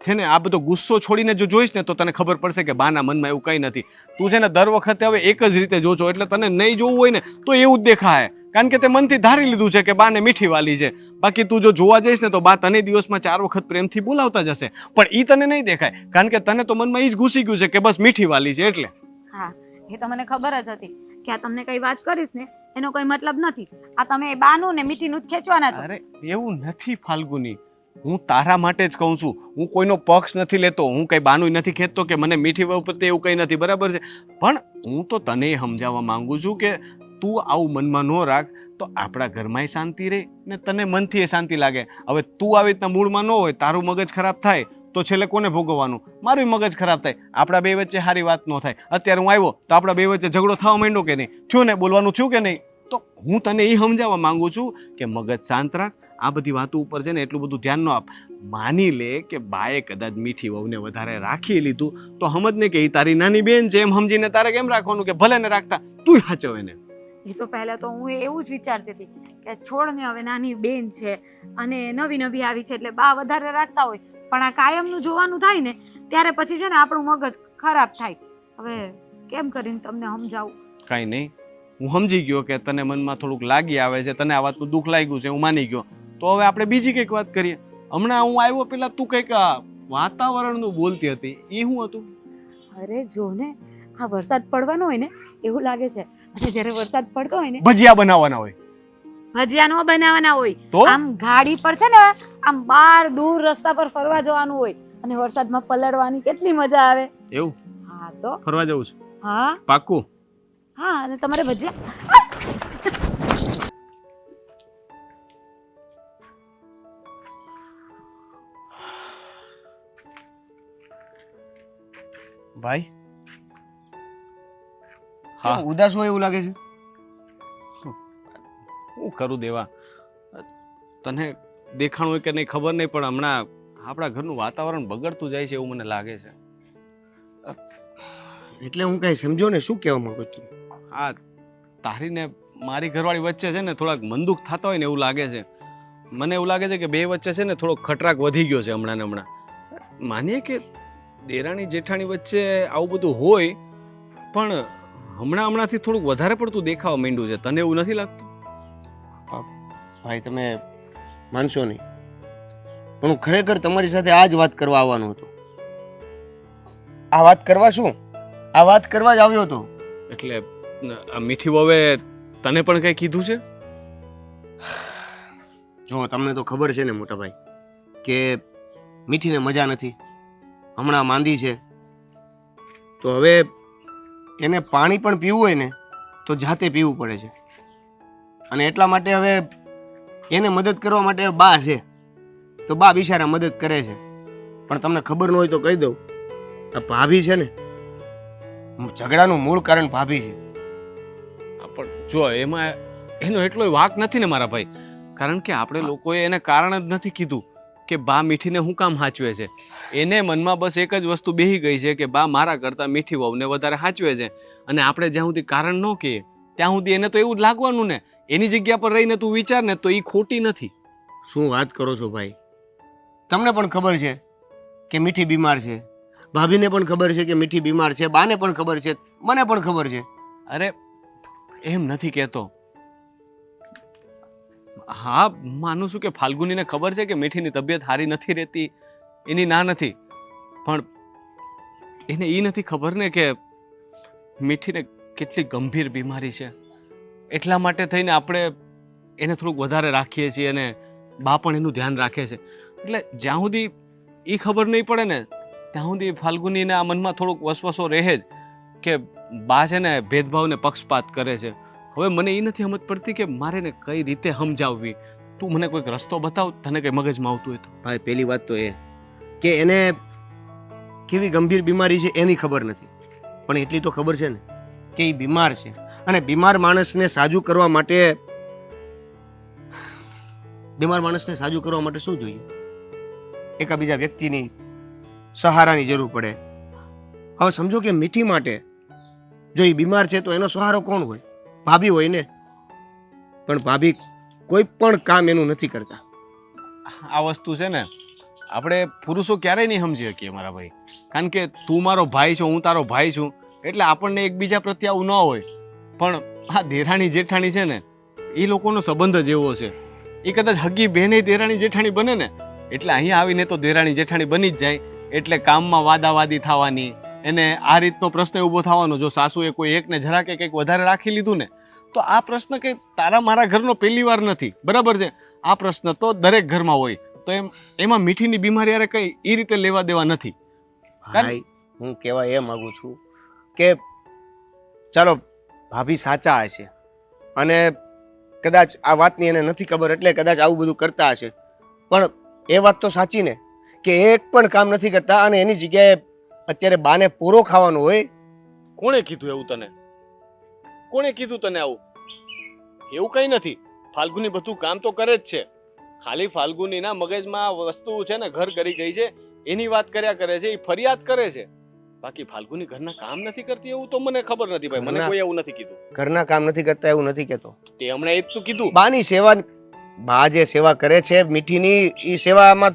છે ને આ બધો ગુસ્સો છોડીને જો જોઈશ ને તો તને ખબર પડશે કે બાના મનમાં એવું કંઈ નથી. તું છે ને દર વખતે હવે એક જ રીતે જોજો, એટલે તને નહીં જોવું હોય ને તો એવું જ દેખાય. કારણ કે તે મનથી ધારી લીધું છે કે બાને મીઠી વાલી છે. બાકી તું જો જોવા જઈશ ને તો બા તને દિવસમાં 4 વખત પ્રેમથી બોલાવતા જશે, પણ ઈ તને નહીં દેખાય. કારણ કે તને તો મનમાં ઈ જ ઘૂસી ગયું છે કે બસ મીઠી વાલી છે એટલે. હા, એ તો મને ખબર જ હતી કે આ તમને કઈ વાત કરીશ ને એનો કોઈ મતલબ નથી. આ તમે બાનું ને મીઠીનું જ ખેંચવાના છો. અરે એવું નથી ફાલ્ગુની, હું તારા માટે જ કહું છું. હું કોઈનો પક્ષ નથી લેતો, હું કઈ બાનું નથી ખેંચતો કે મને મીઠી વહુ પ્રત્યે એવું કંઈ નથી, બરાબર છે? પણ હું તો તને સમજાવવા માંગુ છું કે તું આવું મનમાં ન રાખ તો આપણા ઘરમાંય શાંતિ રહે ને તને મનથી શાંતિ લાગે. હવે તું આવી રીતના મૂળમાં ન હોય, તારું મગજ ખરાબ થાય તો છેલ્લે કોને ભોગવવાનું? મારું મગજ ખરાબ થાય, આપણા બે વચ્ચે સારી વાત ન થાય. અત્યારે હું આવ્યો તો આપણા બે વચ્ચે ઝઘડો થવા માંડ્યો કે નહીં થયો ને? બોલવાનું થયું કે નહીં? તો હું તને એ સમજાવવા માંગુ છું કે મગજ શાંત રાખ. આ બધી વાતો ઉપર છે ને એટલું બધું ધ્યાન ન આપ. માની લે કે બાએ કદાચ મીઠી વહુને વધારે રાખી લીધું તો સમજ ને કે એ તારી નાની બેન છે એમ સમજીને તારે કેમ રાખવાનું કે ભલે ને રાખતા, તું સાચવ એને. એ તો પહેલા તો હું એવું જ વિચારતી હતી કે છોડ ને, હવે નાની બેન છે અને નવી આવી છે એટલે બા વધારે રાખતા હોય, પણ આ કાયમનું જોવાનું થાય ને ત્યારે પછી છે ને આપણું મગજ ખરાબ થાય. હવે કેમ કરીને તમને સમજાવું? કાંઈ નહીં, હું સમજી ગયો કે તને મનમાં થોડુંક લાગી આવે છે, તને આ વાતનું દુઃખ લાગ્યું છે, હું માની ગયો. તો હવે આપણે બીજી કંઈક વાત કરીએ. હમણાં હું આવ્યો પેલા તું કંઈક વાતાવરણનું બોલતી હતી, એ શું હતું? અરે જો ને, આ વરસાદ પડવાનો હોય ને એવું લાગે છે, અને જ્યારે વરસાદ પડતો હોય ને ભજીયા બનાવવાના હોય. ભજીયા નો બનાવવાના હોય, તો આમ ગાડી પર છે ને આમ બહાર દૂર રસ્તા પર ફરવા જવાનું હોય અને વરસાદમાં પલળવાની કેટલી મજા આવે. એવું? હા, તો ફરવા જવું છે? હા પાક્કું? હા, અને તમારે ભજીયા ભાઈ હા કેમ ઉદાસ હોય એવું લાગે છે? હું કરું દેવા, તને દેખાણું હોય કે નહીં ખબર નહીં, પણ હમણાં આપણા ઘરનું વાતાવરણ બગડતું જાય છે એવું મને લાગે છે. એટલે હું કઈ સમજો ને, શું કહેવા માંગુ છું? આ તારી ને મારી ઘરવાળી વચ્ચે છે ને થોડાક મંદુક થતા હોય ને એવું લાગે છે. મને એવું લાગે છે કે બે વચ્ચે છે ને થોડોક ખટરાક વધી ગયો છે હમણાં ને હમણાં. માનીએ કે દેરાણી જેઠાણી વચ્ચે આવું બધું હોય, પણ હમણાંથી થોડુંક વધારે પડતું દેખાવા માંડ્યું છે. તને એવું નથી લાગતું? ભાઈ તમે માનશો નહીં, પણ હું ખરેખર તમારી સાથે આ જ વાત કરવા આવવાનો હતો. આ વાત કરવા શું, આ વાત કરવા જ આવ્યો હતો. એટલે આ મીઠી વહુએ તને પણ કંઈ કીધું છે? જો તમને તો ખબર છે ને મોટા ભાઈ કે મીઠીને મજા નથી, હમણાં માંદી છે, તો હવે એને પાણી પણ પીવું હોય ને તો જાતે પીવું પડે છે. અને એટલા માટે હવે એને મદદ કરવા માટે બા છે, તો બા બિચારા મદદ કરે છે. પણ તમને ખબર ન હોય તો કહી દઉં, આ ભાભી છે ને, ઝઘડાનું મૂળ કારણ ભાભી છે. પણ જો એમાં એનો એટલો વાંક નથી ને મારા ભાઈ, કારણ કે આપણે લોકોએ એને કારણ જ નથી કીધું કે બા મીઠીને શું કામ સાચવે છે. એને મનમાં બસ એક જ વસ્તુ બેહી ગઈ છે કે બા મારા કરતાં મીઠી વહુને વધારે સાચવે છે. અને આપણે જ્યાં સુધી કારણ ન કહીએ ત્યાં સુધી એને તો એવું જ લાગવાનું ને. એની જગ્યા પર રહીને તું વિચાર ને તો એ ખોટી નથી. શું વાત કરો છો ભાઈ? તમને પણ ખબર છે કે મીઠી બીમાર છે, ભાભીને પણ ખબર છે કે મીઠી બીમાર છે, બાને પણ ખબર છે, મને પણ ખબર છે. અરે એમ નથી કહેતો. હા માનું છું કે ફાલ્ગુનીને ખબર છે કે મીઠીની તબિયત સારી નથી રહેતી, એની ના નથી, પણ એને એ નથી ખબર ને કે મીઠીને કેટલી ગંભીર બીમારી છે. એટલા માટે થઈને આપણે એને થોડુંક વધારે રાખીએ છીએ અને બા પણ એનું ધ્યાન રાખે છે. એટલે જ્યાં સુધી એ ખબર નહીં પડે ને ત્યાં સુધી ફાલ્ગુનીના મનમાં થોડુંક વસવસો રહે જ કે બા છે ને ભેદભાવને પક્ષપાત કરે છે. હવે મને એ નથી સમજ પડતી કે મારે ને કઈ રીતે સમજાવવી. તું મને કોઈક રસ્તો બતાવ, તને કઈ મગજમાં આવતું હોય તો. ભાઈ પહેલી વાત તો એ કે એને કેવી ગંભીર બીમારી છે એની ખબર નથી, પણ એટલી તો ખબર છે ને કે એ બીમાર છે. અને બીમાર માણસને સાજુ કરવા માટે શું જોઈએ? એકાબીજા વ્યક્તિની સહારાની જરૂર પડે. હવે સમજો કે મીઠી માટે જો એ બીમાર છે તો એનો સહારો કોણ હોય? ભાભી હોય ને. પણ ભાભી કોઈ પણ કામ એનું નથી કરતા. આ વસ્તુ છે ને આપણે પુરુષો ક્યારેય નહીં સમજી શકીએ મારા ભાઈ, કારણ કે તું મારો ભાઈ છો, હું તારો ભાઈ છું, એટલે આપણને એકબીજા પ્રત્યે આવું ન હોય. પણ આ દેરાણી જેઠાણી છે ને એ લોકોનો સંબંધ જ એવો છે. એ કદાચ હગી બહેને દેરાણી જેઠાણી બને ને એટલે અહીંયા આવીને તો દેરાણી જેઠાણી બની જ જાય. એટલે કામમાં વાદાવાદી થવાની, એને આ રીતનો પ્રશ્ન ઊભો થવાનો. જો સાસુએ કોઈ એકને જરાકે કંઈક વધારે રાખી લીધું ને તો આ પ્રશ્ન કંઈ તારા મારા ઘરનો પહેલી વાર નથી, બરાબર છે? આ પ્રશ્ન તો દરેક ઘરમાં હોય. તો એમાં મીઠીની બીમારી યારે કંઈ એ રીતે લેવા દેવા નથી. ભાઈ હું કહેવા એ માંગુ છું કે ચાલો ભાભી સાચા હશે અને કદાચ આ વાતની એને નથી ખબર એટલે કદાચ આવું બધું કરતા હશે, પણ એ વાત તો સાચી ને કે એક પણ કામ નથી કરતા અને એની જગ્યાએ અત્યારે બાને પૂરો ખાવાનો હોય. કોણે કીધું એવું તને? કોણે કીધું તને આવું? એવું કંઈ નથી. ફાલ્ગુની બધું કામ તો કરે જ છે. ખાલી ફાલ્ગુનીના મગજમાં વસ્તુ છે ને ઘર કરી ગઈ છે એની વાત કર્યા કરે છે, એ ફરિયાદ કરે છે. બાકી ફાલ્ગુની ઘરના કામ નથી કરતી એવું તો મને ખબર નથી ભાઈ. મને કોઈ એવું નથી કીધું. ઘરના કામ નથી કરતા એવું નથી કહેતો. તે હમણાં એ જ તું કીધું. બાની સેવા, બા જે સેવા કરે છે મીઠીની, એ સેવામાં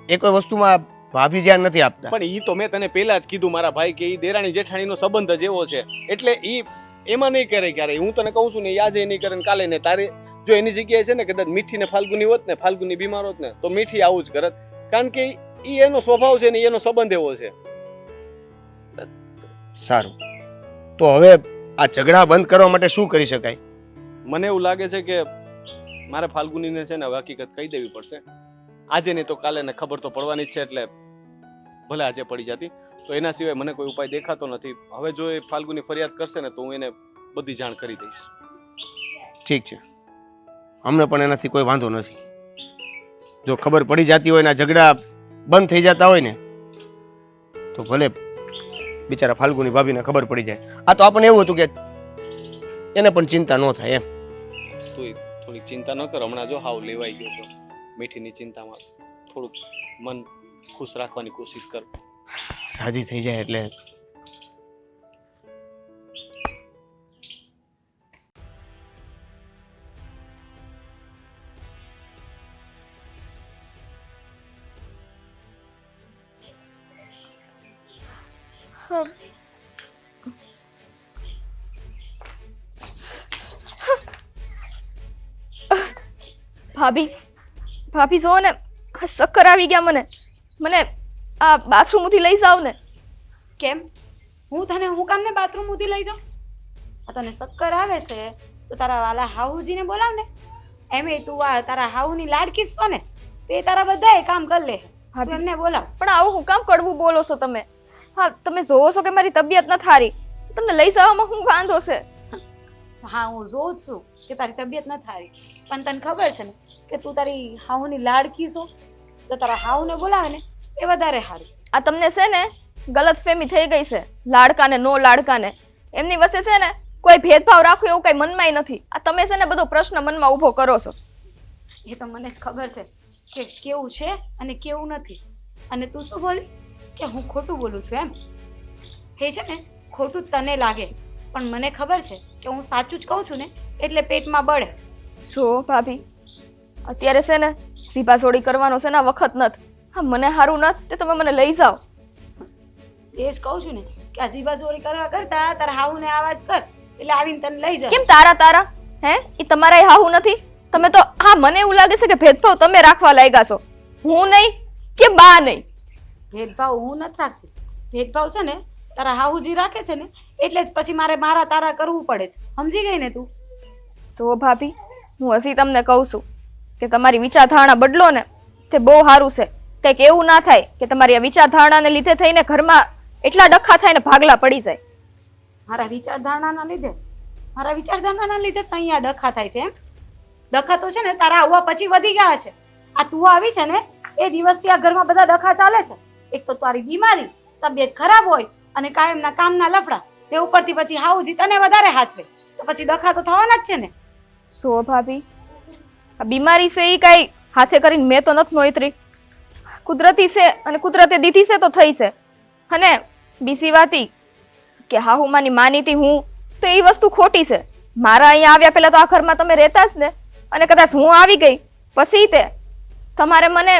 એ કોઈ વસ્તુમાં ભાભી ધ્યાન નથી આપતા. પણ ઈ તો મેં તને પહેલા જ કીધું મારા ભાઈ કે ઈ દેરાણી જેઠાણીનો સંબંધ જ એવો છે, એટલે ઈ એમાં નહીં કરે ક્યારે. હું તને કહું છું ને આજે નહીં કરે ને કાલે ને. તારે જો એની જગ્યાએ છે ને કદાચ મીઠી ને ફાલ્ગુની હોત ને, ફાલ્ગુની બીમાર હોત ને તો મીઠી આવું જ કરત, કારણ કે ઈ એનો સ્વભાવ છે ને એનો સંબંધ એવો છે. સારું, તો હવે આ ઝઘડા બંધ કરવા માટે શું કરી શકાય? મને એવું લાગે છે કે મારે ફાલ્ગુનીને છે ને હકીકત કહી દેવી પડશે. આજે નહીં તો કાલે ને ખબર તો પડવાની જ છે, એટલે ભલે આજે પડી જતી તો એના સિવાય મને કોઈ ઉપાય દેખાતો નથી. હવે જો એ ફાલ્ગુની ફરિયાદ કરશે ને તો હું એને બધી જાણ કરી દઈશ. ઠીક છે, અમને પણ એનાથી કોઈ વાંધો નથી. જો ખબર પડી જતી હોય ને ઝઘડા બંધ થઈ જતા હોય ને તો ભલે બિચારા ફાલ્ગુની ભાભીને ખબર પડી જાય. આ તો આપણને એવું હતું કે એને પણ ચિંતા ન થાય એમ. તું થોડી ચિંતા ન કર, હમણાં જો હાવ લેવાઈ ગયો છો મીઠીની ચિંતામાં. થોડુંક મન ખુશ રાખવાની કોશિશ કર. સાજી થઈ જાય એટલે ભાભી ભાભી જો ને ચક્કર આવી ગયા મને. મને આ બાથરૂમ માંથી લઈ જાવ ને. કેમ? હું કામ ને બાથરૂમ સુધી લઈ જાઉં? આ તને ચક્કર આવે છે તો તારા વાલા હાઉજીને બોલાવ ને. એમે તું આ તારા હાઉની લાડકી છો ને, તે તારા બધાય કામ કરી લે. તું એમને બોલાવ. પણ આવું હું કામ કડવું બોલો છો તમે? હા, તમે જોવો છો કે મારી તબિયત ન થારી, તમને લઈ જવામાં શું વાંધો છે? હા, હું જોઉં જ છું કે તારી તબિયત ન થારી, પણ તને ખબર છે ને કે તું તારી હાઉની લાડકી છો, તો તારા હાઉને બોલાવે ને એ વધારે સારું. આ તમને છે ને ગલતફહેમી થઈ ગઈ છે. લાડકાને નો લાડકાને એમની વચ્ચે છે ને કોઈ ભેદભાવ રાખો એવું કઈ મનમાં નથી. આ તમે છે ને બધો પ્રશ્ન મનમાં ઊભો કરો છો. એ તો મને જ ખબર છે કે કેવું છે અને કેવું નથી. અને તું શું બોલી કે હું ખોટું બોલું છું એમ? એ છે ને ખોટું તને લાગે, પણ મને ખબર છે કે હું સાચું જ કહું છું ને, એટલે પેટમાં બળે. જો ભાભી, અત્યારે છે ને સીભાસોડી કરવાનો છે ને વખત નથી. હા, મને સારું નથી તે તમે મને લઈ જાઓ. એ જ કહું છું ને કે આ સીભાસોડી કરવા કરતા તારા હાઉને આવાજ કર, એટલે આવીને તને લઈ જાવ. કેમ તારા હે? એ તમારા હાહુ નથી? તમે તો હા, મને એવું લાગે છે કે ભેદભાવ તમે રાખવા લાગ્યા છો, હું નહીં કે બા નહીં. ભેદભાવ હું નથી રાખતી. ભેદભાવ છે ને તારા હાઉજી રાખે છે ને, એટલે જ પછી મારે મારા તારા કરવું પડે છે. સમજી ગઈ ને તું? જો ભાભી, હું હજી તમને કહું છું કે તમારી વિચારધારણા બદલો ને તે બહુ સારું છે. કંઈક એવું ના થાય કે તમારી આ વિચારધારણાને લીધે થઈને ઘરમાં એટલા ડખા થાય ને ભાગલા પડી જાય. મારા વિચારધારણાના લીધે તો અહીંયા ડખા થાય છે એમ? ડખા તો છે ને તારા આવવા પછી વધી ગયા છે. આ તું આવી છે ને એ દિવસથી આ ઘરમાં બધા ડખા ચાલે છે. એક તો તારી બીમારી, તબિયત ખરાબ હોય અને કાયમના કામના લફડા, તે ઉપરથી પછી હાઉજી તને વધારે હાચવે, તો પછી ડખા તો થવાના જ છે ને. સો ભાભી, આ બીમારી છે એ કઈ હાથે કરીને મેં તો નથી નોતરી. કુદરતી છે અને કુદરતે દીધી છે તો થઈ છે. અને બીજી વાત ઈ કે હાહુમાની માનીતી હું તો એ વસ્તુ ખોટી છે. મારા અહીંયા આવ્યા પહેલા તો આ ઘરમાં તમે રહેતા જ ને, અને કદાચ હું આવી ગઈ પછી તે તમારે મને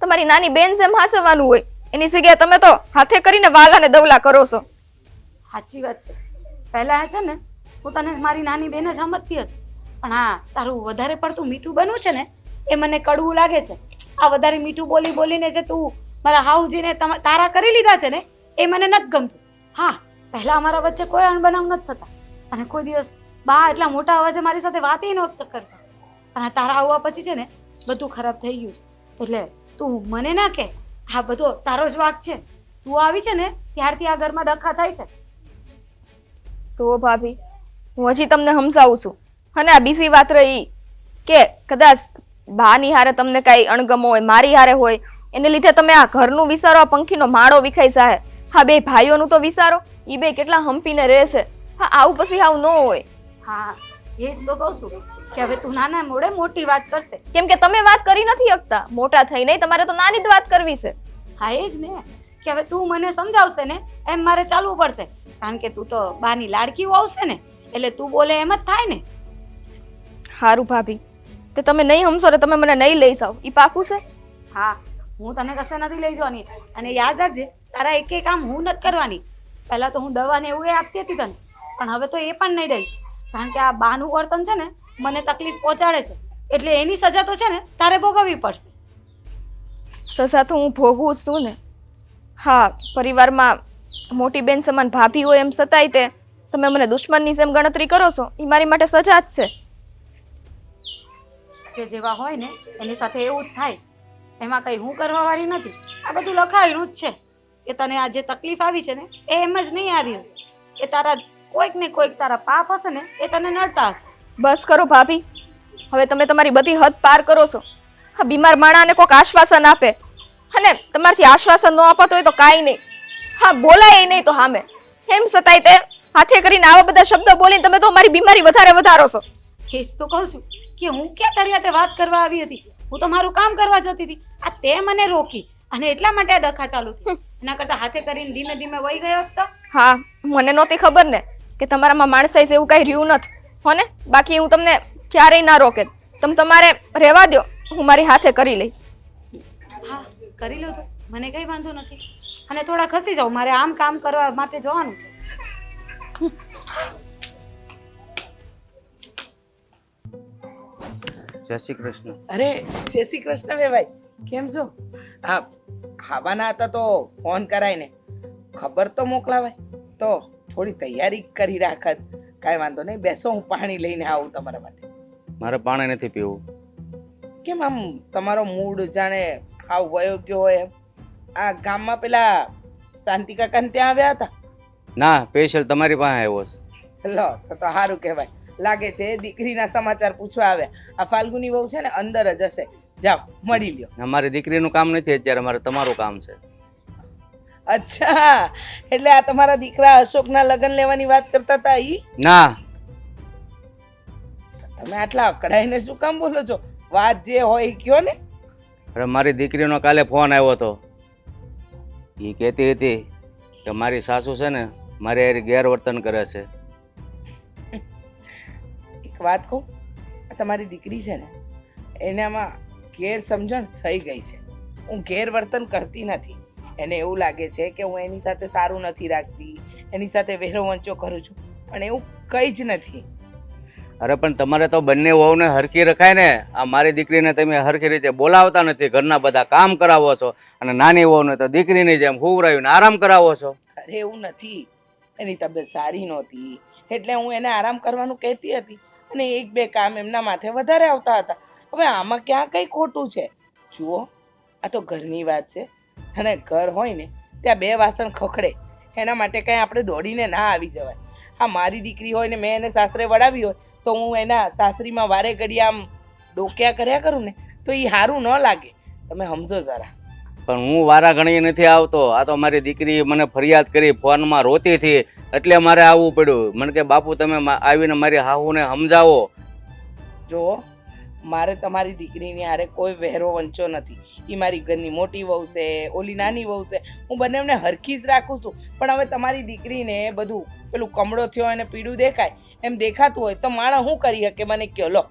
તમારી નાની બેન જેમ હાચવવાનું હોય, એની જગ્યાએ તમે તો હાથે કરીને વાલાને દવલા કરો છો. સાચી વાત છે. પહેલા છે ને હું તને મારી નાની બેન જ સમજતી હતી, પણ હા, તારું વધારે પડતું મીઠું બનવું છે ને એ મને કડવું લાગે છે. આ વધારે મીઠું બોલી બોલીને જે તું મારા હાઉજીને તારા કરી લીધા છે ને એ મને નથી ગમતું. હા, પહેલા અમારા વચ્ચે કોઈ અણબનાવ નથી થતા, અને કોઈ દિવસ બા એટલા મોટા અવાજે મારી સાથે વાત નહોતા કરતા, પણ તારા આવવા પછી છે ને બધું ખરાબ થઈ ગયું છે. એટલે તું મને ના કે હા બધો તારો જ વાંક છે. તું આવી છે ને ત્યારથી આ ઘરમાં ડખા થાય છે. સો ભાભી, હું હજી તમને સમજાવું છું. અને આ બીજી વાત રહી કે કદાચ બાની હારે તમને કઈ અણગમો હોય, મારી હારે હોય, એને લીધે તમે આ ઘરનું વિચારો, આ પંખીનો માળો વિખાઈ જાય. હા, બે ભાઈઓનું તો વિચારો, ઈ બે કેટલા હંપીને રહેશે. હા, આવું પછી આવું ન હોય. હા, એ જ તો કહું છું કે હવે તું નાના મોડે મોટી વાત કરશે. કેમ કે તમે વાત કરી નથી શકતા, મોટા થઈ નહીં, તમારે તો નાની જ વાત કરવી છે. હા, એ જ ને કે હવે તું મને સમજાવશે ને એમ મારે ચાલવું પડશે, કારણ કે તું તો બાની લાડકી આવશે ને, એટલે તું બોલે એમ જ થાય ને. હારું ભાભી, તે તમે નહીં સમજો ને તમે મને નહીં લઈ જાઓ, ઈ પાકું છે? હા, હું તને કશે નથી લઈ જવાની, અને યાદ રાખજે તારા એકે કામ હું નથી કરવાની. પહેલા તો હું દવા ને એવું આપતી હતી તને, પણ હવે તો એ પણ નહીં દઈશ, કારણ કે આ બાનું વર્તન છે ને મને તકલીફ પહોંચાડે છે, એટલે એની સજા તો છે ને તારે ભોગવવી પડશે. સજા તો હું ભોગવું જ છું ને. હા, પરિવારમાં મોટી બેન સમાન ભાભી હોય એમ છતાંય તે તમે મને દુશ્મનની જેમ ગણતરી કરો છો, એ મારી માટે સજા જ છે. જે જેવા હોય ને એની સાથે એવું જ થાય, એમાં કંઈ હું કરવા વાળી નથી. આ બધું લખાયેલું જ છે કે તને આ જે તકલીફ આવી છે ને એ એમ જ નહીં આવી, એ તારા કોઈક ને કોઈક તારા પાપ હશે ને એ તને નડતા હશે. બસ કરો ભાભી, હવે તમે તમારી બધી હદ પાર કરો છો. હા, બીમાર માણાને કોઈક આશ્વાસન આપે, અને તમારથી આશ્વાસન ન અપાતો હોય તો કાંઈ નહીં. હા, બોલાય નહીં તો સામે એમ છતાંય તે હાથે કરીને આવા બધા શબ્દ બોલીને તમે તો મારી બીમારી વધારે વધારો છો. એ જ તો કહું છું કે હું ક્યાં તારી હાથે વાત કરવા આવી હતી. હું તો મારું કામ કરવા જતી હતી. આ તે મને રોકી અને એટલા માટે આ ડખા ચાલુ થઈ. એના કરતા હાથે કરીને ધીમે ધીમે વહી ગયો હોત તો. હા, મને નહોતી ખબર ને કે તમારામાં માણસાઈ જેવું કાંઈ રહ્યું નથી હો ને. બાકી હું તમને ક્યારેય ના રોકે. તમે તમારે રહેવા દો, હું મારી હાથે કરી લઈશ. હા, કરી લો તો મને કઈ વાંધો નથી. અને થોડા ખસી જાઓ, મારે આમ કામ કરવા માટે જવાનું છે. જય શ્રી કૃષ્ણ. અરે જય શ્રી કૃષ્ણ ભાઈ, કેમ છો? હા, ખાવાના હતા તો ફોન કરાય ને, ખબર તો મોકલાવાય તો થોડી તૈયારી કરી રાખત. કાંઈ વાંધો નહીં, બેસો, હું પાણી લઈને આવું તમારા માટે. મારે પાણી નથી પીવું. કેમ આમ તમારો મૂડ જાણે હાવ વયો ગયો હોય એમ? આ ગામમાં પેલા શાંતિ કાકાને ત્યાં આવ્યા હતા? ના, સ્પેશિયલ તમારી પાસે આવ્યો છે. લો તો સારું કહેવાય. લાગે છે દીકરીના સમાચાર પૂછવા આવ્યા. આ ફાલ્ગુની વહુ છે ને અંદર જ હશે, જાઓ મળી લ્યો. અમારી દીકરીનું કામ નથી અત્યારે, મારે તમારું કામ છે. અચ્છા, એટલે આ તમારા દીકરા અશોકના લગ્ન લેવાની વાત કરતા હતા ઈ? ના, તમે આટલા અકળાઈને શું કામ બોલો છો? વાત જે હોય ઈ કયો ને. અરે મારી દીકરીનો કાલે ફોન આવ્યો હતો. એ કહેતી હતી કે મારી સાસુ છે ને મારે હારે ગેરવર્તન કરે છે. એક વાત કહું, આ તમારી દીકરી છે ને એનામાં ગેરસમજણ થઈ ગઈ છે. હું ગેરવર્તન કરતી નથી. એને એવું લાગે છે કે હું એની સાથે સારું નથી રાખતી, એની સાથે વહેરો વંચો કરું છું, પણ એવું કંઈ જ નથી. અરે પણ તમારે તો બંને વહુને હરખી રખાય ને. આ મારી દીકરીને તમે હરખી રીતે બોલાવતા નથી, ઘરના બધા કામ કરાવો છો, અને નાની વહુને તો દીકરીની જેમ હુવરાવીને આરામ કરાવો છો. અરે એવું નથી, એની તબિયત સારી નહોતી એટલે હું એને આરામ કરવાનું કહેતી હતી, અને એક બે કામ એમના માથે વધારે આવતા હતા. હવે આમાં ક્યાં કંઈ ખોટું છે? જુઓ, આ તો ઘરની વાત છે, અને ઘર હોય ને ત્યાં બે વાસણ ખખડે, એના માટે કંઈ આપણે દોડીને ના આવી જવાય. આ મારી દીકરી હોય ને મેં એને સાસરે વડાવી હોય તો હું એના સાસરીમાં વારે ઘડી આમ ડોક્યા કર્યા કરું ને તો એ સારું ન લાગે. તમે સમજો જરા. પણ હું વારા ઘણી નથી આવતો. આ તો મારી દીકરી મને ફરિયાદ કરી, ફોનમાં રોતી હતી એટલે મારે આવવું પડ્યું. મને કે બાપુ તમે આવીને મારી હાહુને સમજાવો. જુઓ, મારે તમારી દીકરીની હારે કોઈ વહેરો વંચો નથી. એ મારી ઘરની મોટી વહુ છે, ઓલી નાની વહુ છે, હું બંનેને હરખી જ રાખું છું. પણ હવે તમારી દીકરીને બધું પેલું કમળો થયો અને પીળું દેખાય એમ દેખાતું હોય તો માણસ શું કરી શકે? મને કયો. લો,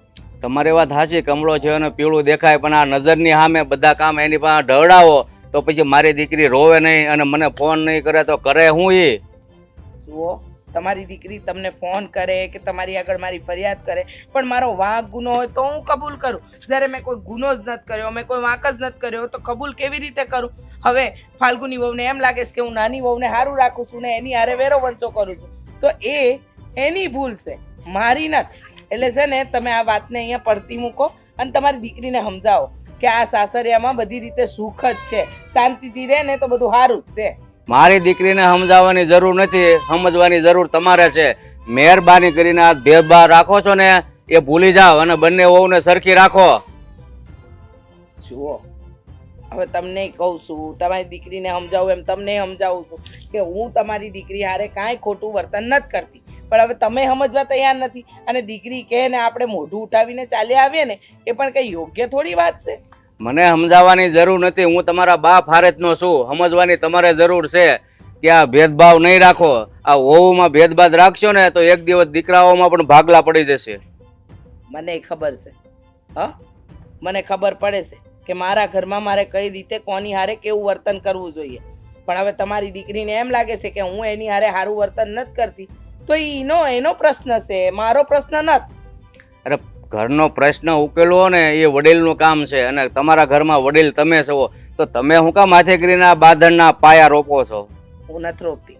તમારી વાત સાચી, કમળો છે અને પીળું દેખાય, પણ આ નજરની સામે બધા કામ એની પાસે ઢળાવો તો પછી મારી દીકરી રોવે નહીં અને મને ફોન નહીં કરે તો કરે હું? એ જુઓ, તમારી દીકરી તમને ફોન કરે કે તમારી આગળ મારી ફરિયાદ કરે, પણ મારો વાંક ગુનો હોય તો હું કબૂલ કરું. જ્યારે મેં કોઈ ગુનો જ નથી કર્યો, મેં કોઈ વાંક જ નથી કર્યો તો કબૂલ કેવી રીતે કરું? હવે ફાલ્ગુની વહુને એમ લાગે છે કે હું નાની વહુને સારું રાખું છું ને એની હારે વેરો વંચો કરું છું, તો એ એની ભૂલ છે, મારી નથી. એટલે છે ને તમે આ વાતને અહીંયા પડતી મૂકો અને તમારી દીકરીને સમજાવો કે આ સાસરિયામાં બધી રીતે સુખ જ છે, શાંતિથી રહે ને તો બધું સારું જ છે. મારી દીકરીને સમજાવવાની જરૂર નથી, સમજવાની જરૂર તમારે છે. મહેરબાની કરીને આ ભેદભાવ રાખો છો ને એ ભૂલી જાઓ અને બંને વહુને સરખી રાખો. જુઓ, હવે તમને કહું છું, તમારી દીકરીને સમજાવું એમ તમને સમજાવું છું કે હું તમારી દીકરી હારે કાંઈ ખોટું વર્તન નથી કરતી, પણ હવે તમે સમજવા તૈયાર નથી. અને દીકરી કહે ને આપણે મોઢું ઉઠાવીને ચાલ્યા આવીએ ને એ પણ કંઈ યોગ્ય થોડી વાત છે. મને સમજાવવાની જરૂર નથી, હું તમારા બાપ હારેતનો છું. સમજવાની તમારે જરૂર છે કે આ ભેદભાવ નહીં રાખો. આ વહુમાં ભેદભાવ રાખશો ને તો એક દિવસ દીકરાઓમાં પણ ભાગલા પડી જશે. મને ખબર છે, હા, મને ખબર પડે છે કે મારા ઘરમાં મારે કઈ રીતે કોની હારે કેવું વર્તન કરવું જોઈએ. પણ હવે તમારી દીકરીને એમ લાગે છે કે હું એની હારે સારું વર્તન નથી કરતી તો એનો પ્રશ્ન છે, મારો પ્રશ્ન નથી. અરે ઘરનો પ્રશ્ન ઉકેલવો ને એ વડીલનું કામ છે, અને તમારા ઘરમાં વડીલ તમે છો તો તમે શું કામ માથે કરીને આ બાંધણના પાયા રોપો છો? હું નથી રોકતી,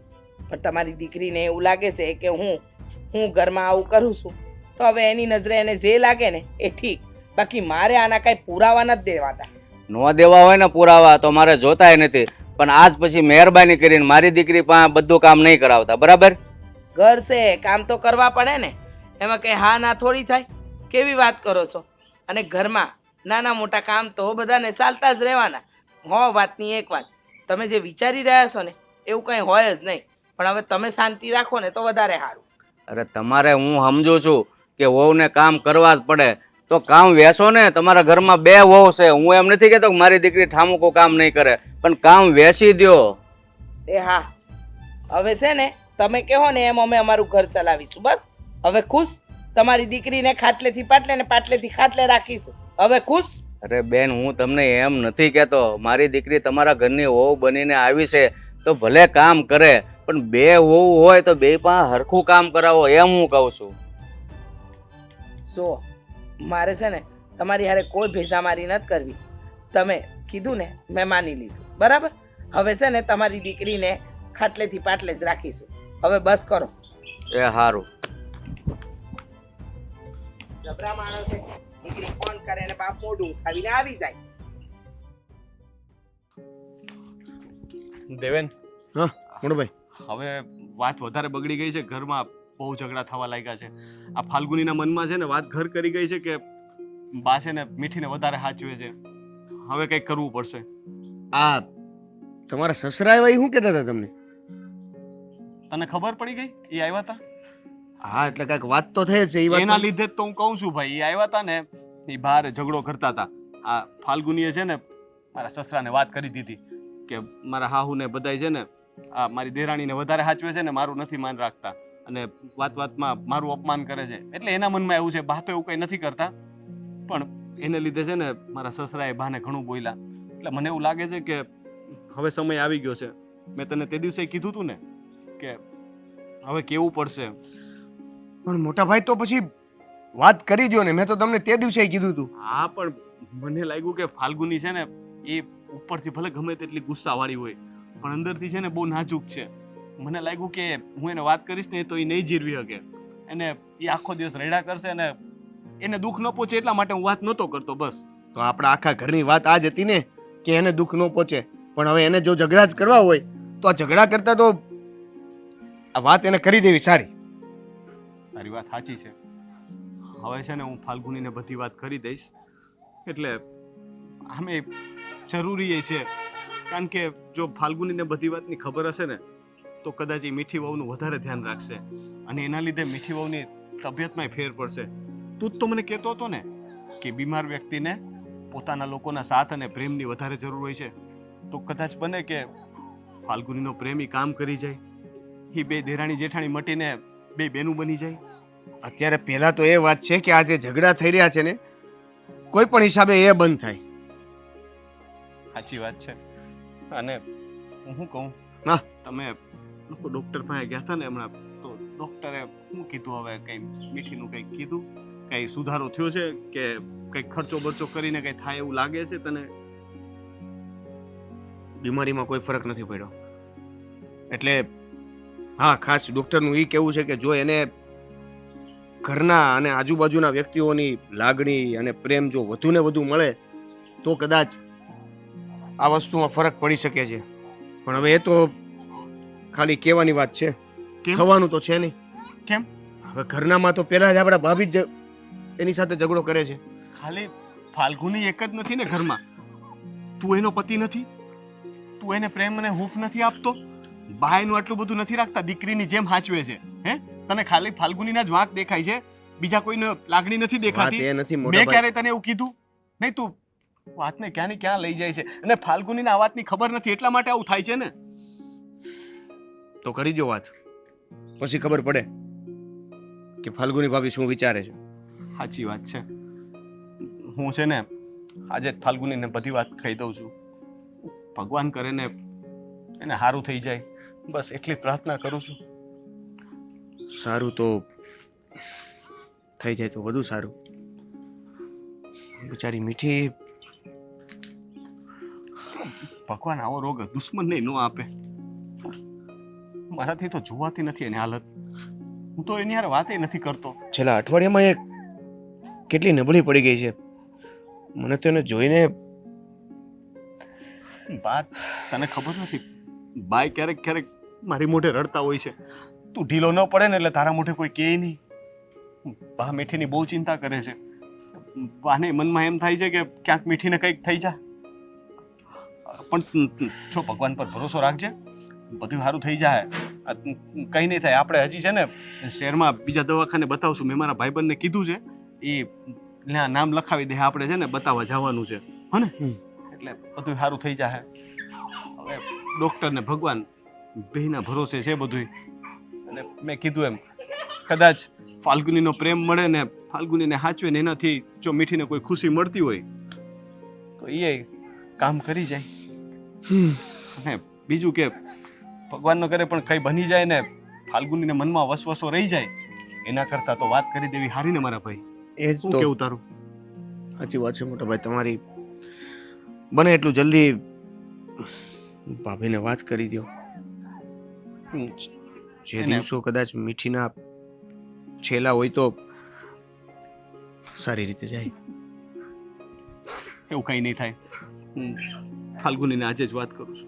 પણ તમારી દીકરીને એવું લાગે છે કે હું ઘરમાં આવું કરું છું તો હવે એની નજરે એને જે લાગે ને એ ઠીક, બાકી મારે આના કાંઈ પુરાવા નથી દેવાતા. ન દેવા હોય ને પુરાવા તો મારે જોતાય નથી, પણ આજ પછી મહેરબાની કરીને મારી દીકરી પાસે બધું કામ નહીં કરાવતા, બરાબર? ઘર છે, કામ તો કરવા પડે ને, એમાં કંઈ હા ના થોડી થાય. કેવી વાત કરો છો? અને ઘરમાં નાના મોટા કામ તો બધાને ચાલતા જ રહેવાના. વાતની એક વાત, તમે જે વિચારી રહ્યા છો ને એવું કંઈ હોય જ નહીં. પણ હવે તમે શાંતિ રાખો ને તો વધારે સારું. અરે તમારે હું સમજુ છું કે વહુને કામ કરવા જ પડે, તો કામ વેચો ને. તમારા ઘરમાં 2 વહુ છે, હું એમ નથી કહેતો કે મારી દીકરી ઠામુકો કામ નહીં કરે, પણ કામ વેચી દ્યો. એ હા, હવે છે ને તમે કહો ને એમ અમે અમારું ઘર ચલાવીશું. બસ હવે ખુશ. તમારી દીકરીને ખાટલેથી પાટલે ને પાટલેથી ખાટલે રાખીશું. હવે ખુશ. અરે બેન, હું તમને એમ નથી કહેતો. મારી દીકરી તમારા ઘરની વહુ બનીને આવી છે તો ભલે કામ કરે, પણ 2 વહુ હોય તો 2 પાસે હરખું કામ કરાવો, એમ હું કહું છું. જો મારે છે ને તમારી હારે કોઈ ભેજામારી નથી કરવી. તમે કીધું ને મેં માની લીધું. બરાબર? હવે છે ને તમારી દીકરીને ખાટલેથી પાટલે જ રાખીશું. હવે બસ કરો. એ સારું. જબરા માણસે દીકરી ફોન કરે ને બાપ મોઢું ઉઠાવીને આવી જાય. દેવેન, હા મોટભાઈ, હવે વાત વધારે બગડી ગઈ છે. ઘરમાં બહુ ઝઘડા થવા લાગ્યા છે. આ ફાલ્ગુનીના મનમાં છે ને વાત ઘર કરી ગઈ છે કે બા છે ને મીઠીને વધારે સાચવે છે. હવે કંઈક કરવું પડશે. આ તમારા સસરા આવ્યા એ શું કહેતા હતા તમને? તને ખબર પડી ગઈ? એ આવ્યા હતા. હા એટલે કાંઈક વાત તો થઈ જ છે. એ વાત એના લીધે જ તો હું કહું છું ભાઈ. એ આવ્યા હતા ને, એ બહાર ઝઘડો કરતા હતા. આ ફાલ્ગુનીએ છે ને મારા સસરાને વાત કરી દીધી કે મારા હાહુને બધાય છે ને આ મારી દેરાણીને વધારે સાચવે છે ને મારું નથી માન રાખતા, અને વાતમાં મારું અપમાન કરે છે. એટલે એના મનમાં એવું છે. બા તો એવું કંઈ નથી કરતા, પણ એને લીધે છે ને મારા સસરાએ બાને ઘણું બોલ્યા. એટલે મને એવું લાગે છે કે હવે સમય આવી ગયો છે. મેં તને તે દિવસે કીધું હતું ને કે હવે કેવું પડશે. પણ મોટા ભાઈ તો પછી વાત કરી દો ને. મેં તો તમને તે દિવસે કીધું હતું. હા, પણ મને લાગ્યું કે ફાલ્ગુની છે ને એ ઉપરથી ભલે ગમે તેટલી ગુસ્સાવાળી હોય, પણ અંદરથી છે ને બહુ નાજુક છે. મને લાગ્યું કે હું એને વાત કરીશ ને તો એ નહીં જીરવી શકે, એને એ આખો દિવસ રડ્યા કરશે અને એને દુઃખ ન પહોંચે એટલા માટે હું વાત નહોતો કરતો. બસ. તો આપણા આખા ઘરની વાત આ જ હતી ને કે એને દુઃખ ન પહોંચે. પણ હવે એને જો ઝઘડા જ કરવા હોય તો આ ઝઘડા કરતા તો આ વાત એને કરી દેવી સારી. તારી વાત સાચી છે. હવે છે ને હું ફાલ્ગુનીને બધી વાત કરી દઈશ. એટલે આમે જરૂરી છે, કારણ કે જો ફાલ્ગુનીને બધી વાતની ખબર હશે ને તો કદાચ એ મીઠી વહુનું વધારે ધ્યાન રાખશે, અને એના લીધે મીઠી વહુની તબિયતમાં ફેર પડશે. તું જ તો મને કહેતો હતો ને કે બીમાર વ્યક્તિને પોતાના લોકોના સાથ અને પ્રેમની વધારે જરૂર હોય છે. તો કદાચ બને કે ફાલ્ગુનીનો પ્રેમ ઈ કામ કરી જાય, એ 2 દેરાણી જેઠાણી મટીને 2 બેનું બની જાય. અત્યારે પહેલા તો એ વાત છે કે આ જે ઝઘડા થઈ રહ્યા છે ને કોઈ પણ હિસાબે એ બંધ થાય. સાચી વાત છે. અને હું શું કહું, હા, તમે લોકો ડોક્ટર પાસે ગયા હતા ને હમણાં, તો ડોક્ટરે શું કીધું? હવે કઈ મીઠીનું કંઈક કીધું? કઈ સુધારો થયો છે કે કઈક ખર્ચો બરચો કરીને કઈ થાય એવું લાગે છે તને? બીમારીમાં કોઈ ફરક નથી પડ્યો. એટલે હા, ખાસ ડૉક્ટરનું એ કહેવું છે કે જો એને ઘરના અને આજુબાજુના વ્યક્તિઓની લાગણી અને પ્રેમ જો વધુ ને વધુ મળે તો કદાચ આ વસ્તુમાં ફરક પડી શકે છે. પણ હવે એ તો ખાલી કહેવાની વાત છે, થવાનું તો છે નહીં. કેમ? હવે ઘરનામાં તો પહેલા જ આપણા ભાભી જ એની સાથે ઝઘડો કરે છે. ખાલી ફાલ્ગુની એક જ નથી ને ઘરમાં? તું એનો પતિ નથી? તું એને પ્રેમ અને હૂંફ નથી આપતો? બાયનું આટલું બધું નથી રાખતા? દીકરીની જેમ હાચવે છે. હે, તને ખાલી ફાલ્ગુનીના જ વાંક દેખાય છે, બીજા કોઈને લાગણી નથી દેખાતી? વાત એ નથી મોટા મેં ભાઈ. ક્યારે તને એવું કીધું? નહીં, તું વાતને ક્યાં ને ક્યાં લઈ જાય છે, અને ફાલ્ગુનીને આ વાતની ખબર નથી એટલા માટે આવું થાય છે ને. તો કરી દો વાત, પછી ખબર પડે કે ફાલ્ગુની ભાભી શું વિચારે છે. સાચી વાત છે. હું છે ને આજે જ ફાલ્ગુનીને બધી વાત કહી દઉં છું. ભગવાન કરે ને એને સારું થઈ જાય, બસ એટલી પ્રાર્થના કરું છું. સારું તો થઈ જાય તો વધુ સારું. બિચારી મીઠી, ભગવાન આવો રોગ દુશ્મનને ન આપે. મારાથી તો જોવાતી નથી એની હાલત. હું તો એની યાર વાતે નથી કરતો. છેલ્લા અઠવાડિયામાં એ કેટલી નબળી પડી ગઈ છે. મને તો એને જોઈને વાત તને ખબર નથી, બાય ક્યારેક ક્યારેક મારી મોઢે રડતા હોય છે. તું ઢીલો ન પડે ને એટલે તારા મોઢે કોઈ કહે નહીં. બા મીઠીની બહુ ચિંતા કરે છે. બાને મનમાં એમ થાય છે કે ક્યાંક મીઠીને કંઈક થઈ જાય. પણ જો ભગવાન પર ભરોસો રાખજે, બધું સારું થઈ જાય. કંઈ નહીં થાય. આપણે હજી છે ને શહેરમાં બીજા દવાખાને બતાવશું. મેં મારા ભાઈબંધને કીધું છે, એ ત્યાં નામ લખાવી દે. આપણે છે ને બતાવવા જવાનું છે, હો ને? એટલે બધું સારું થઈ જશે. હવે ડૉક્ટર ને ભગવાન બેયના ભરોસે છે બધું. અને મેં કીધું એમ, કદાચ ફાલ્ગુનીનો પ્રેમ મળે ને ફાલ્ગુનીને સાચવે ને એનાથી જો મીઠીને કોઈ ખુશી મળતી હોય તો એ કામ કરી જાય. અને બીજું કે ભગવાન ન કરે પણ કંઈ બની જાય ને ફાલ્ગુનીને મનમાં વસવસો રહી જાય એના કરતાં તો વાત કરી દેવી સારી ને મારા ભાઈ. એ જ શું તો કેવું તારું? સાચી વાત છે મોટા ભાઈ તમારી. બને એટલું જલ્દી ભાભીને વાત કરી દો. જે દિવસો કદાચ મીઠીના છેલ્લા હોય તો સારી રીતે જાય. એવું કંઈ નહીં થાય. હું ફાલ્ગુનીને આજે જ વાત કરું છું.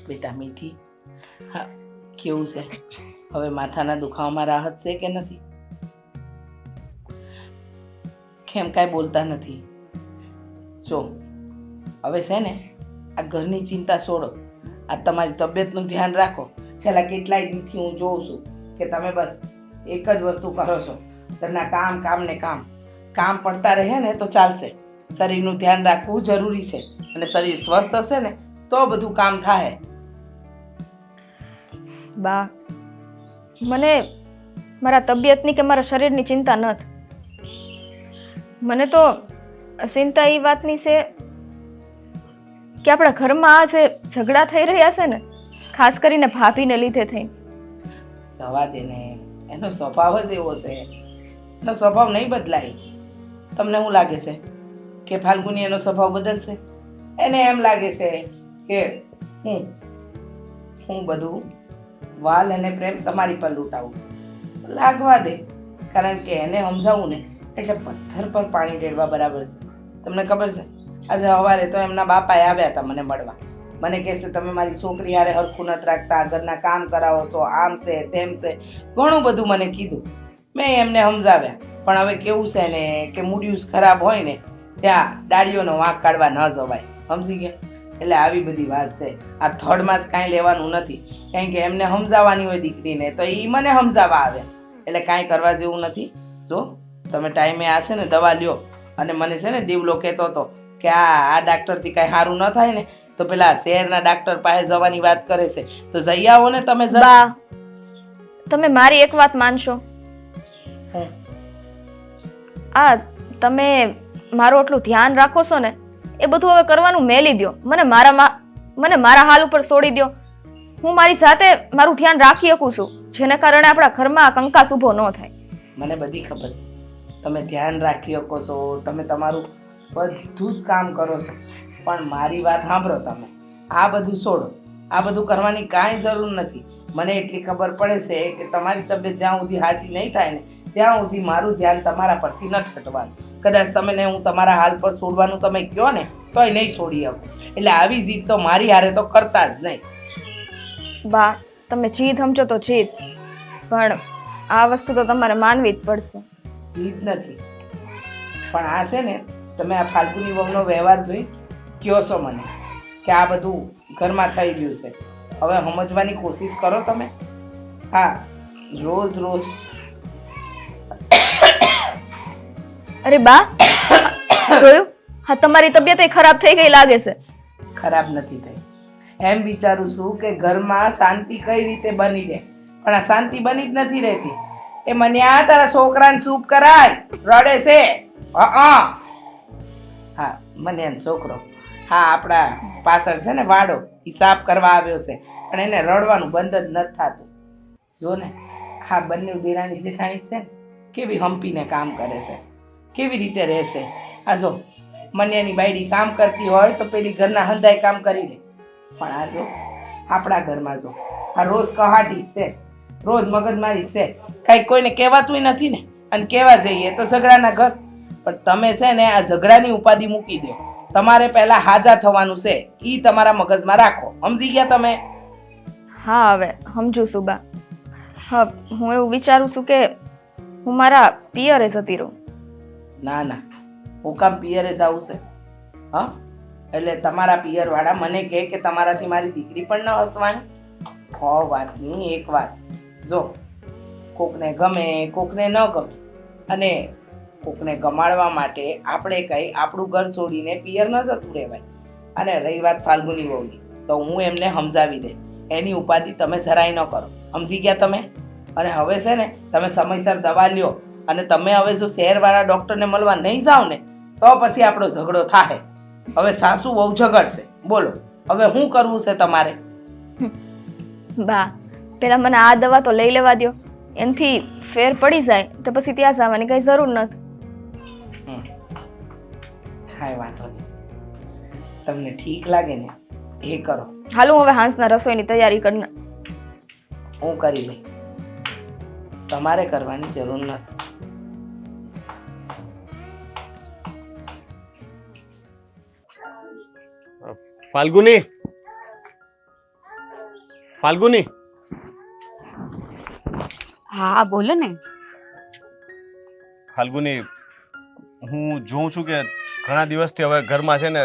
બેટા મીઠી, હા કેવું છે હવે? માથાના દુખાવામાં રાહત છે કે નથી? કેમ કાંઈ બોલતા નથી? જો હવે છે ને આ ઘરની ચિંતા છોડો, આ તમારી તબિયતનું ધ્યાન રાખો. છેલ્લા કેટલાય દીથી હું જોઉં છું કે તમે બસ એક જ વસ્તુ કરો છો, ઘરના કામ કામ ને કામ. કામ પડતા રહે ને તો ચાલશે. શરીરનું ધ્યાન રાખવું જરૂરી છે, અને શરીર સ્વસ્થ હશે ને તો બધું કામ થાય. બા, મને મારા તબિયતની કે મારા શરીરની ચિંતા નથી. મને તો ચિંતા એ વાતની છે કે આપણા ઘરમાં આ જે ઝઘડા થઈ રહ્યા છે ને, ખાસ કરીને ભાભીને લીધે થઈને. જવા દે ને, એનો સ્વભાવ જ એવો છે. એનો સ્વભાવ નહીં બદલાય. તમને શું લાગે છે કે ફાલ્ગુની એનો સ્વભાવ બદલશે? એને એમ લાગે છે કે હું બધું વાલ અને પ્રેમ તમારી પર લૂંટાવું. લાગવા દે, કારણ કે એને સમજાવું ને એટલે પથ્થર પર પાણી રેડવા બરાબર છે. તમને ખબર છે, આજે સવારે તો એમના બાપાએ આવ્યા હતા મને મળવા. મને કહે છે તમે મારી છોકરી હારે હરખું નથી રાખતા, ઘરના કામ કરાવો છો, આમ છે તેમ છે, ઘણું બધું મને કીધું. મેં એમને સમજાવ્યા, પણ હવે કેવું છે ને કે મૂડ્યુસ ખરાબ હોય ને ત્યાં ડાળીઓનો વાંક કાઢવા ન જવાય. સમજી ગયા? એટલે આવી બધી વાત છે. આ થર્ડમાં જ કાંઈ લેવાનું નથી, કારણ કે એમને સમજાવવાની હોય દીકરીને તો એ મને સમજાવવા આવે. એટલે કાંઈ કરવા જેવું નથી. જો તમે ટાઈમે આ છે ને દવા લ્યો. અને મને છે ને દીવલો કહેતો હતો કે આ ડાક્ટરથી કાંઈ સારું ન થાય ને તો પેલા શહેરના ડાક્ટર પાસે જવાની વાત કરે છે, તો જઈ આવો ને તમે. બા, તમે મારી એક વાત માનશો? આ તમે મારું આટલું ધ્યાન રાખો છો ને એ બધું હવે કરવાનું મેલી દો. મને મારા હાલ ઉપર છોડી દો. હું મારી સાથે મારું ધ્યાન રાખી શકું છું, જેને કારણે આપણા ઘરમાં કંકાસ ઊભો ન થાય. મને બધી ખબર છે તમે ધ્યાન રાખી શકો છો, તમે તમારું બધું જ કામ કરો છો, પણ મારી વાત સાંભળો. તમે આ બધું છોડો. આ બધું કરવાની કાંઈ જરૂર નથી. મને એટલી ખબર પડે છે કે તમારી તબિયત જ્યાં સુધી હાજી નહીં થાય ને ત્યાં સુધી મારું ધ્યાન તમારા પરથી નથી હટવાનું. કદાચ તમને હું તમારા હાલ પર છોડવાનું તમે કહો ને તોય નહીં છોડી શકું. એટલે આવી જીદ તો મારી હારે તો કરતા જ નહીં. બા, તમે જીદ સમજો તો જીદ, પણ આ વસ્તુ તો તમારે માનવી જ પડશે. જીદ નથી, પણ આ છે ને તમે આ ફાલ્ગુની વહુનો વ્યવહાર જોઈ કહો છો મને કે આ બધું ઘરમાં થઈ ગયું છે. હવે સમજવાની કોશિશ કરો તમે. હા, રોજ રોજ. અરે બા, જોયું? હા, તમારી તબિયત ખરાબ થઈ ગઈ લાગે છે. ખરાબ નથી થઈ. એમ વિચારું છું કે ઘરમાં શાંતિ કઈ રીતે બની રહે, પણ આ શાંતિ બની જ નથી રહેતી. એ મને આ તારા છોકરાને ચૂપ કરાય, રડે છે. હા, મને એનો છોકરો, હા આપણા પાછળ છે ને વાડો, એ સાફ કરવા આવ્યો છે, પણ એને રડવાનું બંધ જ નથી થતું. જો ને હા, બંને દેરાણી જેઠાણી છે ને કેવી હંપીને કામ કરે છે, કેવી રીતે રહેશે. આ જો મન્યાની બાયડી કામ કરતી હોય તો પેલી ઘરના હંધાય કામ કરી લે, પણ આ જો આપણા ઘરમાં જો આ રોજ કહાટી છે, રોજ મગજમારી છે, કાંઈ કોઈને કહેવાતું નથી ને. અને કહેવા જઈએ તો ઝઘડાના ઘર. પણ તમે છે ને આ ઝઘડાની ઉપાધિ મૂકી દો. તમારે પહેલા હાજા થવાનું છે, એ તમારા મગજમાં રાખો. સમજી ગયા તમે? હા હવે સમજુ છું બા. હા, હું એવું વિચારું છું કે હું મારા પિયરે જતી રહું. ના ના, હું કામ પિયરે જાવું છે? હા, એટલે તમારા પિયરવાળા મને કહે કે તમારાથી મારી દીકરી પણ ન હસવાની? વાતની એક વાત, જો કોકને ગમે કોકને ન ગમે, અને કોકને ગમાડવા માટે આપણે કંઈ આપણું ઘર છોડીને પિયર ન જતું રહેવાય. અને રહી વાત ફાલ્ગુની વહુની, તો હું એમને સમજાવી દે, એની ઉપાધિ તમે જરાય ન કરો. સમજી ગયા તમે? અને હવે છે ને તમે સમયસર દવા લ્યો, અને તમે હવે જો શહેરવાળા ડૉક્ટરને મળવા નહીં જાઓ ને તો પછી આપણો ઝઘડો થાય. હવે સાસુ બહુ ઝઘડશે. બોલો હવે શું કરવું છે તમારે? બા, પેલા મને આ દવા તો લઈ લેવા દ્યો, એનાથી ફેર પડી જાય તો પછી ત્યાં જવાની કઈ જરૂર નથી. કાંઈ વાંધો નહીં, તમને ઠીક લાગે ને એ કરો. હાલો હવે હાંસના રસોઈની તૈયારી કરી નાખ. હું કરી લઈ, તમારે કરવાની જરૂર નથી. ફાલ્ગુની, ફાલ્ગુની, હા બોલો ને. ફાલ્ગુની, હું જોઉં છું કે ઘણા દિવસથી હવે ઘરમાં છે ને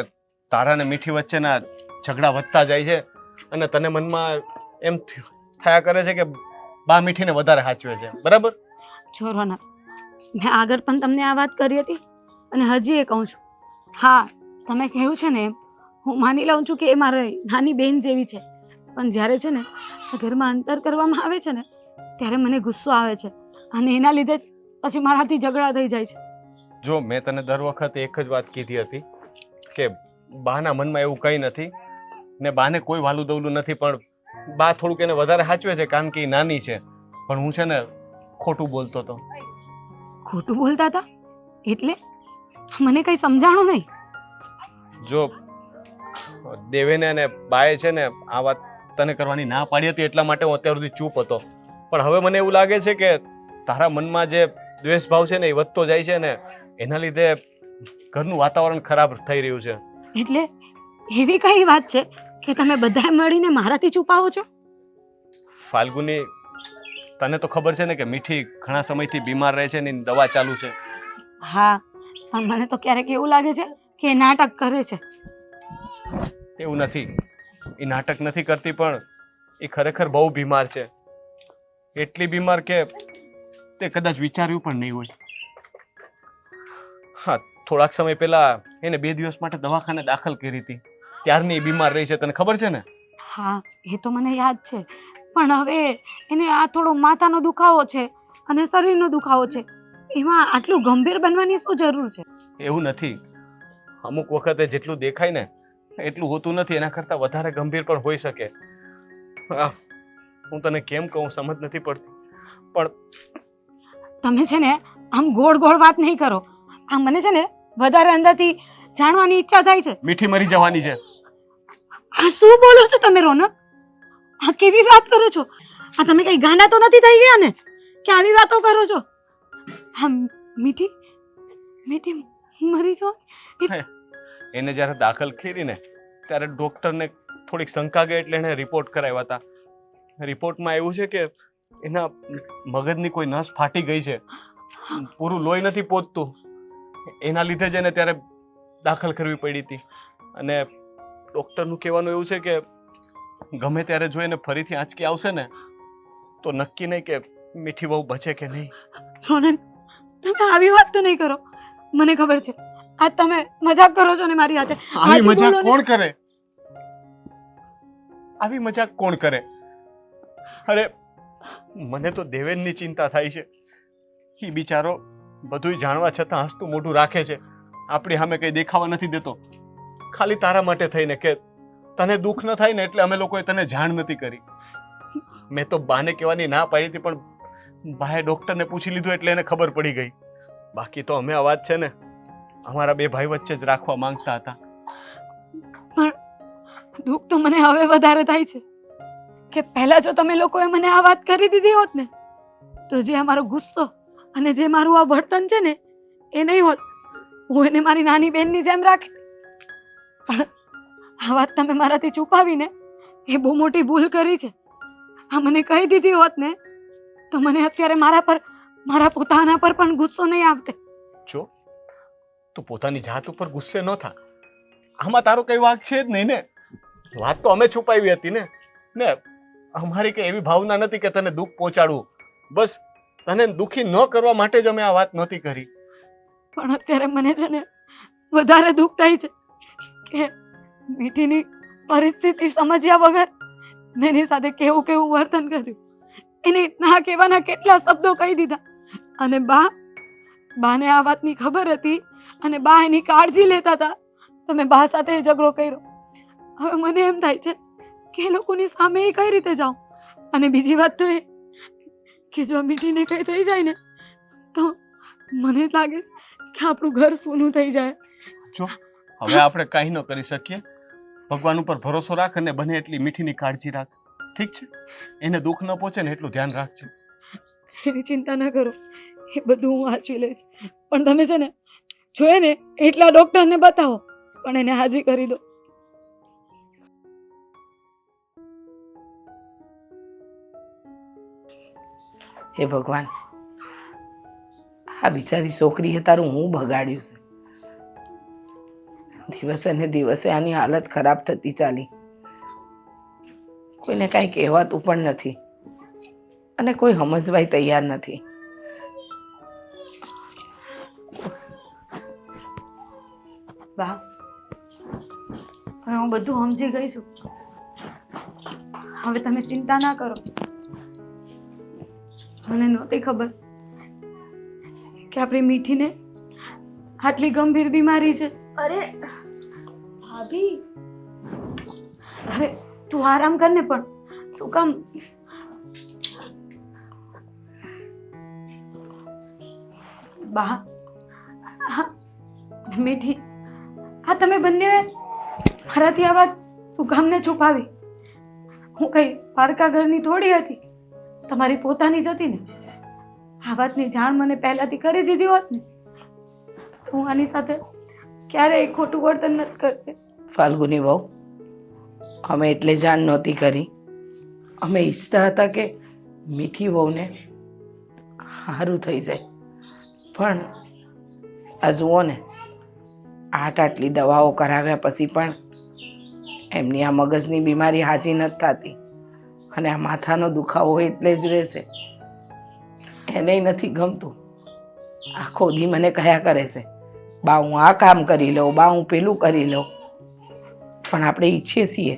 તારા ને મીઠી વચ્ચેના ઝઘડા વધતા જાય છે, અને તને મનમાં એમ થયા કરે છે કે બા મીઠીને વધારે સાચવે છે, બરાબર? જો રોનક, મેં આગળ પણ તમને આ વાત કરી હતી અને હજી એ કહું છું. હા, તમે કહ્યું છે ને એમ હું માની લઉં છું કે એ મારી નાની બહેન જેવી છે, પણ જ્યારે છે ને આ ઘરમાં અંતર કરવામાં આવે છે ને ત્યારે મને ગુસ્સો આવે છે, અને એના લીધે જ પછી મારાથી ઝઘડા થઈ જાય છે. જો મેં તને દર વખતે એક જ વાત કીધી હતી કે બાના મનમાં એવું કંઈ નથી ને બાને કોઈ વાલું દવલું નથી, પણ બા થોડુંક એને વધારે સાચવે છે કારણ કે એ નાની છે. પણ હું છે ને ખોટું બોલતો હતો. ખોટું બોલતા હતા એટલે મને કંઈ સમજાણું નહીં. જો દેવેને અને બાએ છે ને આ વાત તને કરવાની ના પાડી હતી એટલા માટે હું અત્યાર સુધી ચૂપ હતો, પણ હવે મને એવું લાગે છે કે તારા મનમાં જે દ્વેષ ભાવ છે ને એ વધતો જાય છે ને એના લીધે ઘરનું વાતાવરણ ખરાબ થઈ રહ્યું છે. એટલે એવી કઈ વાત છે કે તમે બધા મળીને મારાથી છુપાવો છો? ફાલ્ગુની, તને તો ખબર છે ને કે મીઠી ઘણા સમયથી બીમાર રહે છે ને એની દવા ચાલુ છે. હા, પણ મને તો ક્યારેક એવું લાગે છે કે એ નાટક કરે છે. એવું નથી, એ નાટક નથી કરતી, પણ એ ખરેખર બહુ બીમાર છે. એટલી બીમાર કે તે કદાચ વિચાર્યું પણ નહીં હોય. હા, થોડાક સમય પહેલા એને 2 દિવસ માટે દવાખાને દાખલ કરી હતી, ત્યારની એ બીમાર રહી છે, તને ખબર છે ને? હા, એ તો મને યાદ છે, પણ હવે એને આ થોડો માથાનો દુખાવો છે અને શરીરનો દુખાવો છે, એમાં આટલું ગંભીર બનવાની શું જરૂર છે? એવું નથી, અમુક વખતે જેટલું દેખાય ને એટલું હોતું નથી, એના કરતાં વધારે ગંભીર પણ હોઈ શકે. હું તને કેમ કહું સમજ નથી પડતી, પણ તમે છે ને આમ ગોળ ગોળ વાત નહીં કરો. આ મને છે ને વધારે અંદરથી જાણવાની ઈચ્છા થાય છે. મીઠી મરી જવાની છે. આ શું બોલો છો તમે રોનક? આ કેવી વાત કરો છો? આ તમે કઈ ગાંડા તો નથી થઈ ગયા ને કે આવી વાતો કરો છો? હા, મીઠી મીઠી મરી જવાની. એને જ્યારે દાખલ કરી ને ત્યારે ડોક્ટરને થોડીક શંકા ગઈ એટલે એને રિપોર્ટ કરાવ્યા હતા. રિપોર્ટમાં એવું છે કે એના મગજની કોઈ નસ ફાટી ગઈ છે, પૂરું લોહી નથી પહોંચતું, એના લીધે જ એને ત્યારે દાખલ કરવી પડી હતી. અને ડૉક્ટરનું કહેવાનું એવું છે કે ગમે ત્યારે જો એને ફરીથી આંચકી આવશે ને તો નક્કી નહીં કે મીઠી વહુ બચે કે નહીં. રોનક, તમે આવી વાત તો નહીં કરો. મને ખબર છે આ તમે મજાક કરો છો ને મારી સાથે. આવી મજાક કોણ કરે? આવી મજાક કોણ કરે? અરે મને તો દેવેનની ચિંતા થાય છે. એ બિચારો બધુંય જાણવા છતાં હસતું મોઢું રાખે છે, આપણી સામે કંઈ દેખાવા નથી દેતો, ખાલી તારા માટે થઈને કે તને દુઃખ ન થાય ને એટલે અમે લોકોએ તને જાણ નથી કરી. મેં તો બાને કહેવાની ના પાડી હતી, પણ બાએ ડૉક્ટરને પૂછી લીધું એટલે એને ખબર પડી ગઈ. બાકી તો અમે આ વાત છે ને અમારા 2 ભાઈ વચ્ચે જ રાખવા માંગતા હતા. પણ દુઃખ તો મને હવે વધારે થાય છે કે પહેલા જો તમે લોકોએ મને આ વાત કરી દીધી હોત ને તો જે અમારો ગુસ્સો અને જે મારું આ વર્તન છે ને એ નહીં હોત. હું એને મારી નાની બહેનની જેમ રાખી, પણ આ વાત તમે મારાથી છુપાવીને એ બહુ મોટી ભૂલ કરી છે. આ મને કહી દીધી હોત ને તો મને અત્યારે મારા પોતાના પર પણ ગુસ્સો નહીં આવતે. જો તું પોતાની જાત ઉપર ગુસ્સે ન થા. આમાં તારો કઈ વાંક છે જ નહીં ને. વાત તો અમે છુપાવી હતી ને અમારી કઈ એવી ભાવના નથી કે તને દુઃખ પહોંચાડવું. બસ તને દુઃખી ન કરવા માટે જ અમે આ વાત નહોતી કરી. પણ અત્યારે મને છે ને વધારે દુઃખ થાય છે કે મીઠીની પરિસ્થિતિ સમજ્યા વગર મેં એની સાથે કેવું વર્તન કર્યું. એને ના કહેવાના કેટલા શબ્દો કહી દીધા. અને બાને આ વાતની ખબર હતી અને બા એની કાળજી લેતા હતા તો મેં બા સાથે ઝઘડો કર્યો. હવે મને એમ થાય છે કે એ લોકોની સામે કઈ રીતે જાઉં. અને બીજી વાત તો એ કે જો મીઠીને કઈ થઈ જાય ને તો મને લાગે છે કે આપણું ઘર સૂનું થઈ જાય. જો હવે આપણે કાંઈ ન કરી શકીએ. ભગવાન ઉપર ભરોસો રાખ અને બને એટલી મીઠીની કાળજી રાખ. ઠીક છે? એને દુઃખ ન પહોંચે ને એટલું ધ્યાન રાખજે. એની ચિંતા ન કરો, એ બધું હું વાંચી લઈશ. પણ તમે છે ને જોઈએ ને એટલા ડોક્ટરને બતાવો પણ એને હાજી કરી દો. હે ભગવાન, આ બિચારી છોકરીએ તારું હું બગાડ્યું છે. દિવસે ને દિવસે આની હાલત ખરાબ થતી ચાલી. કોઈને કાંઈ કહેવાતું પણ નથી અને કોઈ સમજવાય તૈયાર નથી. બા, હવે હું બધું સમજી ગઈ છું. હવે તમે ચિંતા ના કરો. મને નહોતી ખબર કે આપણી મીઠીને આટલી ગંભીર બીમારી છે. અરે ભાભી, અરે તું આરામ કર ને. પણ શું કામ? બા, મીઠી, આ તમે બંને મારાથી આ વાત શું કામ ને છુપાવી? હું કઈ પારકા ઘરની થોડી હતી, તમારી પોતાની જ હતી ને. આ વાતની જાણ મને પહેલાથી કરી દીધી હોત ને તો હું આની સાથે ક્યારેય ખોટું વર્તન નથી કરતી. ફાલ્ગુની વહુ, અમે એટલે જાણ નહોતી કરી. અમે ઈચ્છતા હતા કે મીઠી વહુને સારું થઈ જાય. પણ આ જુઓ ને, આટલી દવાઓ કરાવ્યા પછી પણ એમની આ મગજની બીમારી હાજી નથી થતી અને આ માથાનો દુખાવો એટલે જ રહેશે. એને નથી ગમતું. આખો દી મને કહ્યા કરે છે, બા હું આ કામ કરી લઉં, બા હું પેલું કરી લઉં. પણ આપણે ઈચ્છીએ છીએ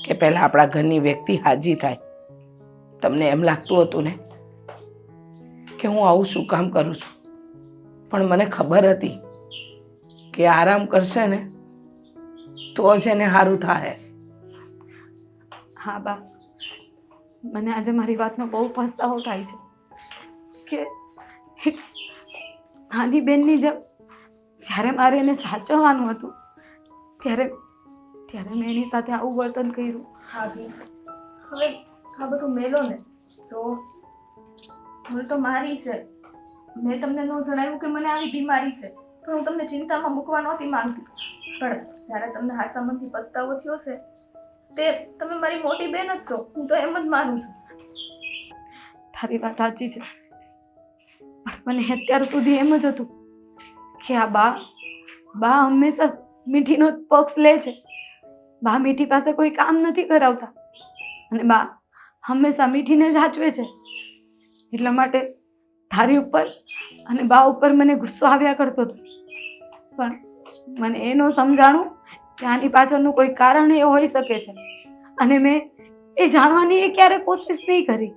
કે પહેલાં આપણા ઘરની વ્યક્તિ હાજી થાય. તમને એમ લાગતું હતું ને કે હું આવું શું કામ કરું છું, પણ મને ખબર હતી કે આરામ કરશે ને તો જ એને સારું થાય. હા બા, મને આજે મારી વાતનો બહુ પસ્તાવો થાય છે કે નાની બેનની જેમ જ્યારે મારે એને સાચવવાનું હતું ત્યારે મેં એની સાથે આવું વર્તન કર્યું. ભાભી, હવે આ બધું મેલો ને. ભૂલ તો મારી છે. મેં તમને ન જણાવ્યું કે મને આવી બીમારી છે, પણ હું તમને ચિંતામાં મૂકવા નહોતી માંગતી. પણ જ્યારે તમને હાસામનથી પસ્તાવો થયો છે તે તમે મારી મોટી બેન જ છો. હું તો એમ જ માનું છું. તારી વાત સાચી છે, પણ મને અત્યાર સુધી એમ જ હતું કે આ બા હંમેશા મીઠીનો પક્ષ લે છે. બા મીઠી પાસે કોઈ કામ નથી કરાવતા અને બા હંમેશા મીઠીને જ સાચવે છે. એટલા માટે તારી ઉપર અને બા ઉપર મને ગુસ્સો આવ્યા કરતો હતો. પણ મને એ ન સમજાણું કે આની પાછળનું કોઈ કારણ એ હોઈ શકે છે અને મેં એ જાણવાની એ ક્યારે કોશિશ નહીં કરી.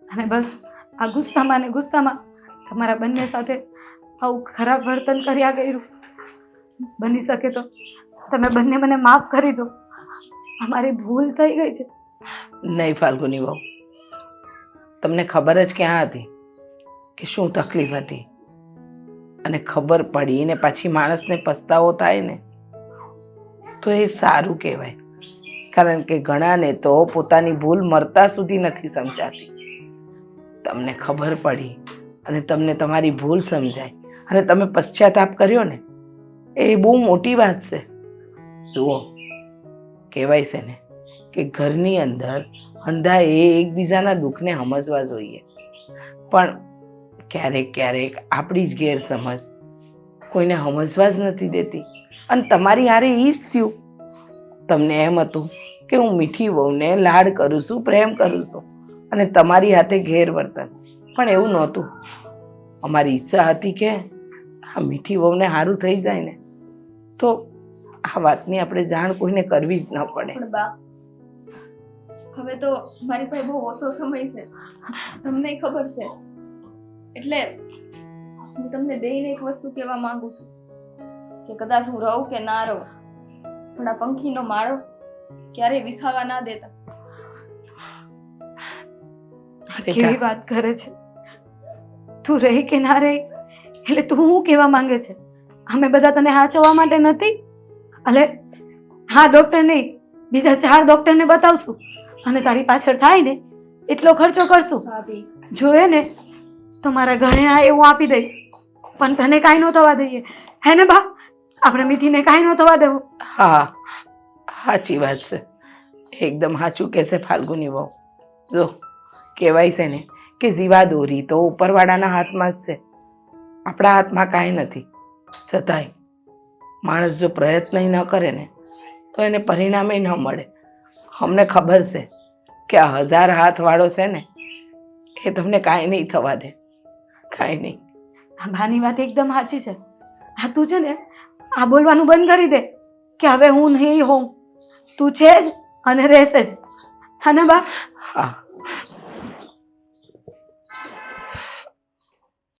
અને બસ આ ગુસ્સામાં તમારા બંને સાથે આવું ખરાબ વર્તન કર્યા કર્યું. બની શકે તો તમે બંને મને માફ કરી દો. અમારી ભૂલ થઈ ગઈ છે. નહીં ફાલ્ગુની વહુ, તમને ખબર જ ક્યાં હતી કે શું તકલીફ હતી અને ખબર પડી ને પાછી માણસને પસ્તાવો થાય ને તો એ સારું કહેવાય. કારણ કે ઘણાને તો પોતાની ભૂલ મરતા સુધી નથી સમજાતી. તમને ખબર પડી અને તમને તમારી ભૂલ સમજાય અને તમે પશ્ચાતાપ કર્યો ને એ બહુ મોટી વાત છે. જુઓ, કહેવાય છે ને કે ઘરની અંદર અંધા એ એકબીજાના દુઃખને સમજવા જોઈએ, પણ ક્યારેક ક્યારેક આપણી જ ગેરસમજ કોઈને સમજવા જ નથી દેતી. અને તમારી હારે એ જ થયું. તમને એમ હતું કે હું મીઠી વહુને લાડ કરું છું, પ્રેમ કરું છું, અને તમારી હાથે ગેરવર્તન. પણ એવું નહોતું. અમારી ઈચ્છા હતી કે આ મીઠી વહુને સારું થઈ જાય ને, તો આ વાતની આપણે જાણ કોઈને કરવી જ ન પડે. પણ બા, હવે તો મારી પાસે બહુ ઓછો સમય છે, તમને ખબર છે. એટલે હું તમને બેયને એક વસ્તુ કહેવા માંગુ છું કે કદાચ હું રહું કે ના રહું, પણ આ પંખીનો માળો ક્યારેય વિખાવા ના દેતા. કેવી વાત કરે છે તું, રહી કે ના રહી એટલે તું શું કહેવા માંગે છે? અમે બધા તને હાચવવા માટે નથી? અલે હા ડોક્ટર નહીં, બીજા 4 ડોક્ટરને બતાવશું અને તારી પાછળ થાય ને એટલો ખર્ચો કરશું. ભાભી, જોઈએ ને તો મારા ઘરેણા એવું આપી દઈ, પણ તને કાંઈ ન થવા દઈએ. હે ને બા? આપણે મીઠીને કાંઈ ન થવા દેવું. હા, સાચી વાત છે. એકદમ સાચું કહેશે ફાલ્ગુની વહુ. જો કહેવાય છે ને કે જીવાદોરી તો ઉપરવાળાના હાથમાં જ છે, આપણા હાથમાં કાંઈ નથી. છતાંય માણસ જો પ્રયત્ન ન કરે ને તો એને પરિણામે ન મળે. અમને ખબર છે કે આ 1000 હાથવાળો છે ને એ તમને કાંઈ નહીં થવા દે, કાંઈ નહીં. આ બાની વાત એકદમ સાચી છે. આ તું છે ને આ બોલવાનું બંધ કરી દે કે હવે હું નહીં હોઉં. તું છે જ અને રહેશે જ. હા ને બા? હા,